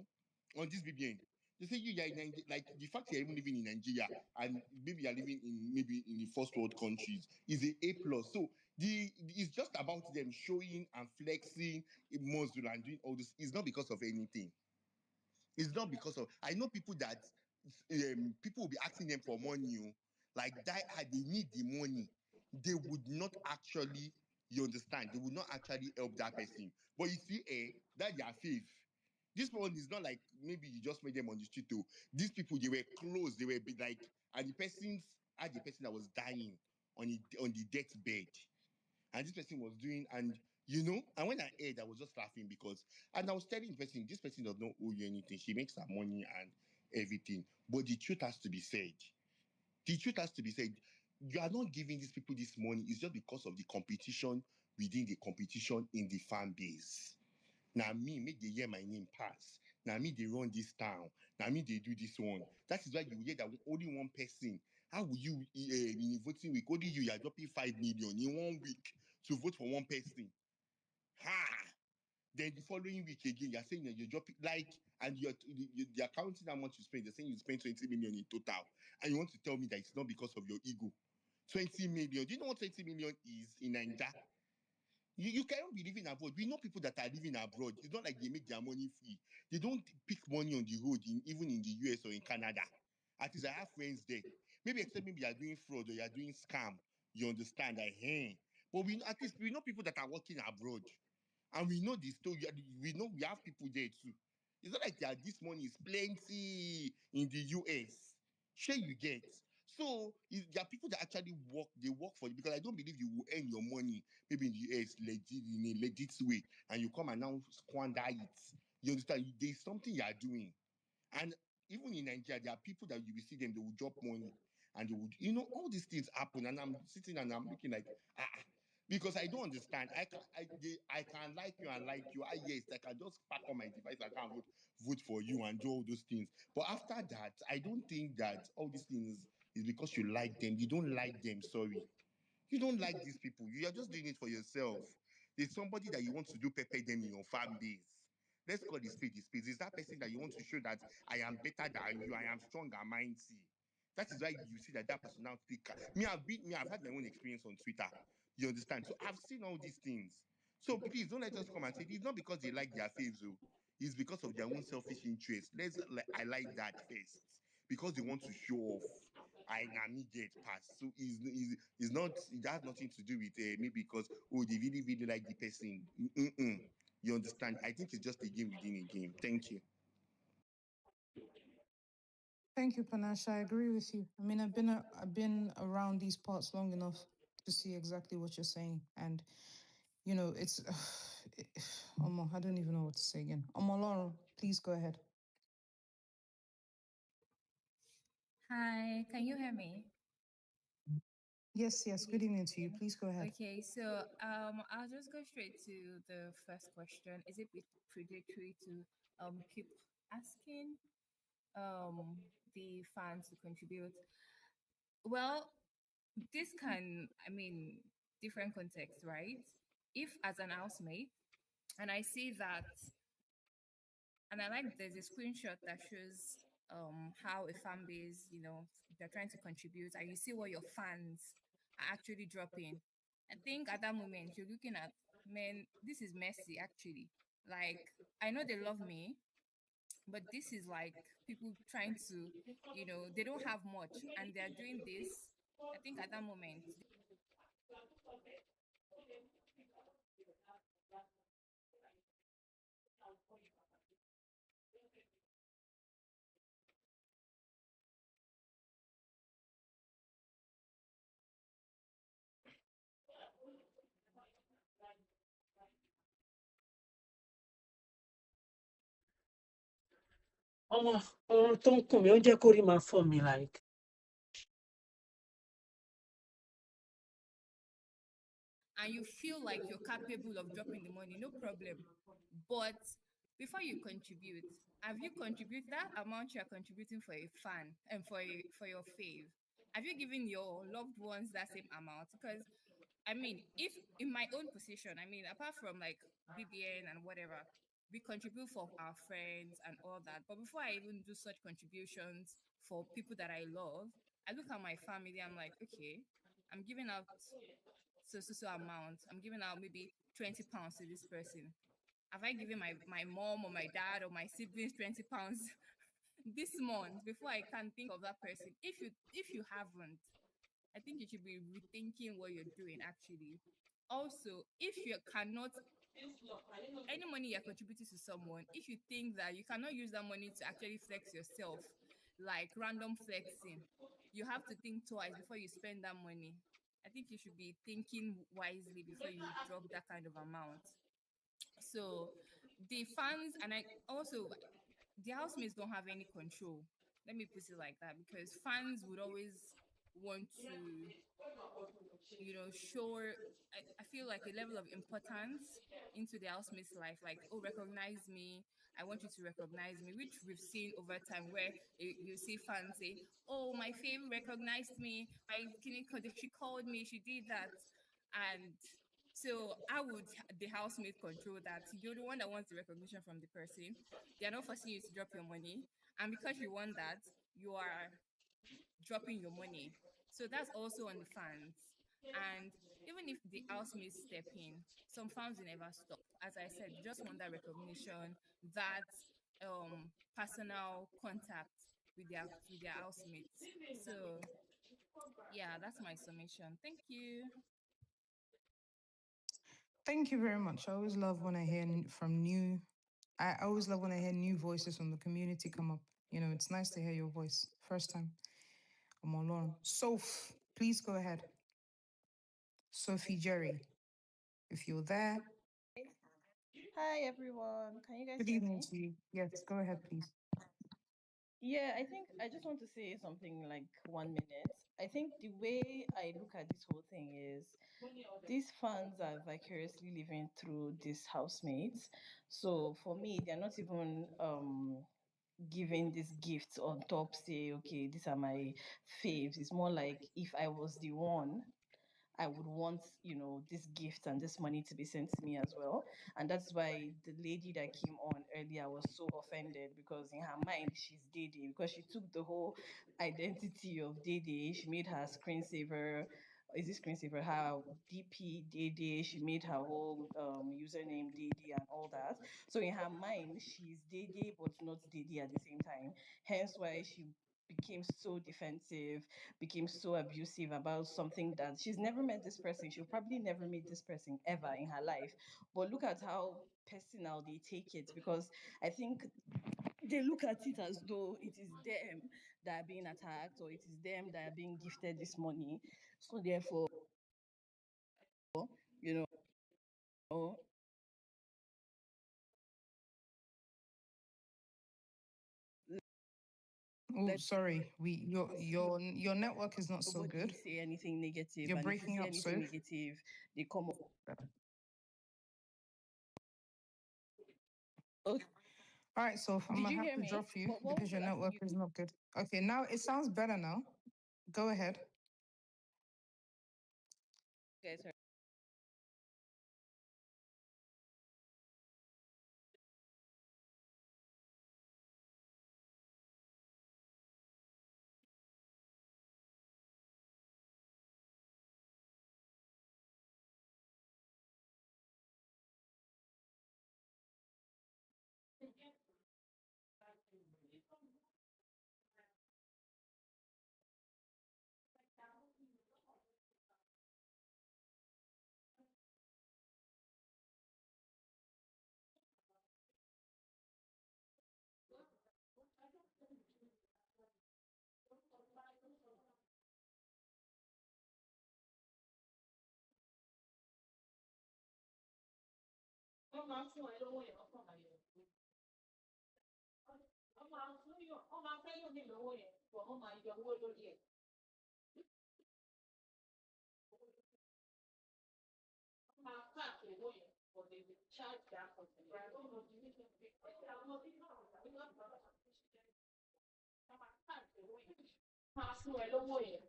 On this BBN. They say you are in Nigeria, like the fact you're even living in Nigeria and maybe you're living in maybe in the first world countries is a plus. So it's just about them showing and flexing muscle and doing all this. It's not because of anything. It's not because of I know people that people will be asking them for money, like die hard, they need the money. They would not actually, you understand, they would not actually help that person. But you see, that their faith. This one is not like maybe you just made them on the street. Too. These people they were close, they were like, and the person's had the person that was dying on the deathbed. And this person was doing, and when I heard, I was just laughing because, and I was telling the person, this person does not owe you anything. She makes her money and everything. But the truth has to be said. The truth has to be said. You are not giving these people this money. It's just because of the competition within the competition in the fan base. Now me, make the hear my name pass. Now me, they run this town. Now me, they do this one. That is why you hear that only one person. How will you, in a voting week, only you are dropping 5 million in 1 week to vote for one person? Ha! Then the following week again, you're saying that you're dropping, like, and they're counting how much you spend. They're saying you spend 20 million in total. And you want to tell me that it's not because of your ego. 20 million. Do you know what 20 million is in Nigeria? You cannot be living abroad. We know people that are living abroad. It's not like they make their money free. They don't pick money on the road, even in the US or in Canada. At least I have friends there. Maybe except maybe you are doing fraud or you are doing scam. You understand? But at least we know people that are working abroad. And we know the story. We know we have people there too. It's not like this money is plenty in the US. Sure, you get. So there are people that actually work, they work for you because I don't believe you will earn your money maybe in the US legit in a legit way and you come and now squander it. You understand? There's something you are doing. And even in Nigeria, there are people that you will see them, they will drop money and they would, all these things happen. And I'm sitting and I'm looking like, because I don't understand. I can like you and like you. Yes, I can just pack on my device. I can vote for you and do all those things. But after that, I don't think that all these things is because you like them. You don't like them. Sorry. You don't like these people. You are just doing it for yourself. There's somebody that you want to do pepper them in your fan base. Let's call the spade the spade. Is that person that you want to show that I am better than you, I am stronger, mighty. That is why you see that personality. I've had my own experience on Twitter. You understand? So I've seen all these things. So please don't let us come and say it's not because they like their faves, oh. It's because of their own selfish interest. I like that first because they want to show off. I na me get past. So it's not. It has nothing to do with maybe because they really really like the person. Mm-mm. You understand? I think it's just a game within a game. Thank you. Thank you, Panasha. I agree with you. I mean, I've been around these parts long enough to see exactly what you're saying, and it's. Omo, I don't even know what to say again. Omo, Laura, please go ahead. Hi, can you hear me? Yes, yes. Good evening to you. Please go ahead. Okay, so I'll just go straight to the first question. Is it predatory to keep asking the fans to contribute? Well, this can, I mean, different context, right? If as an housemate, and I see that, and I like there's a screenshot that shows how a fan base, they're trying to contribute, and you see what your fans are actually dropping. I think at that moment you're looking at, man, this is messy actually. Like, I know they love me, but this is like people trying to, they don't have much and they're doing this. I think at that moment. ọmọ ọrùn tó ń kùn mí ó ń jẹ́ kó rí máa fọ́ mi like. And you feel like you're capable of dropping the money, no problem. But before you contribute, have you contributed that amount you're contributing for a fan and for your fave? Have you given your loved ones that same amount? Because I mean, if in my own position, I mean, apart from like BBN and whatever, we contribute for our friends and all that. But before I even do such contributions for people that I love, I look at my family. I'm like, okay, I'm giving out so amount. I'm giving out maybe 20 pounds to this person. Have I given my mom or my dad or my siblings 20 pounds this month before I can think of that person? If you haven't, I think you should be rethinking what you're doing actually. Also, if you cannot, any money you're contributing to someone, if you think that you cannot use that money to actually flex yourself, like random flexing, you have to think twice before you spend that money. I think you should be thinking wisely before you drop that kind of amount. So the fans, and I also, the housemates don't have any control. Let me put it like that, because fans would always want to, show, I feel like a level of importance into the housemate's life. Like, oh, recognize me. I want you to recognize me, which we've seen over time where you see fans say, oh, my fave recognized me. She called me, she did that. And so how would the housemate control that? You're the one that wants the recognition from the person. They're not forcing you to drop your money. And because you want that, you are dropping your money. So that's also on the fans. And even if the housemates step in, some fans will never stop. As I said, they just want that recognition, that personal contact with their housemates. So yeah, that's my summation. Thank you. Thank you very much. I always love when I hear from new. I always love when I hear new voices from the community come up. It's nice to hear your voice. First time. I'm alone. Soph, please go ahead. Sophie Jerry, if you're there. Hi everyone, can you guys Good hear evening me? to you. Yes, go ahead, please. Yeah, I think I just want to say something like 1 minute. I think the way I look at this whole thing is these fans are vicariously living through these housemates. So for me, they're not even giving this gift on top, say, okay, these are my faves. It's more like if I was the one, I would want, this gift and this money to be sent to me as well. And that's why the lady that came on earlier was so offended, because in her mind, she's Dede, because she took the whole identity of Dede. She made her screensaver. Is this screensaver? Her DP Dede. She made her whole username Dede and all that. So in her mind, she's Dede, but not Dede at the same time. Hence why she became so defensive, became so abusive about something that she's never met this person. She'll probably never meet this person ever in her life. But look at how personal they take it, because I think they look at it as though it is them that are being attacked or it is them that are being gifted this money. So therefore, you know, Oh, let sorry. Your network is not so nobody good. say anything negative, You're and if you breaking say up, anything so. negative, they come up. Okay. All right, so I'm Did gonna you have hear to me? drop you What because was your the last thing network you? is not good. Okay, now it sounds better now. Go ahead. Guys heard? Wọ́n máa ń fún ẹ lówó yẹn, ọkàn máa yọ. Wọ́n máa fẹ́ lómi lówó yẹn, but wọ́n máa yọ owó lórí ẹ̀. Wọ́n máa káàkiri owó yẹn, but they will charge that person. Wọ́n máa káàkiri owó yẹn. Wọ́n máa fún ẹ lówó yẹn,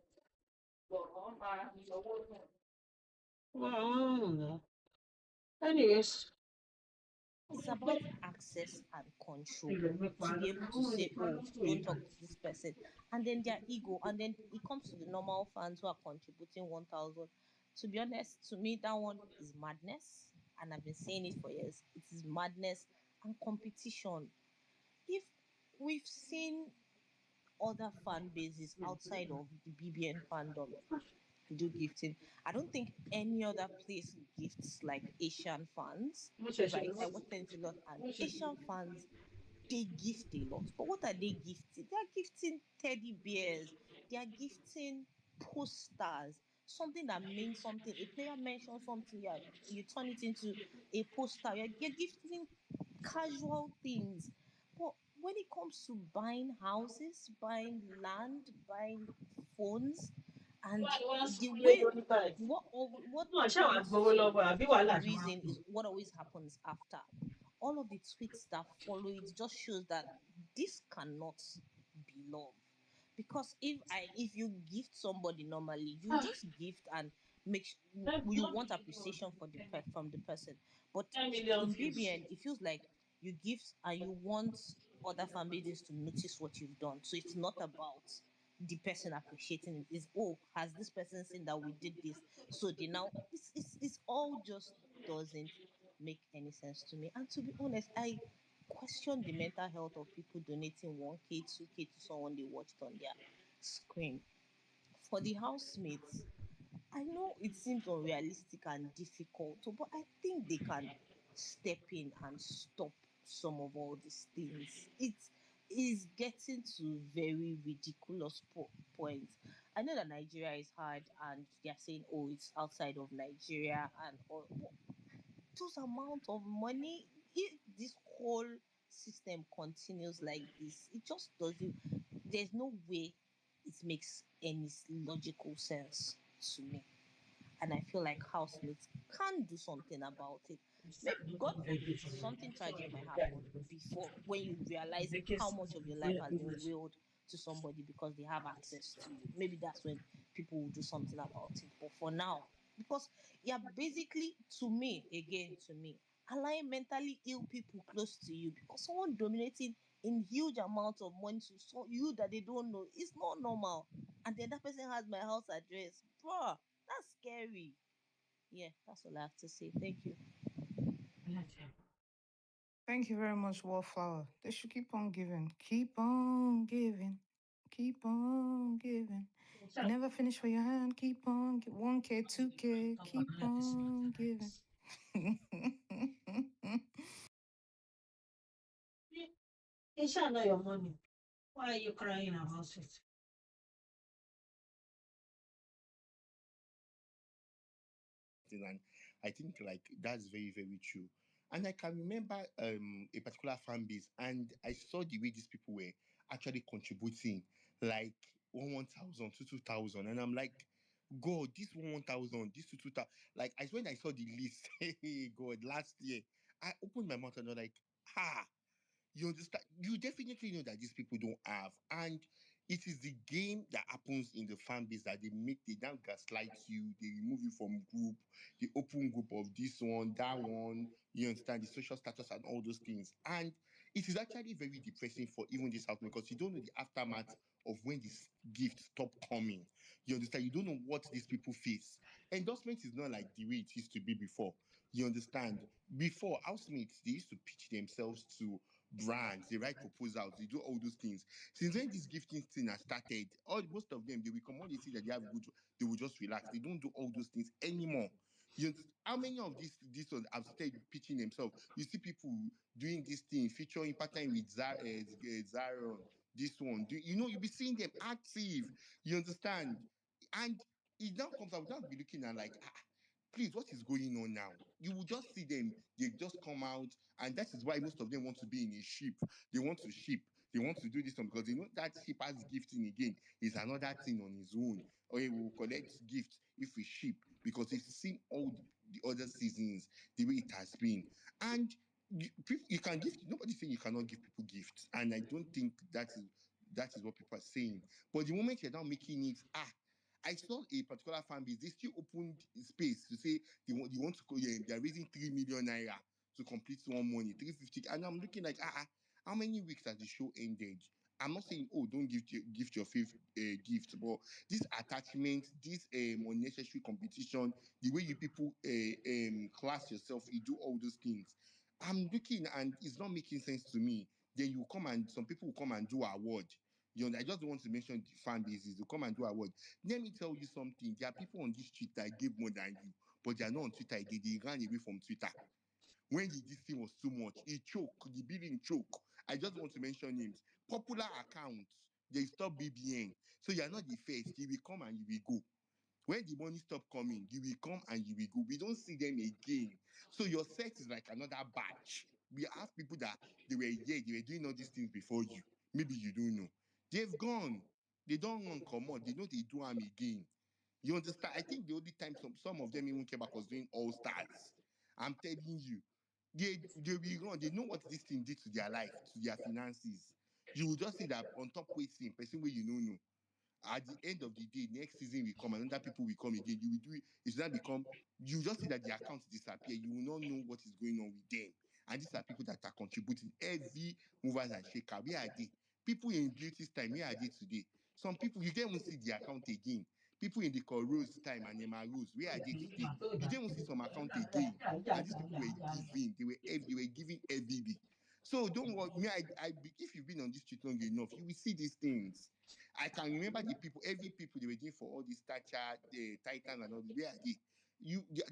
but wọ́n máa yọ owó náà. Well, anyways. It's about access and control to be able to say, oh, don't talk to this person. And then their ego. And then it comes to the normal fans who are contributing 1,000. To be honest, to me, that one is madness. And I've been saying it for years. It is madness and competition. If we've seen other fan bases outside of the BBN fandom do gifting. I don't think any other place gifts like Asian fans, right? I watch them a lot, and Asian fans they gift a lot. But what are they gifting? They are gifting teddy bears. They are gifting posters. Something that means something. A player mentions something, yeah, you turn it into a poster. You're gifting casual things. But when it comes to buying houses, buying land, buying phones, and the way what tends to reason is what always happens after. All of the tweets that follow it just shows that this cannot be love. Because if you gift somebody normally, you just gift and you want appreciation for from the person. But 10 million in views. BBN, it feels like you gift and you want other fan bases to notice what you've done. So it's not about the person appreciating it. Is, oh, has this person seen that we did this? So they now it's all just doesn't make any sense to me. And to be honest, I question the mental health of people donating 1K, 2K to someone they watched on their screen. For the housemates, I know it seems unrealistic and difficult, but I think they can step in and stop some of all these things. It is getting to very ridiculous points. I know that Nigeria is hard and they're saying, oh, it's outside of Nigeria and all. Those amount of money, if this whole system continues like this, it just doesn't, there's no way it makes any logical sense to me. And I feel like housemates can do something about it. Maybe, God forbid, something tragic might happen before when you realize how much of your life has been willed to somebody because they have access to you. Maybe that's when people will do something about it. But for now, because you're basically, to me, allowing mentally ill people close to you because someone dominating in huge amounts of money to you that they don't know is not normal. And then that person has my house address. Bruh, that's scary. Yeah, that's all I have to say. Thank you. Thank you very much, Wallflower. They should keep on giving. Keep on giving. Keep on giving. You never finish for your hand. Keep on. 1K, 2K. Keep on giving. It's not your money. Why are you crying about it? And I think like that's very, very true. And I can remember a particular fan base, and I saw the way these people were actually contributing, like 1,000, 2,000, and I'm like, God, this 1,000, this 2,000. Like when I saw the list, hey God, last year, I opened my mouth and I'm like, ah. You understand? You definitely know that these people don't have, and it is the game that happens in the fan base that they now gaslight you, they remove you from group, the open group of this one, that one. You understand the social status and all those things, and it is actually very depressing for even this house because you don't know the aftermath of when this gift stop coming. You understand? You don't know what these people face. Endorsement is not like the way it used to be before. You understand? Before, housemates, they used to pitch themselves to brands, they write proposals, they do all those things. Since when this gifting thing has started, most of them, they will come on, they see that they have good, they will just relax. They don't do all those things anymore. How many of these ones have started pitching themselves? You see people doing this thing, featuring partnering with Zaron, this one. You'll be seeing them active. You understand? And it now comes out, without be looking at like, please, what is going on now? You will just see them, they just come out, and that is why most of them want to be in a ship. They want to ship, they want to do this one because they know that shipper's gifting again is another thing on his own. Or he will collect gifts if we ship because he's seen all the other seasons the way it has been. And you can give, nobody's saying you cannot give people gifts, and I don't think that is what people are saying. But the moment you're now making it, I saw a particular fan base. They still opened space to say they want to go. Yeah, they are raising 3 million naira to complete one money, 350. And I'm looking like, how many weeks has the show ended? I'm not saying, oh, don't gift your faith gift, but this attachment, this unnecessary competition, the way you people class yourself, you do all those things. I'm looking and it's not making sense to me. Then you come and some people will come and do award. I just don't want to mention the fan bases. They come and do award. Let me tell you something. There are people on this street that give more than you, but they are not on Twitter again. They ran away from Twitter. When this thing was too much, it choke, the billing choke. I just want to mention names. Popular accounts, they stop BBN. So you are not the first. You will come and you will go. When the money stop coming, you will come and you will go. We don't see them again. So your set is like another batch. We have people that they were doing all these things before you. Maybe you don't know. They've gone. They don't want to come out. They know they do them again. You understand? I think the only time some of them even came back was doing All Stars. I'm telling you, they will run. They know what this thing did to their life, to their finances. You will just see that on top waiting, person where you don't know. At the end of the day, next season will come, and other people will come again. You will do it. It's not become. You just see that the accounts disappear. You will not know what is going on with them. And these are people that are contributing every movers and shaker. Where are they? People in beauty's time, where are they today? Some people you don't even see the account again. People in the Rose time and Emma Rose, where are they today? You don't even see some account again. And these people were giving. They were giving heavily. So don't worry. If you've been on this street long enough, you will see these things. I can remember the people, every people they were doing for all these stature, the Titan and all this. Where are they?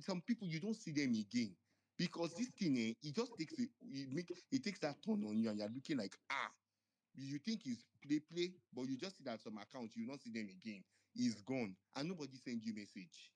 Some people you don't see them again because this thing, it just it takes that turn on you, and you're looking like you think it's play, but you just see that some accounts you not see them again. It's gone, and nobody send you message.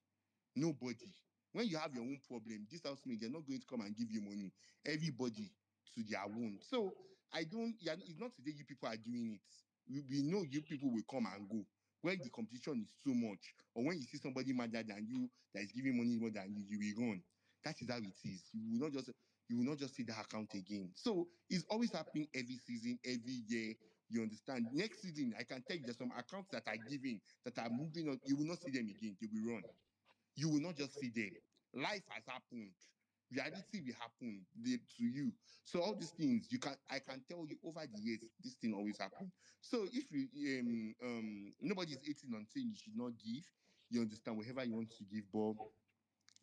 Nobody. When you have your own problem, this housemate, they're not going to come and give you money. Everybody to their own. So I don't, yeah, it's not today you people are doing it. We know you people will come and go. When the competition is too much, or when you see somebody madder than you that is giving money more than you, you will run. That is how it is. You will not just see that account again. So it's always happening every season, every year. You understand? Next season, I can tell you there's some accounts that are giving, that are moving on. You will not see them again. They will run. You will not just see them. Life has happened. Reality will happen to you. So all these things I can tell you over the years, this thing always happen. So if you nobody is 18 on saying you should not give, you understand whatever you want to give, but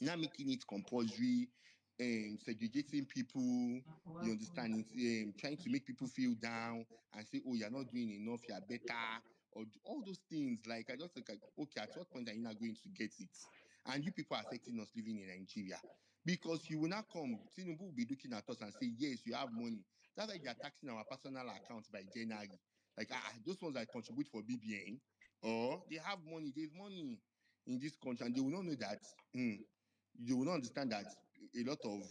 now making it compulsory, segregating people, you understand, trying to make people feel down and say, oh, you're not doing enough, you're better, or all those things. Like, I just think, like, okay, at what point are you not going to get it? And you people are affecting us living in Nigeria. Because you will not come, Tinubu will be looking at us and say, yes, you have money. That's why they are taxing our personal accounts by January. Like, those ones that contribute for BBN, or they have money. There's money in this country, and they will not know that. They will not understand that a lot of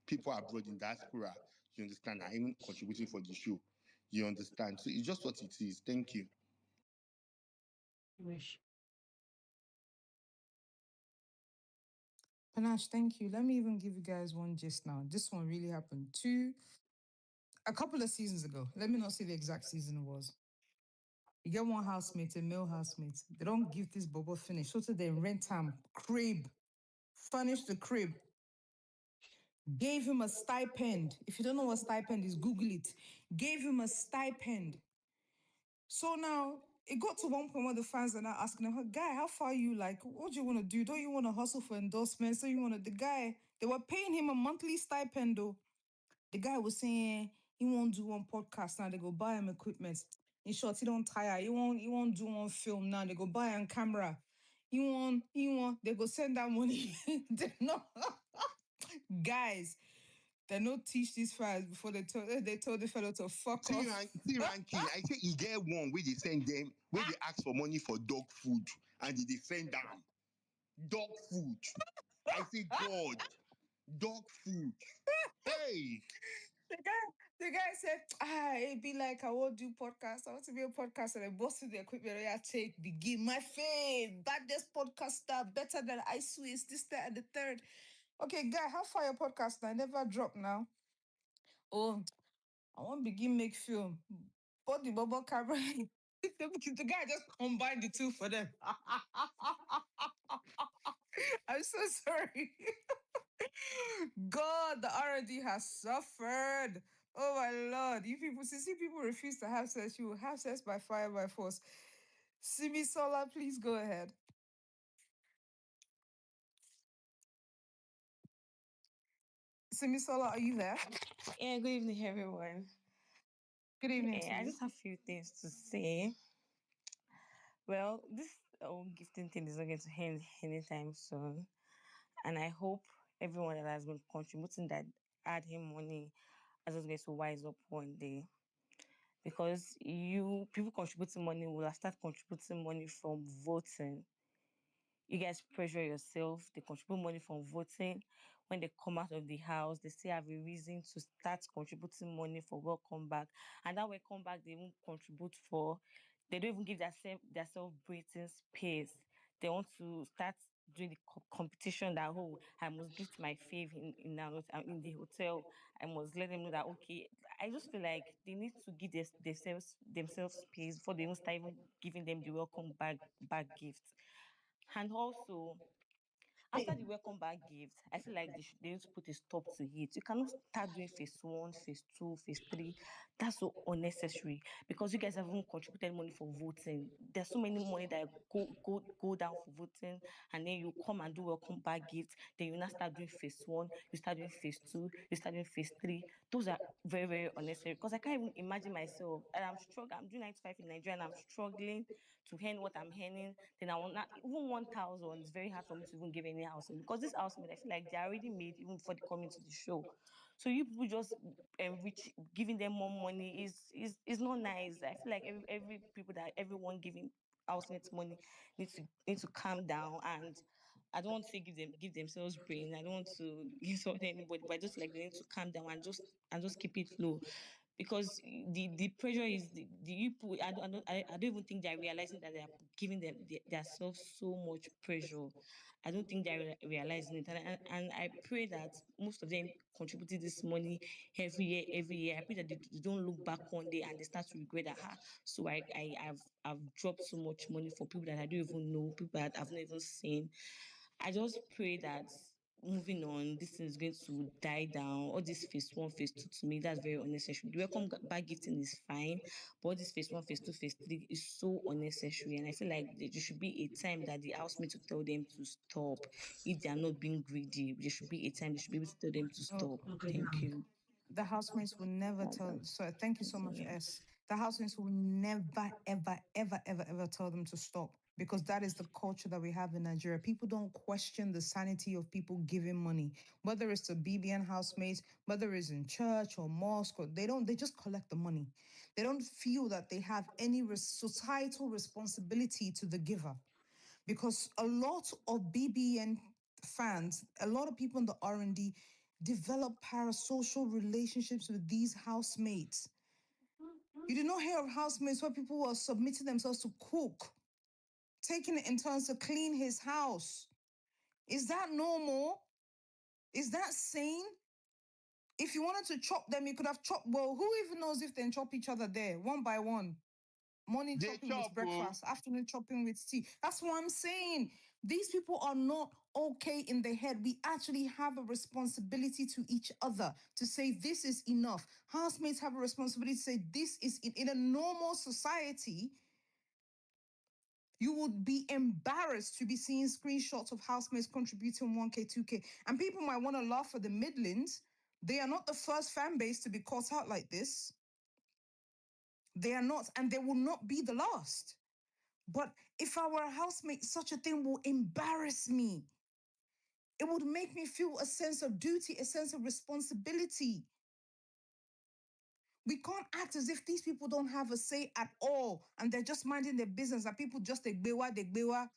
people abroad in diaspora, you understand, are even contributing for the show. You understand? So it's just what it is. Thank you. Panache, thank you. Let me even give you guys one gist now. This one really happened a couple of seasons ago. Let me not say the exact season it was. You get one housemate, a male housemate. They don't give this bobo finish. So they rent him crib, furnish the crib, gave him a stipend. If you don't know what stipend is, Google it. Gave him a stipend. So now it got to one point where the fans are now asking him, guy, how far are you? Like, what do you want to do? Don't you want to hustle for endorsements? Don't you want to? The guy, they were paying him a monthly stipend though. The guy was saying he won't do one podcast now. They go buy him equipment. In short, he don't tire. He won't do one film now. They go buy him camera. He won't. They go send that money. They not, guys. They not teach these fans before they told the fellow to fuck See, off. ranking. I say you get one where they send them, where they ask for money for dog food, and they send them dog food. I say, God, dog food. Hey, The guy said, it'd be like I won't do podcast. I want to be a podcast and I busted the equipment. I take begin my fave. Baddest podcaster, better than I Swiss, this, that, and the third. Okay, guy, how far your podcast now? I never drop now. Oh, I want begin make film. Bought the bubble camera. The guy just combined the two for them. I'm so sorry. God, the R&D has suffered. Oh my Lord. You people, see people refuse to have sex, you will have sex by fire, by force. Simi Sola, please go ahead. Simi Sola, are you there? Yeah, good evening, everyone. Good evening to I you. just have a few things to say. Well, this gifting thing is not going to end anytime soon. And I hope everyone that has been contributing that had him money is just going to wise up one day. Because people contributing money will start contributing money from voting. You guys pressure yourself. They contribute money from voting. When they come out of the house, they still have a reason to start contributing money for welcome back. And that welcome back, they won't contribute for. They don't even give themselves breathing space. They want to start doing the competition that, oh, I must gift my fave in the hotel. I must let them know that, okay. I just feel like they need to give themselves space before they even start even giving them the welcome back gift. And also, after the welcome back gift, I feel like they need to put a stop to it. You cannot start doing phase 1, phase 2, phase 3. That's so unnecessary because you guys haven't contributed money for voting. There's so many money that go down for voting, and then you come and do welcome back gift. Then you now start doing phase 1, you start doing phase 2, you start doing phase 3. Those are very, very unnecessary because I can't even imagine myself. And I'm struggling. I'm doing 95 in Nigeria and I'm struggling to earn what I'm earning. Then I want not even 1,000. It's very hard for me to even give any house because this housemate, I feel like they're already made even before they come into the show. So you people just giving them more money is not nice. I feel like everyone giving housemates money need to calm down. And I don't want to say give themselves brain. I don't want to insult anybody, but I just like they need to calm down and just keep it low. Because the pressure is the people. I don't even think they're realizing that they are giving themselves so much pressure. I don't think they're realizing it, and I pray that most of them contributed this money every year. I pray that they don't look back one day and they start to regret that. So I've dropped so much money for people that I don't even know, people that I've not even seen. I just pray that moving on, this thing is going to die down. All this phase 1, phase 2, to me, that's very unnecessary. The welcome back gifting is fine, but all this phase 1, phase 2, phase 3 is so unnecessary. And I feel like there should be a time that the housemates to tell them to stop. If they are not being greedy, there should be a time they should be able to tell them to Oh, stop. Thank you. the housemates will never tell. So thank you so much, Yeah. S. The housemates will never, ever, ever, ever, ever tell them to stop because that is the culture that we have in Nigeria. People don't question the sanity of people giving money, whether it's to BBN housemates, whether it's in church or mosque, or they just collect the money. They don't feel that they have any societal responsibility to the giver. Because a lot of BBN fans, a lot of people in the R&D develop parasocial relationships with these housemates. You did not hear of housemates where people were submitting themselves to cook, taking it in turns to clean his house. Is that normal? Is that sane? If you wanted to chop them, you could have chopped. Well, who even knows if they chop each other there, one by one? Morning They chopping with chop, oh. breakfast, afternoon chopping with tea. That's what I'm saying. These people are not okay in their head. We actually have a responsibility to each other to say this is enough. Housemates have a responsibility to say this is in a normal society. You would be embarrassed to be seeing screenshots of housemates contributing 1K, 2K. And people might want to laugh at the Midlands. They are not the first fan base to be caught out like this. They are not, and they will not be the last. But if I were a housemate, such a thing will embarrass me. It would make me feel a sense of duty, a sense of responsibility. We can't act as if these people don't have a say at all and they're just minding their business and people just degbewa.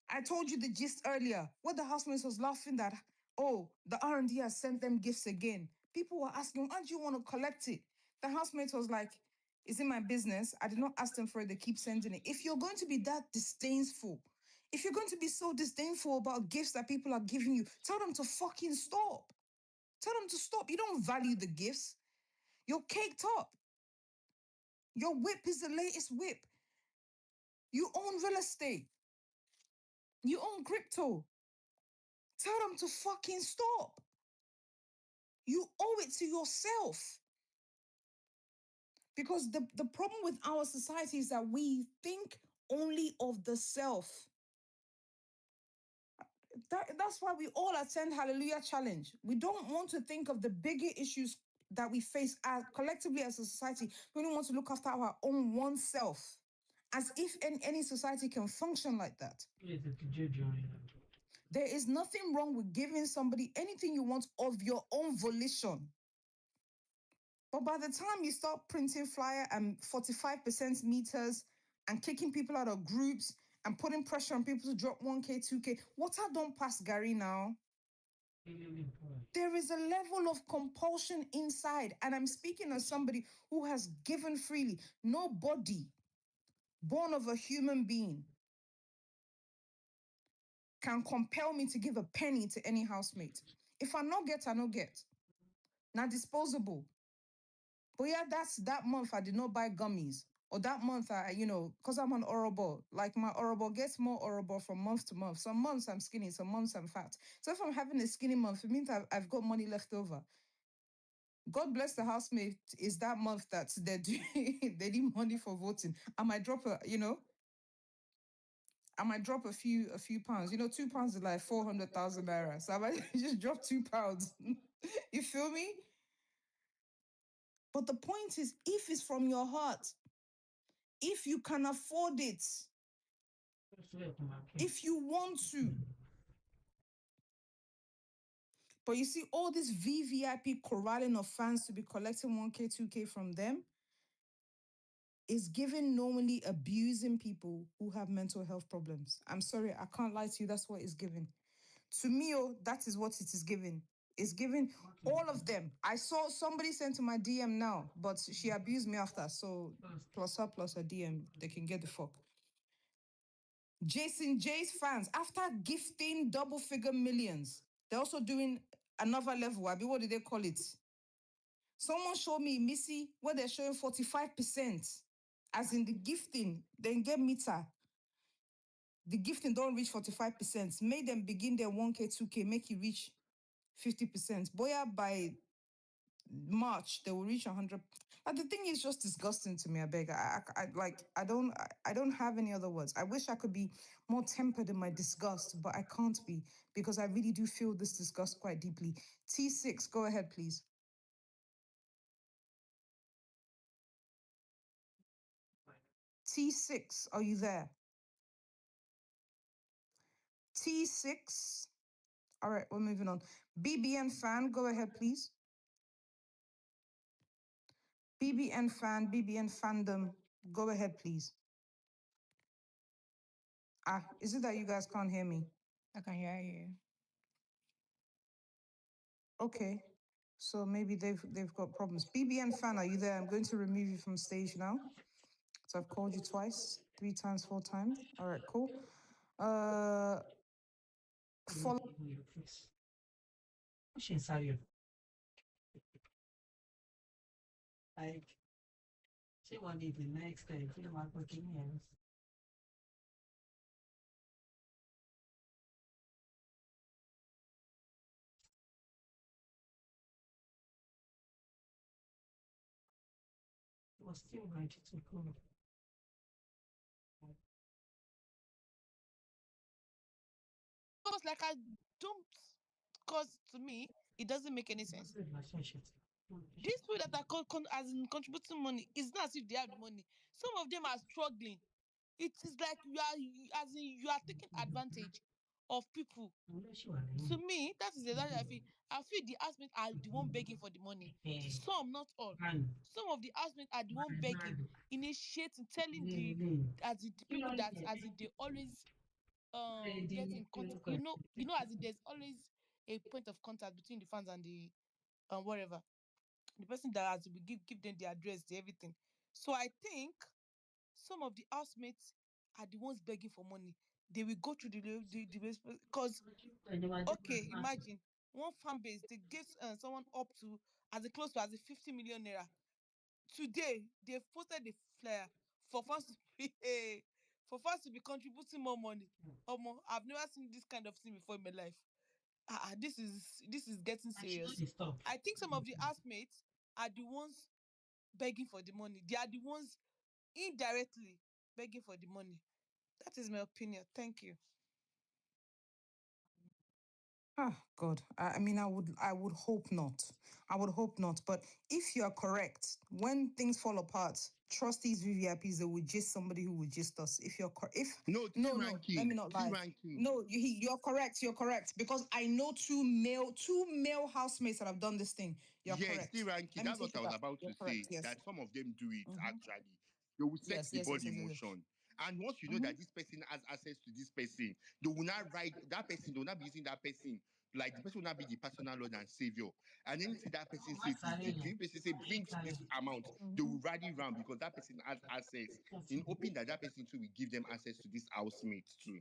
I told you the gist earlier. What the housemates was laughing that, oh, the R&D has sent them gifts again. People were asking, why do you want to collect it? The housemate was like, is it my business? I did not ask them for it. They keep sending it. If you're going to be that disdainful, if you're going to be so disdainful about gifts that people are giving you, tell them to fucking stop. Tell them to stop. You don't value the gifts. You're caked up. Your whip is the latest whip. You own real estate. You own crypto. Tell them to fucking stop. You owe it to yourself. Because the problem with our society is that we think only of the self. That's why we all attend Hallelujah Challenge. We don't want to think of the bigger issues that we face as collectively as a society. We don't want to look after our own oneself. As if any society can function like that. There is nothing wrong with giving somebody anything you want of your own volition. But by the time you start printing flyer and 45% meters and kicking people out of groups and putting pressure on people to drop 1K, 2K, water don't pass Gary now. There is a level of compulsion inside. And I'm speaking as somebody who has given freely. Nobody born of a human being can compel me to give a penny to any housemate. If I no get, I no get. Now disposable. But yeah, that's that month I did not buy gummies. Or that month because I'm on Orobo, like my Orobo gets more Orobo from month to month. Some months I'm skinny, some months I'm fat. So if I'm having a skinny month, it means I've got money left over. God bless the housemate is that month that they're doing, they need money for voting. I might drop a few pounds. 2 pounds is like 400,000 naira. So I might just drop 2 pounds. You feel me? But the point is, if it's from your heart, if you can afford it, if you want to. But you see, all this VVIP corralling of fans to be collecting 1K, 2K from them is giving normally abusing people who have mental health problems. I'm sorry, I can't lie to you, that's what it's giving. To me, that is what it is giving. It's giving all of them. I saw somebody sent to my DM now, but she abused me after. So plus her DM, they can get the fuck. Jason J's fans, after gifting double figure millions, they're also doing another level. What did they call it? Someone showed me Imisi where they're showing 45%. As in the gifting, then get meter. The gifting don't reach 45%. Make them begin their 1K, 2K, make it reach 50%. Boya by March, they will reach 100. But the thing is just disgusting to me, I beg. I don't have any other words. I wish I could be more tempered in my disgust, but I can't be because I really do feel this disgust quite deeply. T6, go ahead, please. T6, are you there? T6. All right, we're moving on. BBN fan, go ahead, please. BBN fan, BBN fandom, go ahead, please. Is it that you guys can't hear me? I can hear you. Okay, so maybe they've got problems. BBN fan, are you there? I'm going to remove you from stage now. So I've called you twice, 3 times, 4 times. All right, cool. Follow. Like, she wanted the next day, she want working hands. It was still ready to go. Because like I don't, because to me it doesn't make any sense. These people that are as in contributing money, it's not as if they have the money. Some of them are struggling. It is like as in you are taking advantage of people. To me, that is exactly how I feel. I feel the husband are the one begging for the money. Some, not all. Some of the husbands are the one begging, initiating, telling the people that as in they always get in contact. As in there's always a point of contact between the fans and the whatever. The person that has to give them the address, the everything. So I think some of the housemates are the ones begging for money. They will go through the because okay, imagine one fan base they give someone up to as close to as a 50 million naira. Today they've posted the flyer for fans to be for fans to be contributing more money. I've never seen this kind of thing before in my life. This is getting serious. I think some of the housemates are the ones begging for the money. They are the ones indirectly begging for the money. That is my opinion. Thank you. God. I mean, I would hope not. I would hope not. But if you are correct, when things fall apart, trust these VVIPs. They will just somebody who will just us. If you're No, team no, let me ranking. not Team lie. ranking. No, you're correct. You're correct because I know two male housemates that have done this thing. You're Yes, team correct. ranking. Let me That's take what I it was back. about You're to correct. say. Yes. That some of them do it Mm-hmm. actually. They will set Yes. the Yes. ball Yes. in Yes. Yes. Yes. motion. And once you know Mm-hmm. that this person has access to this person, they will not write that person, they will not be using that person. Like the person will not be the personal Lord and Savior. And anything that person says is the dream person say brings this amount, they will rally round because that person has access. In hoping that that person too will give them access to this housemate too.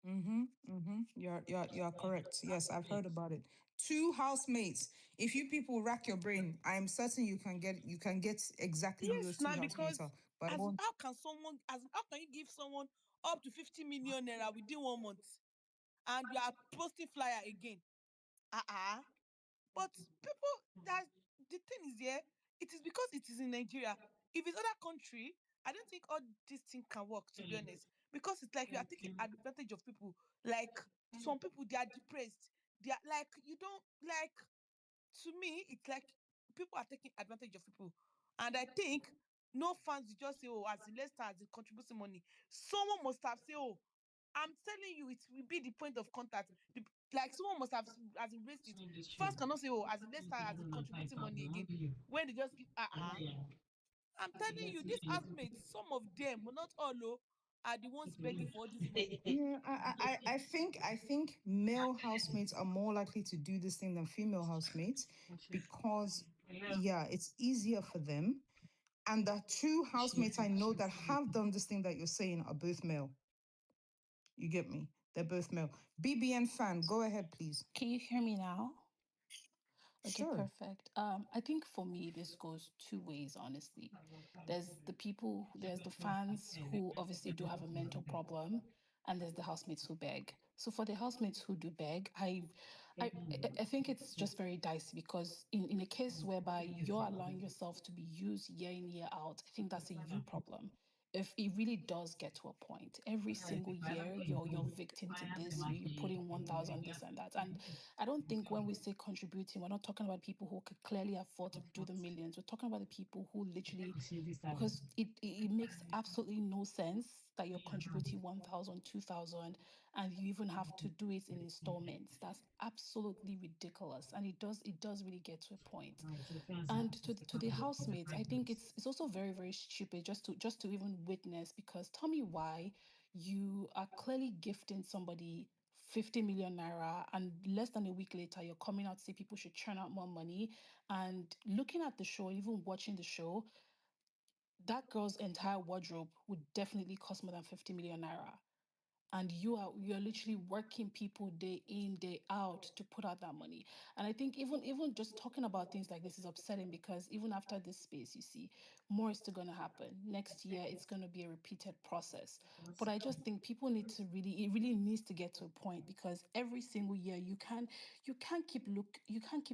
Mm-hmm. Mm-hmm. You're correct. Yes, I've heard about it. Two housemates. If you people rack your brain, I'm certain you can get exactly who Yes, those two now housemates are. because But I won't. how can you give someone up to 50 million naira within 1 month and you are posting flyer again? Uh-uh. But people that the thing is here, it is because it is in Nigeria. If it's other country, I don't think all this thing can work, to be honest. Because it's like you are taking advantage of people. Like some people they are depressed. They are like you don't like to me, it's like people are taking advantage of people. And I think no fans will just say, oh, as the let's start as the contributing money. Someone must have said, oh, I'm telling you, it will be the point of contact. Like someone must have as embraced it. Fans cannot say, oh, as the let's start as the contributing money again. When they just give I'm telling you, these housemates, some of them, but not all, are the ones begging for all this money. Yeah, I think male housemates are more likely to do this thing than female housemates because yeah, it's easier for them. And the two housemates I know that have done this thing that you're saying are both male. You get me? They're both male. BBN fan, go ahead, please. Can you hear me now? Okay, Sure. perfect. I think for me, this goes two ways, honestly. There's the fans who obviously do have a mental problem, and there's the housemates who beg. So for the housemates who do beg, I think it's just very dicey because in a case whereby you're allowing yourself to be used year in, year out, I think that's a you problem. If it really does get to a point, every single year you're victim to this, you put in 1,000, this and that. And I don't think when we say contributing, we're not talking about people who could clearly afford to do the millions. We're talking about the people who literally, because it makes absolutely no sense that you're contributing 1,000, 2,000, and you even have to do it in installments. That's absolutely ridiculous, and it does really get to a point. And to the housemates, I think it's also very, very stupid just to even witness, because tell me why you are clearly gifting somebody 50 million naira, and less than a week later you're coming out to say people should churn out more money. And looking at the show, even watching the show, that girl's entire wardrobe would definitely cost more than 50 million naira, and you're literally working people day in day out to put out that money. And I think even just talking about things like this is upsetting, because even after this space, you see, more is still going to happen next year. It's going to be a repeated process. But I just think people need to really, it really needs to get to a point, because every single year you can't keep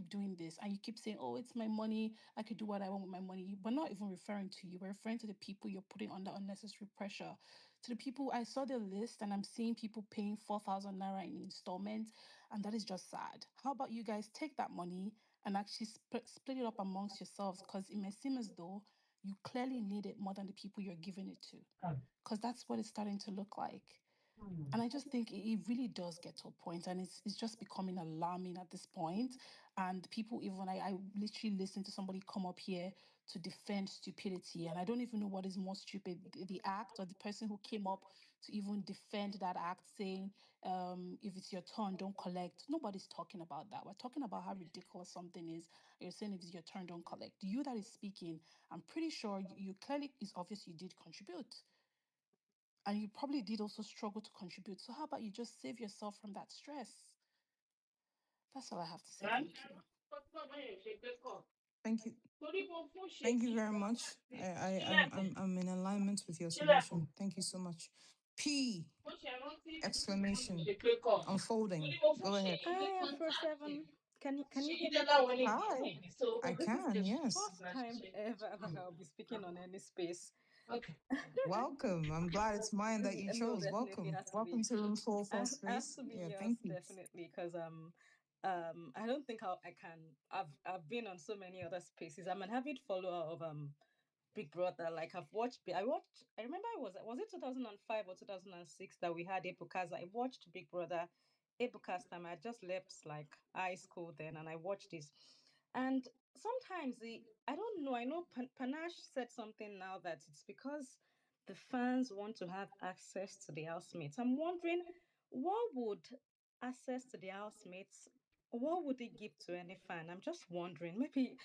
doing this, and you keep saying, oh, it's my money, I could do what I want with my money, but not even referring to you. We're referring to the people you're putting under unnecessary pressure. To the people, I saw the list and I'm seeing people paying 4,000 naira in installments, and that is just sad. How about you guys take that money and actually split it up amongst yourselves? Because it may seem as though you clearly need it more than the people you're giving it to, because that's what it's starting to look like. And I just think it really does get to a point, and it's just becoming alarming at this point. And people, even I literally listened to somebody come up here to defend stupidity, and I don't even know what is more stupid, the act or the person who came up to even defend that act, saying, if it's your turn, don't collect. Nobody's talking about that. We're talking about how ridiculous something is. You're saying if it's your turn, don't collect. You that is speaking, I'm pretty sure you clearly, it's obvious you did contribute, and you probably did also struggle to contribute. So how about you just save yourself from that stress? That's all I have to say. Thank you. Thank you. Thank you very much. I'm in alignment with your submission. Thank you so much. P exclamation unfolding. Go ahead. Hi, Afro Seven. Can you hear me? Hi. I This is can, the yes. first time ever that I'll be speaking on any space. Welcome. I'm glad it's mine that you No, chose. definitely Welcome. has to Welcome be. to Room 4 Has Space. to be Yeah, yours, thank you. definitely, because I don't think I can. I've been on so many other spaces. I'm an avid follower of Big Brother. Like I remember was it 2005 or 2006 that we had Ebuka's. I watched Big Brother Ebuka's time. I just left like high school then, and I watched this. And sometimes I don't know. I know Panache said something now that it's because the fans want to have access to the housemates. I'm wondering what would access to the housemates, what would they give to any fan? I'm just wondering. Maybe,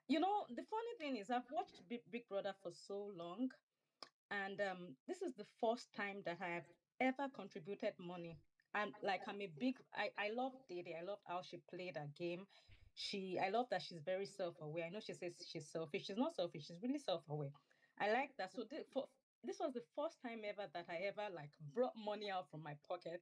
the funny thing is, I've watched Big Brother for so long, and this is the first time that I have ever contributed money. And like, I love Dede. I love how she played her game. I love that she's very self-aware. I know she says she's selfish. She's not selfish. She's really self-aware. I like that. So this was the first time ever that I ever like brought money out from my pocket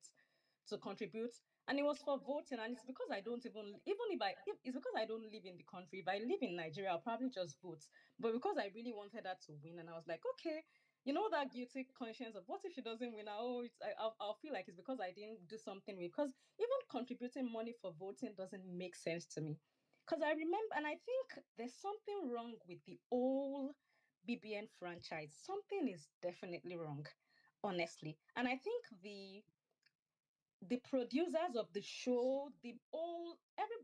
to contribute, and it was for voting. And it's because I don't even if it's because I don't live in the country. If I live in Nigeria, I'll probably just vote. But because I really wanted her to win, and I was like, okay, that guilty conscience of what if she doesn't win? I'll feel like it's because I didn't do something with. Because even contributing money for voting doesn't make sense to me. Because I remember, and I think there's something wrong with the old BBN franchise. Something is definitely wrong, honestly. And I think the producers of the show, the all every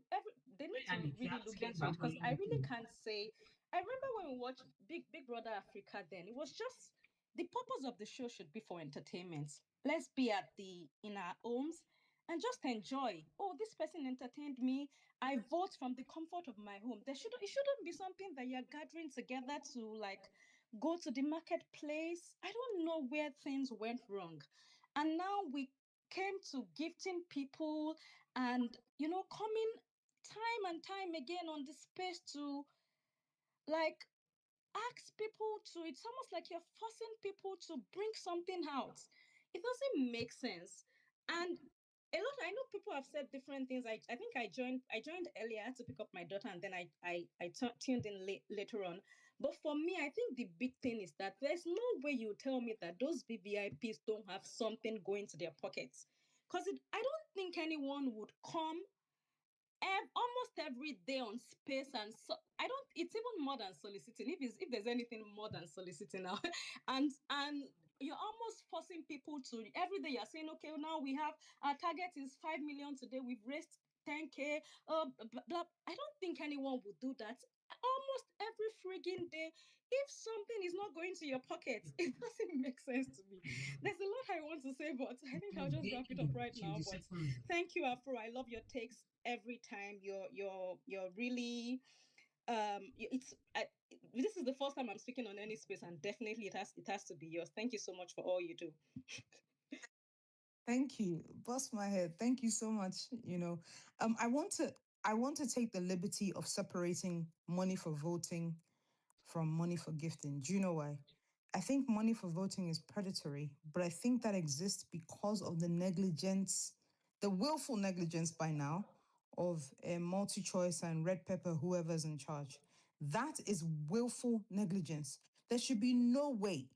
they need to really look into it, because I really can't say. I remember when we watched Big Brother Africa, then it was just the purpose of the show should be for entertainment. Let's be in our homes and just enjoy. Oh, this person entertained me. I vote from the comfort of my home. It shouldn't be something that you're gathering together to like go to the marketplace. I don't know where things went wrong. And now we came to gifting people, and coming time and time again on the space to like ask people to. It's almost like you're forcing people to bring something out. It doesn't make sense. And I know people have said different things. I think I joined earlier to pick up my daughter, and then I tuned in later on. But for me, I think the big thing is that there's no way you tell me that those VVIPs don't have something going to their pockets. Because I don't think anyone would come almost every day on space, and so I don't it's even more than soliciting. If there's anything more than soliciting now, and you're almost forcing people to every day. You're saying, okay, now we have our target is 5 million today. We've raised 10K. Blah, blah. I don't think anyone would do that. Almost every frigging day, if something is not going to your pocket, it doesn't make sense to me. There's a lot I want to say, but I think I'll just wrap it up right now. But thank you, Afro. I love your takes every time. You're really it's this is the first time I'm speaking on any space, and definitely it has to be yours. Thank you so much for all you do. Thank you. Bust my head. Thank you so much. I want to take the liberty of separating money for voting from money for gifting. Do you know why? I think money for voting is predatory, but I think that exists because of the negligence, the willful negligence by now of multi-choice and red pepper, whoever's in charge. That is willful negligence. There should be no way,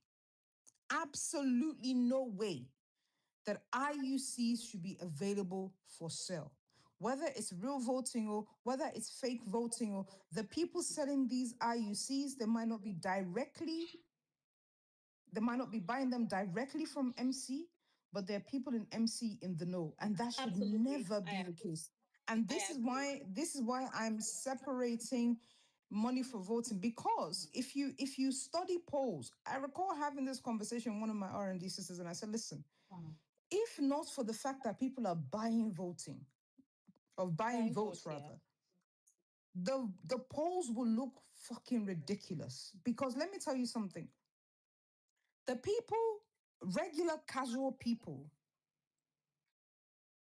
absolutely no way, that IUCs should be available for sale. Whether it's real voting or whether it's fake voting, or the people selling these IUCs, they might not be buying them directly from MC, but there are people in MC in the know, and that should Absolutely. never be the case. And I agree. this is why I'm separating money for voting, because if you study polls, I recall having this conversation with one of my R&D sisters, and I said, listen, if not for the fact that people are buying buying Buying votes votes, yeah. rather, the polls will look fucking ridiculous. Because let me tell you something. The people, regular casual people,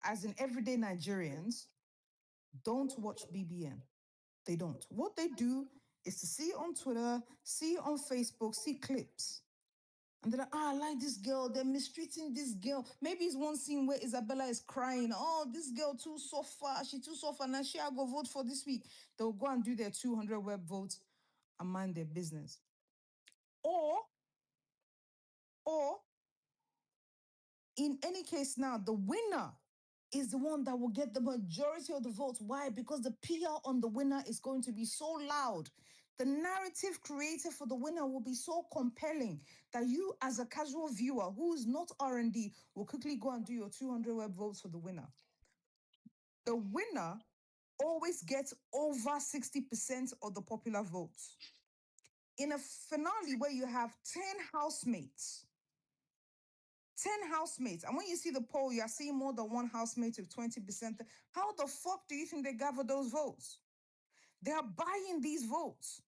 as in everyday Nigerians, don't watch BBN. They don't. What they do is to see on Twitter, see on Facebook, see clips. And they're like, I like this girl. They're mistreating this girl. Maybe it's one scene where Isabella is crying. Oh, this girl too suffer. She too suffer. Now she I go vote for this week. They'll go and do their 200 web votes and mind their business. Or, or in any case now, the winner is the one that will get the majority of the votes. Why? Because the PR on the winner is going to be so loud. The narrative created for the winner will be so compelling that you, as a casual viewer who is not R&D, will quickly go and do your 200 web votes for the winner. The winner always gets over 60% of the popular votes. In a finale where you have 10 housemates, 10 housemates. And when you see the poll, you're seeing more than one housemate with 20%. How the fuck do you think they gather those votes? They are buying these votes.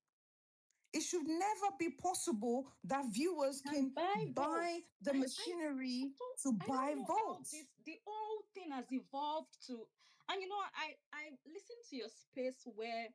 It should never be possible that viewers And can buy buy votes. the machinery to I buy don't know how votes. the whole thing has evolved to, and I listened to your space where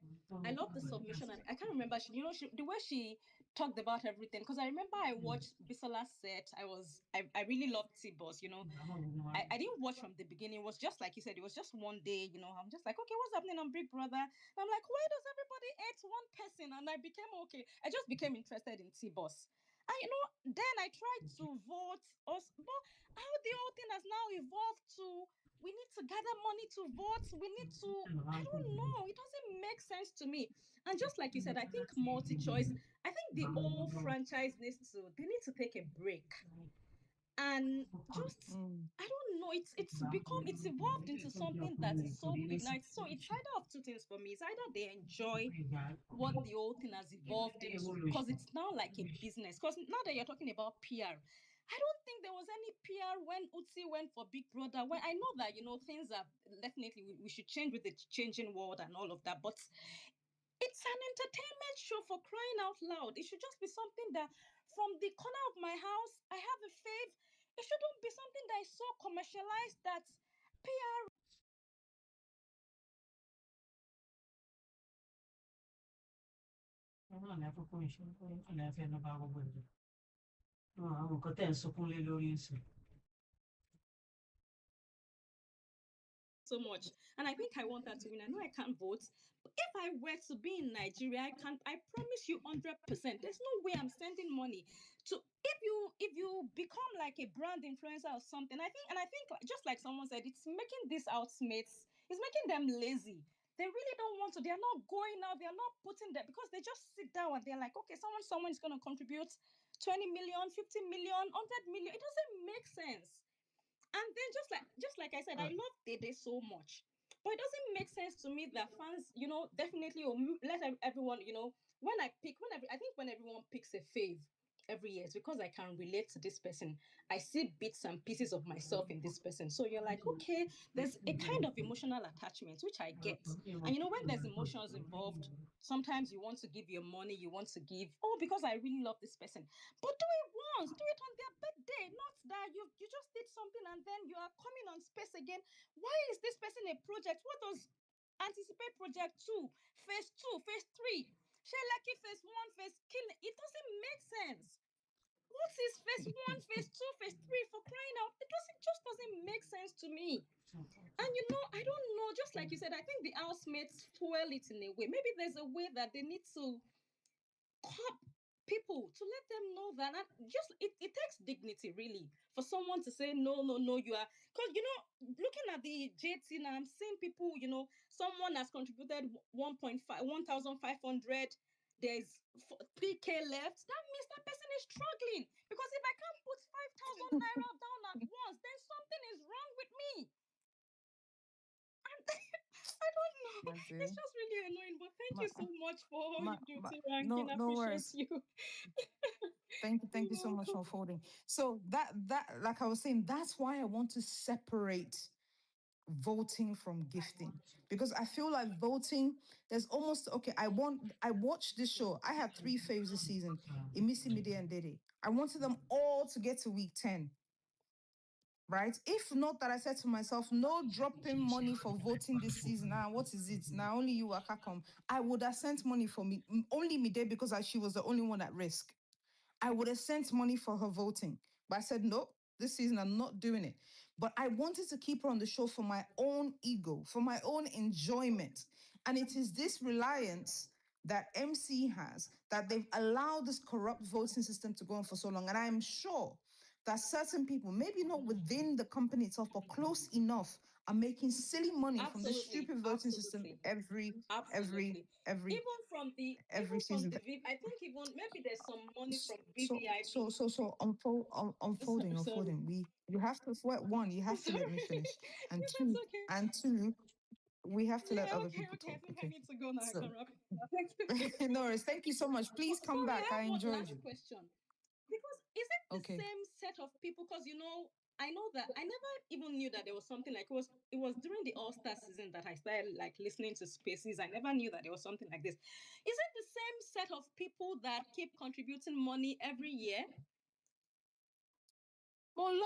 I love the submission, and I can't remember the way she talked about everything, because I remember I watched Bisola's set. I really loved T-Boss. I didn't watch from the beginning. It was just like you said, it was just one day, I'm just like, okay, what's happening on Big Brother? And I'm like, why does everybody hate one person? And I became okay. I just became interested in T-Boss. And then I tried to vote us, but how the whole thing has now evolved to we need to gather money to vote. We need to, I don't know. It doesn't make sense to me. And just like you said, I think multi-choice, I think the whole franchise they need to take a break. And just I don't know, it's evolved into something that is so big now. It's either of two things for me. It's either they enjoy what the whole thing has evolved into, because it's now like a business. Because now that you're talking about PR, I don't think there was any PR when Utsi went for Big Brother. When I know that things are definitely we should change with the changing world and all of that, but it's an entertainment show, for crying out loud. It should just be something that from the corner of my house, I have a fave. It shouldn't be something that is so commercialized that PR. Náà ní àkókò ìṣe náà ní àfẹnú bá gbogbo ìlú. Àwọn nǹkan tẹ̀ ń sunkún lé lórí ń sìn. So much, and I think I want that to win. I know I can't vote, but if I were to be in Nigeria, I promise you 100%, there's no way I'm sending money to, if you become like a brand influencer or something. I think just like someone said, it's making these housemates, it's making them lazy. They really don't want to. They are not going out. They are not putting that because they just sit down and they're like, okay, someone is going to contribute 20 million, 50 million, 100 million. It doesn't make sense. And then just like I said, I love Dede so much. But it doesn't make sense to me that fans, definitely let everyone, I think when everyone picks a fave every year, it's because I can relate to this person. I see bits and pieces of myself in this person. So you're like, okay, there's a kind of emotional attachment, which I get. And when there's emotions involved, sometimes you want to give your money, you want to give, oh, because I really love this person. But do it once, do it on their birthday, not that you just did something and then you are coming on space again. Why is this person a project? What does anticipate project 2, phase 2, phase 3? Shelaki phase 1, phase kill. It doesn't make sense. What is phase 1, phase 2, phase 3 for crying out? It just doesn't make sense to me. And I don't know, just like you said, I think the housemates fuel it in a way. Maybe there's a way that they need to cop people to let them know that just it takes dignity really for someone to say no, you are, because looking at the JT now, I'm seeing people, someone has contributed 1,500. There's 3K left. That means that person is struggling, because if I can't put 5,000 naira down at once, then something is wrong with me. I don't know. My It's dear. just really annoying. But thank My, you so much for all my, you do, my, to ranking. no, I no appreciate worries. you. Thank you You're so much welcome. for folding. So that like I was saying, that's why I want to separate voting from gifting, because I feel like voting, there's almost okay. I watched this show. I had 3 faves this season: Imisi, Mide, and Dede. I wanted them all to get to week 10. Right? If not that, I said to myself, no dropping money for voting this season. Now, what is it? Now only you Waka come. I would have sent money for me, only Mide, because she was the only one at risk. I would have sent money for her voting. But I said, nope, this season I'm not doing it. But I wanted to keep her on the show for my own ego, for my own enjoyment. And it is this reliance that MC has, that they've allowed this corrupt voting system to go on for so long. And I'm sure that certain people, maybe not within the company itself, but close enough, are making silly money from this Absolutely, stupid voting system absolutely, every absolutely. every Even from the every season. I think even maybe there's some money from VVIP. So Sorry, unfolding. You have to sweat one. You I'm have to sorry. let me finish, and That's two, okay. and two, we have to let Yeah, other okay, people okay. I talk. think I Okay. need to go now. I So, can wrap it up. Thank you. no worries. Thank you so much. Please come Sorry, back. I I have one enjoyed last you. question. Because is it the Okay. same set of people? Because I know that I never even knew that there was something like it was during the All-Star season that I started like listening to spaces. I never knew that there was something like this. Is it the same set of people that keep contributing money every year? Well,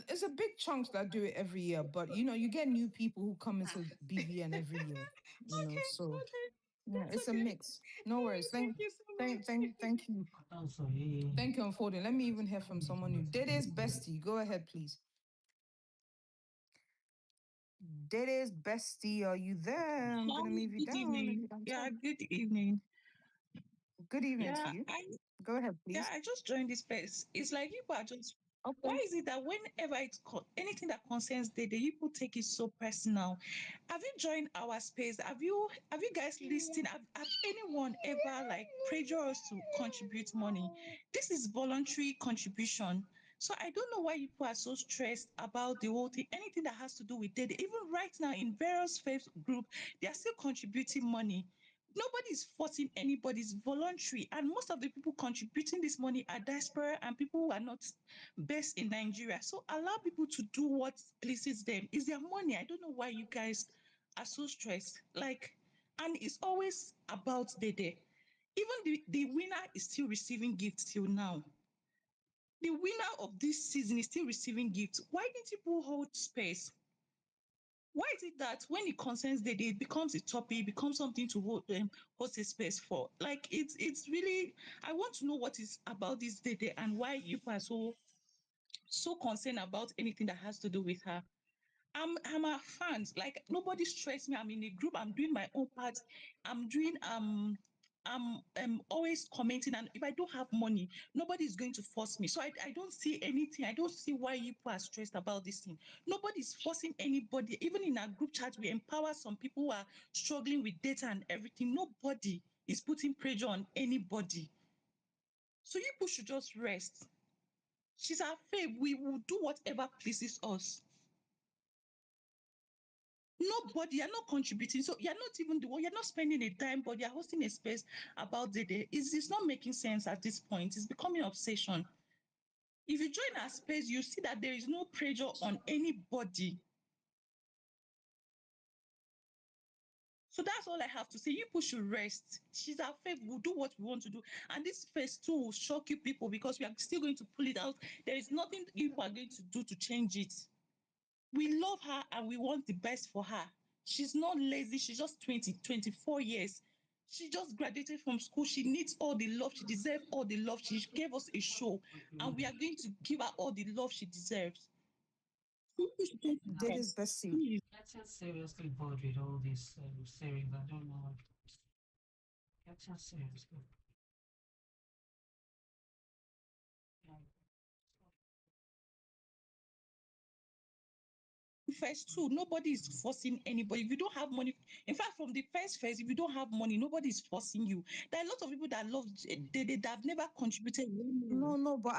it's a big chunks that do it every year, but you get new people who come into BBN every year. Okay, So okay. yeah, That's it's a okay. mix. No worries. Thank you so much. Thank you, unfolding. Let me even hear from someone new. Dede's bestie. Go ahead, please. Dede's bestie, are you there? I'm gonna Hi, move you good down if evening. you can Yeah, talk. good evening. Good evening to Yeah, you. I Go ahead, yeah, please. I just joined this space. It's like people are just why Okay. is it that whenever anything that concerns Dede, people take it so personal? Have you joined our space? Have you guys listened? Have anyone ever like pressure us to contribute money? This is voluntary contribution. So I don't know why people are so stressed about the whole thing. Anything that has to do with Dede, even right now in various faith group, they are still contributing money. Nobody is forcing anybody, it's voluntary. And most of the people contributing this money are diaspora and people who are not based in Nigeria. So allow people to do what pleases them. It's their money. I don't know why you guys are so stressed. Like, and it's always about Dede. Even the winner is still receiving gifts till now. The winner of this season is still receiving gifts. Why didn't people hold space? Why is it that when it concerns Dede, it becomes a topic, it becomes something to host a space for? Like it's really I want to know what is about this Dede and why you are so concerned about anything that has to do with her. I'm a fan. Like nobody stress me. I'm in a group. I'm doing my own part. I'm doing I'm always commenting, and if I don't have money, nobody is going to force me. So I don't see anything. I don't see why people are stressed about this thing. Nobody's forcing anybody. Even in our group chat, we empower some people who are struggling with data and everything. Nobody is putting pressure on anybody. So you people should just rest. She's our fave. We will do whatever pleases us. Nobody, you're not contributing. So you're not even the one, you're not spending a dime, but you're hosting a space about Dede. It's not making sense at this point. It's becoming obsession. If you join our space, you see that there is no pressure on anybody. So that's all I have to say. You people should rest. She's our fave. We'll do what we want to do. And this phase two will shock you people because we are still going to pull it out. There is nothing you people are going to do to change it. We love her and we want the best for her. She's not lazy. She's just 24 years. She just graduated from school. She needs all the love. She deserves all the love. She gave us a show and we are going to give her all the love she deserves. Dede's bestie. Getting seriously bored with all this series. I don't know. Getting seriously. Yeah. Phase two, nobody is forcing anybody. If you don't have money, in fact, from the first phase, if you don't have money, nobody is forcing you. There are a lot of people that love they have never contributed. No, but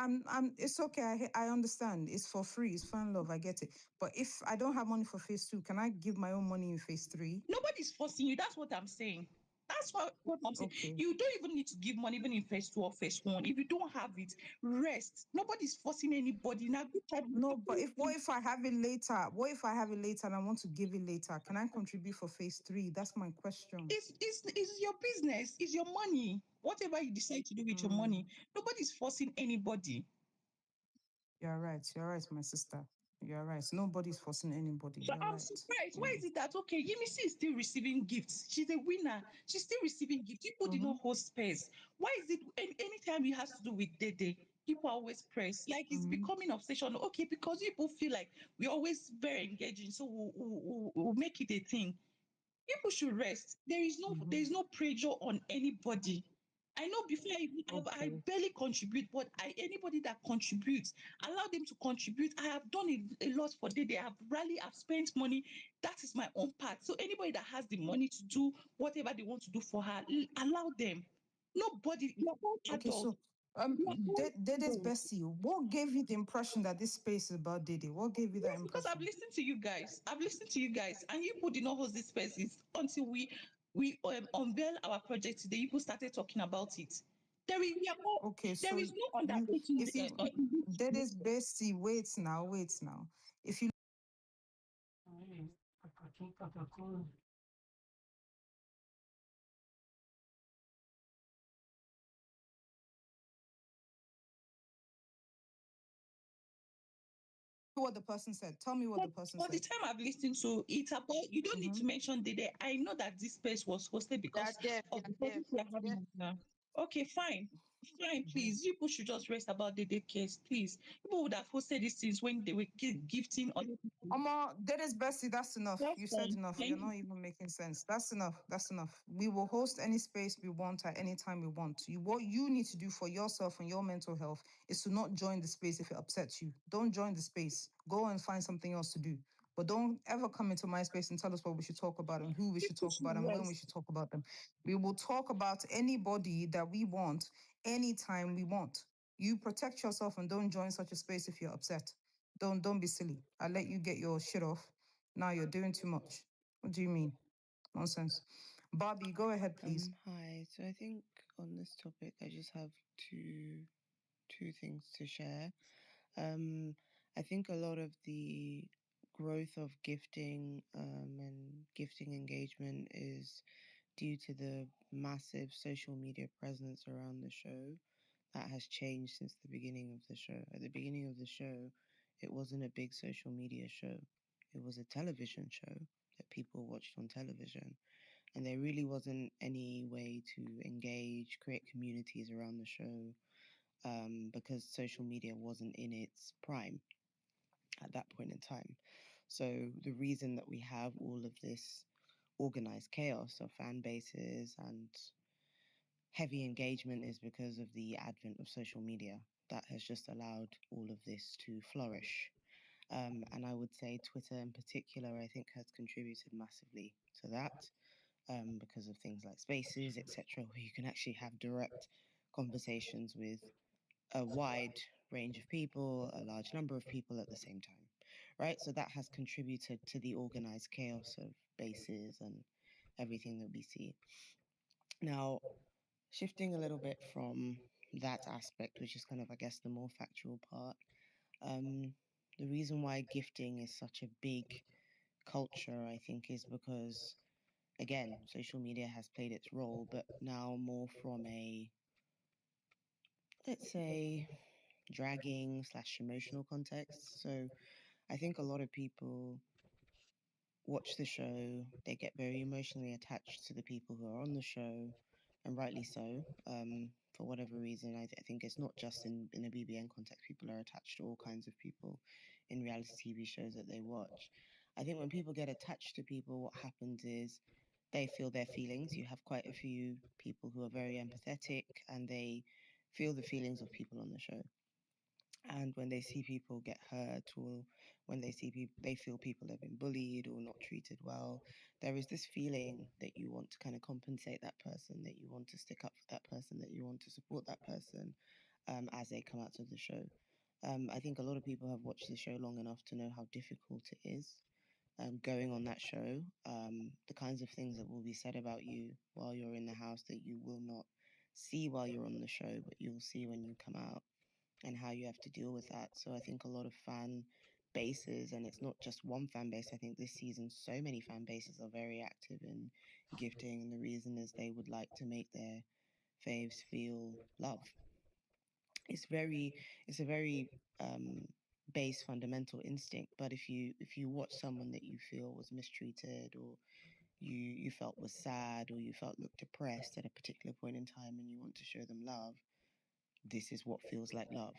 it's okay. I understand. It's for free. It's fan love. I get it. But if I don't have money for phase two, can I give my own money in phase three? Nobody's forcing you. That's what I'm saying. That's what I'm saying. Okay. You don't even need to give money even in phase two or phase one. If you don't have it, rest. Nobody's forcing anybody. Now, No, but what if I have it later? What if I have it later and I want to give it later? Can I contribute for phase three? That's my question. It's your business. It's your money. Whatever you decide to do with your money, nobody's forcing anybody. You're right. You're right, my sister. You're right. Nobody's forcing anybody. So You're I'm right. surprised. Why is it that okay? Imisi is still receiving gifts. She's a winner. She's still receiving gifts. People did not host space. Why is it anytime it has to do with Dede, people are always pressed? Like it's becoming obsession. Okay, because people feel like we're always very engaging, so we'll make it a thing. People should rest. There is no pressure on anybody. I know before I Okay. barely contribute, but anybody that contributes, allow them to contribute. I have done a lot for Dede. I've spent money. That is my own part. So anybody that has the money to do whatever they want to do for her, allow them. Nobody, you're all Okay, adults. so Dede's bestie, what gave you the impression that this space is about Dede? What gave you that Yes, because I've impression? listened to you guys. I've listened to you guys, and you people did not host these spaces until we unveil our project today. You people started talking about it. We are more, Okay, there so is no you undertaking. if you Dede's bestie, wait now. If you Really, Papa, what the person said, tell me what the person For the said. time I've listened to it about, you don't need to mention Dede. I know that this space was hosted because of the topic we are having now. Okay, fine. Fine, please. You people should just rest about the case, please. People would have hosted these things when they were gifting other people. Dede's bestie, that's enough. That's You said fine. enough. You're Thank not you. even making sense. That's enough. That's enough. We will host any space we want at any time we want. What you need to do for yourself and your mental health is to not join the space if it upsets you. Don't join the space. Go and find something else to do. But don't ever come into my space and tell us what we should talk about and who we should People talk about should and when we rest. should talk about them. We will talk about anybody that we want anytime we want. You protect yourself and don't join such a space if you're upset. Don't be silly. I let you get your shit off. Now you're doing too much. What do you mean? Nonsense. Barbie, go ahead, please. Hi. So I think on this topic, I just have two things to share. I think a lot of the growth of gifting and gifting engagement is due to the massive social media presence around the show that has changed since the beginning of the show. At the beginning of the show, it wasn't a big social media show. It was a television show that people watched on television. And there really wasn't any way to engage, create communities around the show because social media wasn't in its prime at that point in time. So the reason that we have all of this organized chaos of fan bases and heavy engagement is because of the advent of social media that has just allowed all of this to flourish. And I would say Twitter in particular, I think, has contributed massively to that, because of things like spaces, etc., where you can actually have direct conversations with a wide range of people, a large number of people at the same time, right? So that has contributed to the organized chaos of bases and everything that we see. Now, shifting a little bit from that aspect, which is kind of, I guess, the more factual part, the reason why gifting is such a big culture, I think, is because, again, social media has played its role, but now more from a, let's say, dragging slash emotional context. So I think a lot of people watch the show, they get very emotionally attached to the people who are on the show, and rightly so. For whatever reason, I think it's not just in a BBN context. People are attached to all kinds of people in reality TV shows that they watch. I think when people get attached to people, what happens is they feel their feelings. You have quite a few people who are very empathetic and they feel the feelings of people on the show. And when they see people get hurt, or when they see people, they feel people have been bullied or not treated well, there is this feeling that you want to kind of compensate that person, that you want to stick up for that person, that you want to support that person, as they come out of the show. I think a lot of people have watched the show long enough to know how difficult it is, going on that show, the kinds of things that will be said about you while you're in the house that you will not see while you're on the show, but you'll see when you come out, and how you have to deal with that. So I think a lot of fan bases, and it's not just one fan base, I think this season so many fan bases are very active in gifting, and the reason is they would like to make their faves feel love. It's a very base fundamental instinct, but if you watch someone that you feel was mistreated, or you felt was sad, or you felt looked depressed at a particular point in time, and you want to show them love, this is what feels like love,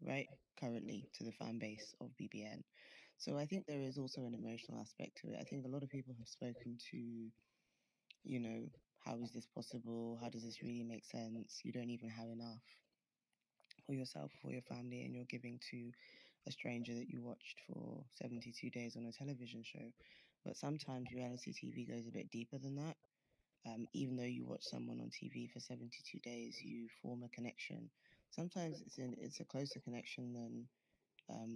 right? Currently to the fan base of BBN. So I think there is also an emotional aspect to it. I think a lot of people have spoken to, how is this possible? How does this really make sense? You don't even have enough for yourself, for your family, and you're giving to a stranger that you watched for 72 days on a television show. But sometimes reality TV goes a bit deeper than that. Even though you watch someone on TV for 72 days, you form a connection. Sometimes it's a closer connection than,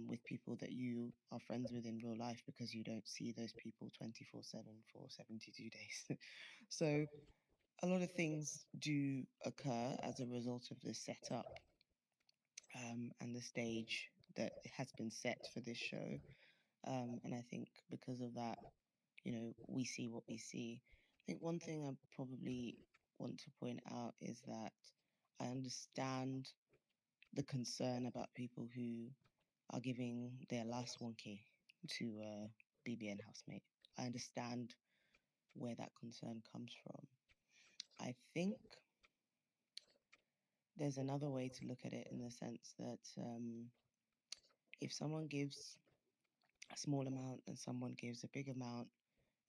with people that you are friends with in real life, because you don't see those people 24/7 for 72 days. So a lot of things do occur as a result of the setup, and the stage that has been set for this show. And I think because of that, we see what we see. I think one thing I probably want to point out is that I understand the concern about people who are giving their last 1K to a BBN housemate. I understand where that concern comes from. I think there's another way to look at it, in the sense that, if someone gives a small amount and someone gives a big amount,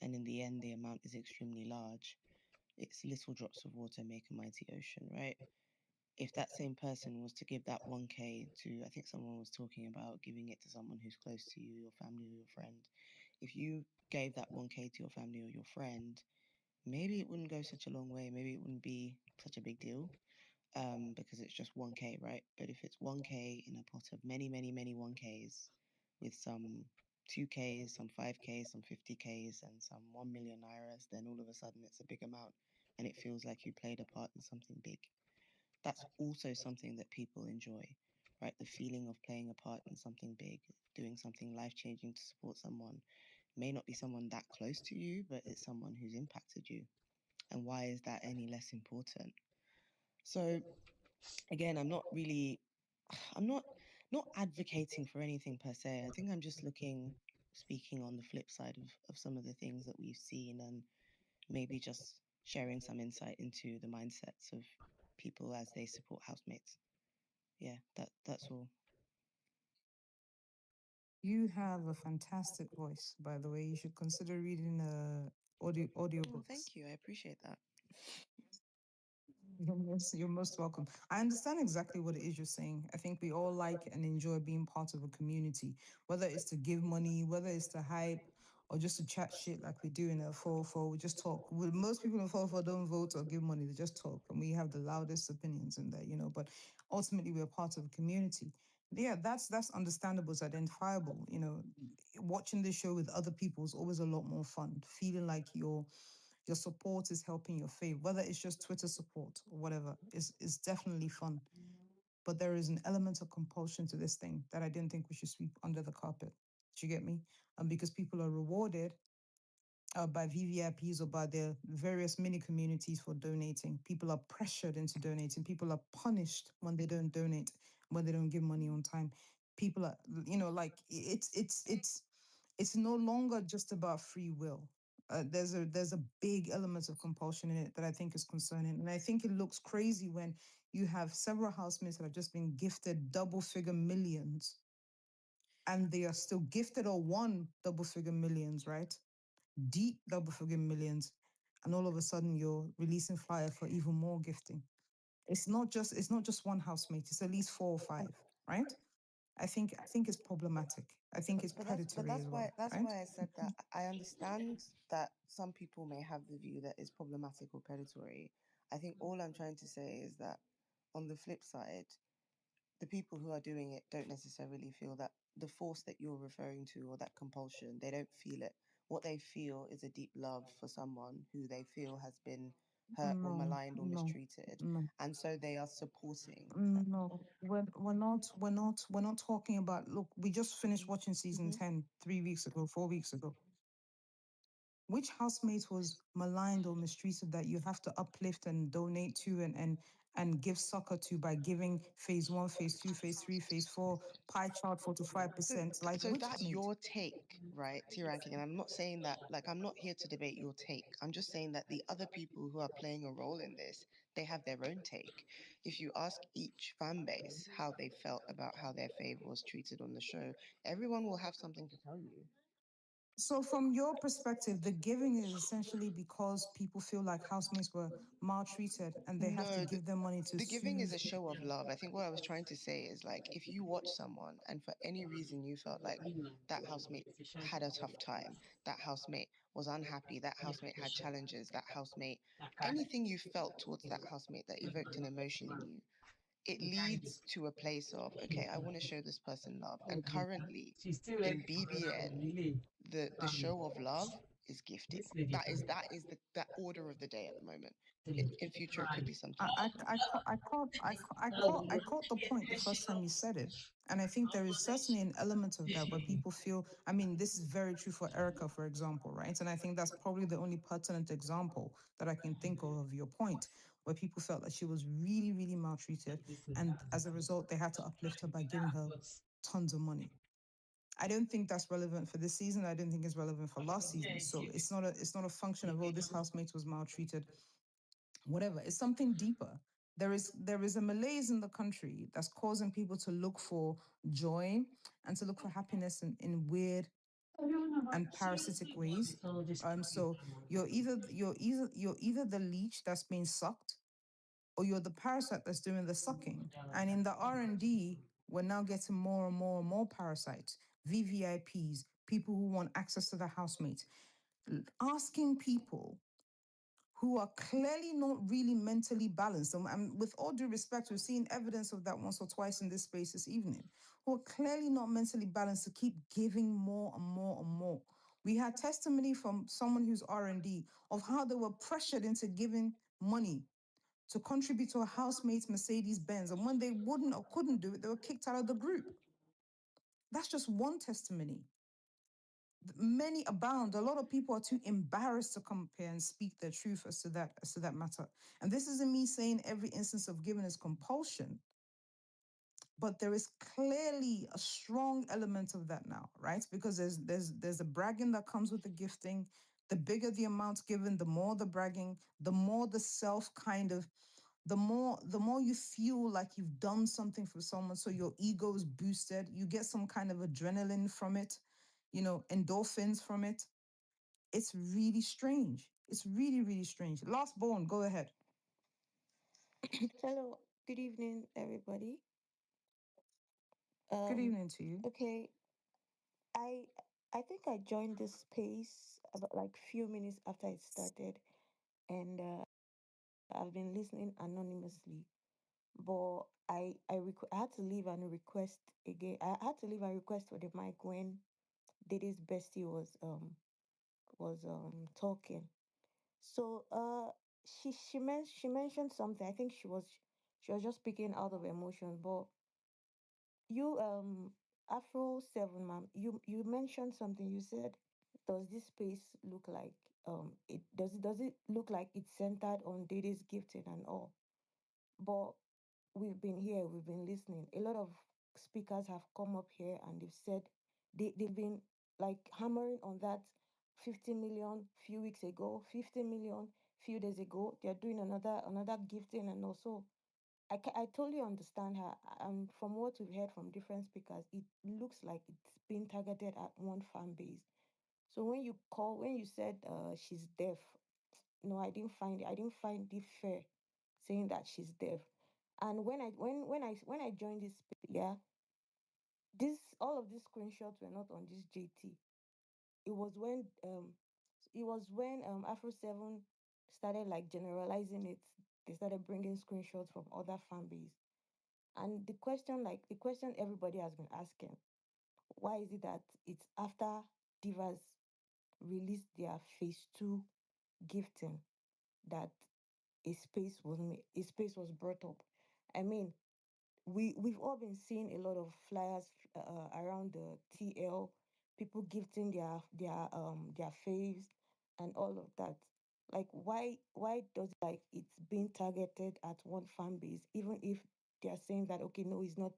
and in the end the amount is extremely large, it's little drops of water make a mighty ocean, right? If that same person was to give that 1K to, I think someone was talking about giving it to someone who's close to you, your family or your friend. If you gave that 1K to your family or your friend, maybe it wouldn't go such a long way. Maybe it wouldn't be such a big deal, because it's just 1K, right? But if it's 1K in a pot of many, many, many 1Ks, with some 2Ks, some 5Ks, some 50Ks, and some 1 million nairas, then all of a sudden it's a big amount, and it feels like you played a part in something big. That's also something that people enjoy, right? The feeling of playing a part in something big, doing something life changing to support someone. May not be someone that close to you, but it's someone who's impacted you. And why is that any less important? So again, I'm not advocating for anything per se. I think I'm just speaking on the flip side of some of the things that we've seen, and maybe just sharing some insight into the mindsets of people as they support housemates. Yeah, that's all. You have a fantastic voice, by the way. You should consider reading Oh, audiobooks. thank you. I appreciate that. You're most welcome. I understand exactly what it is you're saying. I think we all like and enjoy being part of a community, whether it's to give money, whether it's to hype, or just to chat shit like we do in a 404. We just talk. Most people in 404 don't vote or give money, they just talk. And we have the loudest opinions in there, but ultimately we're part of a community. Yeah, that's understandable, it's identifiable. Watching this show with other people is always a lot more fun. Feeling like your support is helping your faith, whether it's just Twitter support or whatever, is definitely fun. But there is an element of compulsion to this thing that I didn't think we should sweep under the carpet. Do you get me? And because people are rewarded by VVIPs or by their various mini communities for donating, people are pressured into donating. People are punished when they don't donate, when they don't give money on time. People are, like it's no longer just about free will. There's a big element of compulsion in it that I think is concerning, and I think it looks crazy when you have several housemates that have just been gifted double figure millions, and they are still gifted or won double figure millions, right? Deep double figure millions, and all of a sudden you're releasing flyer for even more gifting. It's not just one housemate; it's at least four or five, right? I think it's problematic. I think it's But predatory as well, that's right? why I said that I understand that some people may have the view that it's problematic or predatory. I think all I'm trying to say is that on the flip side, the people who are doing it don't necessarily feel that the force that you're referring to or that compulsion, they don't feel it. What they feel is a deep love for someone who they feel has been hurt or No, maligned or no, mistreated. no. And so they are supporting that. No, we're not talking about. Look, we just finished watching season Mhm. 10 3 weeks ago, 4 weeks ago. Which housemate was maligned or mistreated that you have to uplift and donate to and give succor to by giving phase one, phase two, phase three, phase four, pie chart So, 45%? Like so which that's housemate? your take, right, T ranking. And I'm not saying that, like, I'm not here to debate your take. I'm just saying that the other people who are playing a role in this, they have their own take. If you ask each fan base how they felt about how their fave was treated on the show, everyone will have something to tell you. So from your perspective, the giving is essentially because people feel like housemates were maltreated and they have to No, give them money to the giving is soothe. a show of love. I think what I was trying to say is like if you watch someone and for any reason you felt like that housemate had a tough time, that housemate was unhappy, that housemate had challenges, that housemate, anything you felt towards that housemate that evoked an emotion in you, it leads to a place of, okay, I want to show this person love. And currently in BBN, the show of love is gifting. That order of the day at the moment. In future, it could be something else. I caught the point the first time you said it. And I think there is certainly an element of that where people feel, I mean, this is very true for Erica, for example, right? And I think that's probably the only pertinent example that I can think of your point, where people felt that she was really, really maltreated. And as a result, they had to uplift her by giving her tons of money. I don't think that's relevant for this season. I don't think it's relevant for last season. So it's not a function of, oh, this housemate was maltreated, whatever. It's something deeper. There is a malaise in the country that's causing people to look for joy and to look for happiness in weird and parasitic ways. So you're either the leech that's being sucked, or you're the parasite that's doing the sucking. And in the R&D, we're now getting more and more and more parasites, VVIPs, people who want access to the housemate, asking people who are clearly not really mentally balanced. And with all due respect, we've seen evidence of that once or twice in this space this evening, who are clearly not mentally balanced to keep giving more and more and more. We had testimony from someone who's R&D of how they were pressured into giving money to contribute to a housemate's Mercedes Benz. And when they wouldn't or couldn't do it, they were kicked out of the group. That's just one testimony. Many abound. A lot of people are too embarrassed to come up here and speak their truth as to that matter. And this isn't me saying every instance of giving is compulsion, but there is clearly a strong element of that now, right? Because there's a bragging that comes with the gifting. The bigger the amount given, the more the bragging, the more the self kind of, the more you feel like you've done something for someone, so your ego is boosted. You get some kind of adrenaline from it, endorphins from it. It's really strange. It's really, really strange. Last born, go ahead. Hello, good evening, everybody. Good evening to you. Okay, I I think I joined this space about like few minutes after it started, and I've been listening anonymously. But I had to leave and request again. I had to leave and request for the mic when Dede's bestie was talking. So she mentioned something. I think she was just speaking out of emotion, but you Afro 7 ma'am, you mentioned something. You said, does this space look like it look like it's centered on Dede's gifting and all? But we've been here, we've been listening. A lot of speakers have come up here and they've said they've been like hammering on that 50 million few weeks ago, 50 million few days ago. They're doing another gifting and also I totally understand her. From what we've heard from different speakers, it looks like it's been targeted at one fan base. So when you said she's deaf, no, I didn't find it fair saying that she's deaf. And when I joined this space, yeah, this all of these screenshots were not on this JT. It was when Afro 7 started like generalizing it. They started bringing screenshots from other fan base. And the question everybody has been asking, why is it that it's after Divas released their phase two gifting that a space was brought up? I mean, we've all been seeing a lot of flyers around the TL, people gifting their faves and all of that. Like why does like it's being targeted at one fan base, even if they're saying that okay, no, it's not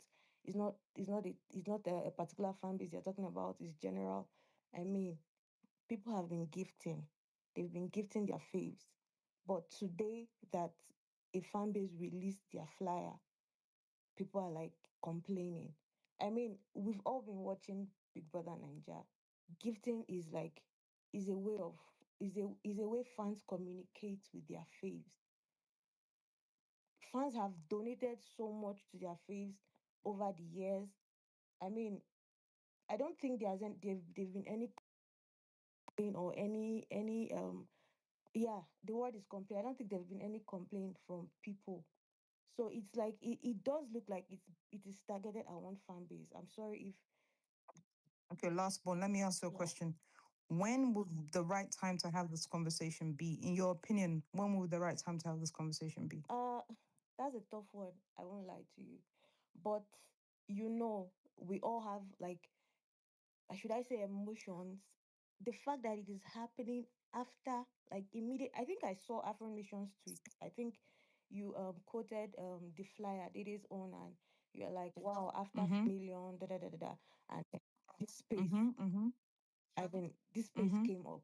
a particular fan base you're talking about, it's general. I mean, people have been gifting, they've been gifting their faves. But today that a fan base released their flyer, people are like complaining. I mean, we've all been watching Big Brother Ninja. Gifting is a way of is a way fans communicate with their faves. Fans have donated so much to their faves over the years. I mean, I don't think there've been any complaint or any yeah, the word is complaint. I don't think there've been any complaint from people. So it's like it does look like it is targeted at one fan base. I'm sorry if Okay, last one. Let me ask you a yeah. question. When would the right time to have this conversation be? In your opinion, when would the right time to have this conversation be? Uh that's a tough one. I won't lie to you. But we all have like should I say emotions? The fact that it is happening after like immediate I think I saw Afro Nation's tweet. I think you quoted the flyer it is on and you're like, wow, after Mm-hmm. million, da da da da da. And this space Mm-hmm. Mm-hmm. this space Mm-hmm. came up.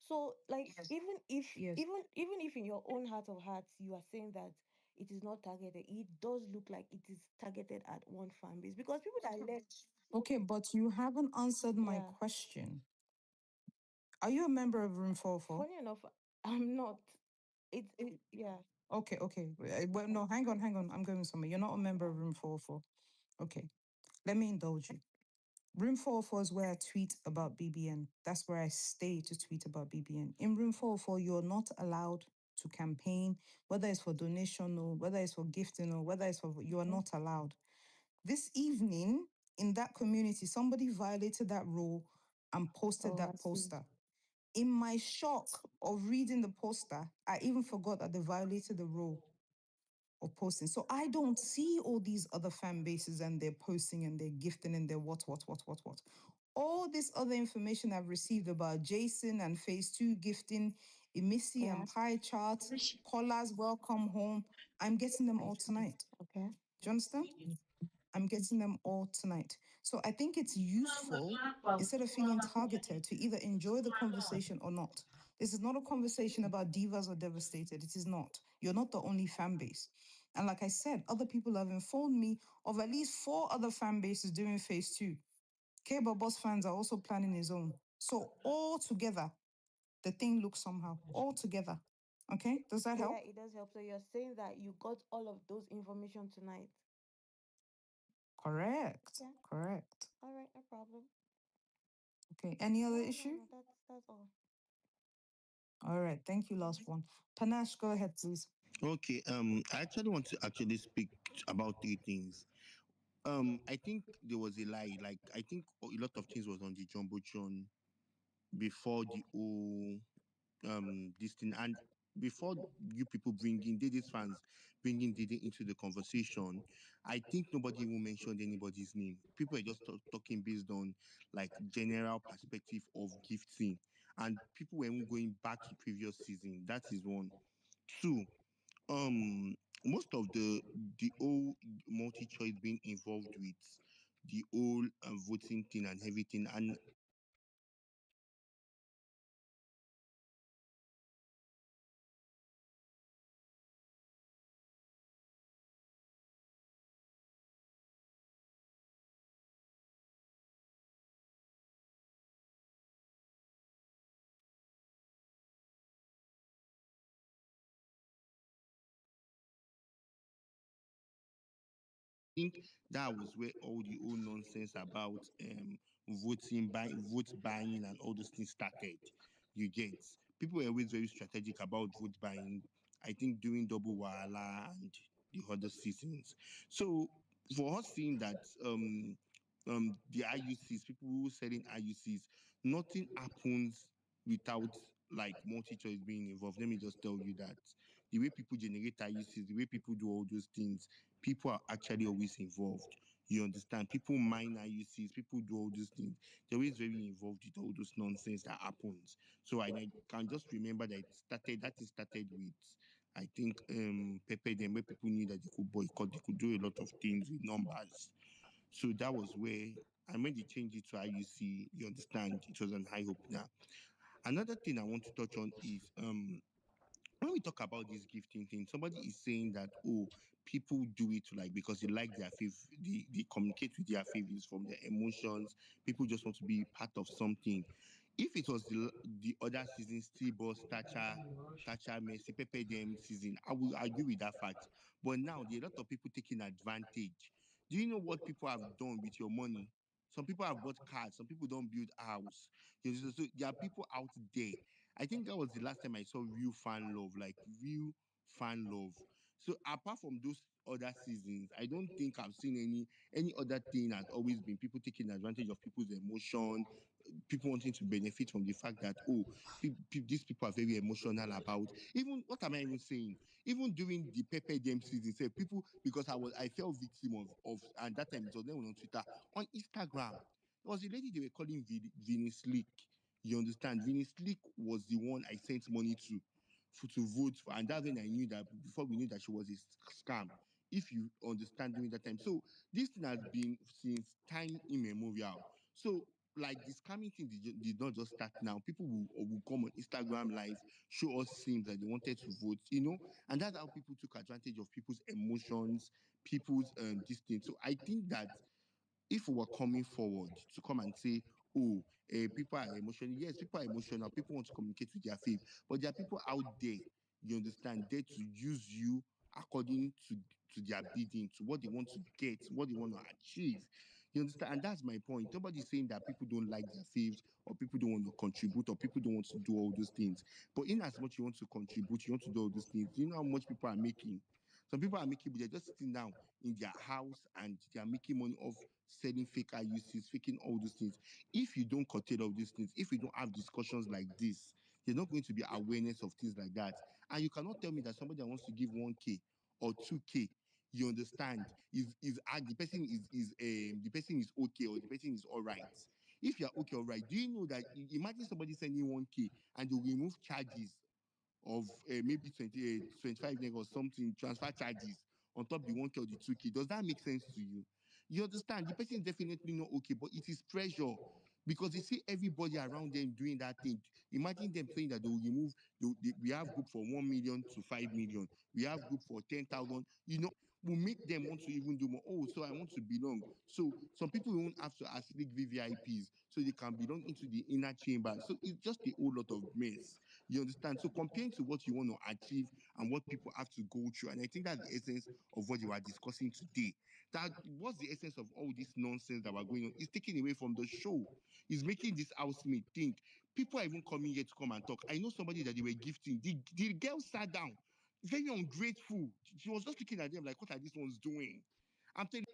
So like Yes. even if Yes. even if in your own heart of hearts you are saying that it is not targeted, it does look like it is targeted at one fan base because people that left, Okay, but you haven't answered my yeah. question. Are you a member of Room 44? Funny enough, I'm not. Yeah. Okay, okay. Well, no, hang on. I'm going somewhere. You're not a member of Room 44. Okay, let me indulge you. Room 404 is where I tweet about BBN. That's where I stay to tweet about BBN. In Room 404, you're not allowed to campaign, whether it's for donation or whether it's for gifting or whether it's for, you are Okay. not allowed. This evening, in that community, somebody violated that rule and posted Oh, I that see. poster. In my shock of reading the poster, I even forgot that they violated the rule of posting. So I don't see all these other fan bases and they're posting and they're gifting and they're what. All this other information I've received about Jason and phase two gifting, Imisi Yeah. and pie charts, Kola's welcome home. I'm getting them all tonight. Okay. Do you understand? I'm getting them all tonight. So I think it's useful instead of feeling targeted to either enjoy the conversation or not. This is not a conversation about divas or devastated. It is not. You're not the only fan base. And like I said, other people have informed me of at least 4 other fan bases doing phase two. Kaybobo's fans are also planning his own. So all together, the thing looks somehow. All together. Okay, does that Yeah, help? it does help. So you're saying that you got all of those information tonight. Correct. Yeah. Correct. All right, no problem. Okay, any other No, no, issue? no. That's all. All right, thank you, last one. Panache, go ahead, please. Okay, I actually want to actually speak about three things. I think there was a lie. Like, I think a lot of things was on the jumbotron before the whole this thing, and before you people bringing Dede's fans bringing Dede into the conversation, I think nobody even mentioned anybody's name. People are just talking based on like general perspective of gifting, and people were even going back to previous season. That is one. Two, most of the whole multi-choice being involved with the whole voting thing and everything, and think that was where all the old nonsense about vote buying and all those things started. You get, people were always very strategic about vote buying. I think during double wahala and the other seasons. So for us seeing that the IUCs, people who selling IUCs, nothing happens without like multi-choice being involved. Let me just tell you that the way people generate IUCs, the way people do all those things, people are actually always involved. You understand? People mine IUCs, people do all those things. They're always very involved with all those nonsense that happens. So I can just remember that it started with I think Pepe them where people knew that they could boycott, they could do a lot of things with numbers. So that was where, and when they changed it to IUC, you understand, it was an high hope now. Another thing I want to touch on is when we talk about this gifting thing, somebody is saying that, oh, people do it to like because they like their faith, they communicate with their favorites from their emotions. People just want to be part of something. If it was the other season, still boss, Thatcher, Messi, Pepe them season, I will agree with that fact. But now there are a lot of people taking advantage. Do you know what people have done with your money? Some people have bought cars, some people don't build house. So there are people out there. I think that was the last time I saw real fan love, like real fan love. So apart from those other seasons, I don't think I've seen any other thing has always been people taking advantage of people's emotion, people wanting to benefit from the fact that oh, these people are very emotional about. Even what am I even saying? Even during the Pepe Dem season, say people because I fell victim of and that time it was then on Twitter on Instagram. There was a lady they were calling Vinny Slick. You understand? Vinny Slick was the one I sent money to vote for, and that's when I knew that before we knew that she was a scam. If you understand during that time, so this thing has been since time immemorial. So like the scamming thing did not just start now. People will come on Instagram live, show us sims that they wanted to vote, and that's how people took advantage of people's emotions, people's this thing. So I think that if we were coming forward to come and say, oh, people are emotional. Yes, people are emotional. People want to communicate with their faith. But there are people out there, you understand, there to use you according to their bidding, to what they want to get, what they want to achieve. You understand? And that's my point. Nobody's saying that people don't like their faves or people don't want to contribute or people don't want to do all those things. But in as much you want to contribute, you want to do all those things, you know how much people are making? Some people are making, but they're just sitting down in their house and they are making money off selling fake IUCs, faking all those things. If you don't curtail all these things, if you don't have discussions like this, there's not going to be awareness of things like that. And you cannot tell me that somebody that wants to give 1K or 2K, you understand, the person the person is okay or the person is all right. If you're okay, all right, do you know that imagine somebody sending 1K and they'll remove charges of maybe 25 neg or something, transfer charges on top the 1K or the 2K. Does that make sense to you? You understand? The person is definitely not okay, but it is pressure because they see everybody around them doing that thing. Imagine them saying that they will remove, we have group for 1 million to 5 million. We have group for 10,000. will make them want to even do more. Oh, so I want to belong. So some people won't have to actually give VVIPs so they can belong into the inner chamber. So it's just a whole lot of mess. You understand? So comparing to what you want to achieve and what people have to go through, and I think that's the essence of what you are discussing today. That what's the essence of all this nonsense that we're going on? It's taking away from the show. It's making this housemate think. People are even coming here to come and talk. I know somebody that they were gifting. The girl sat down, very ungrateful. She was just looking at them like, what are these ones doing? I'm telling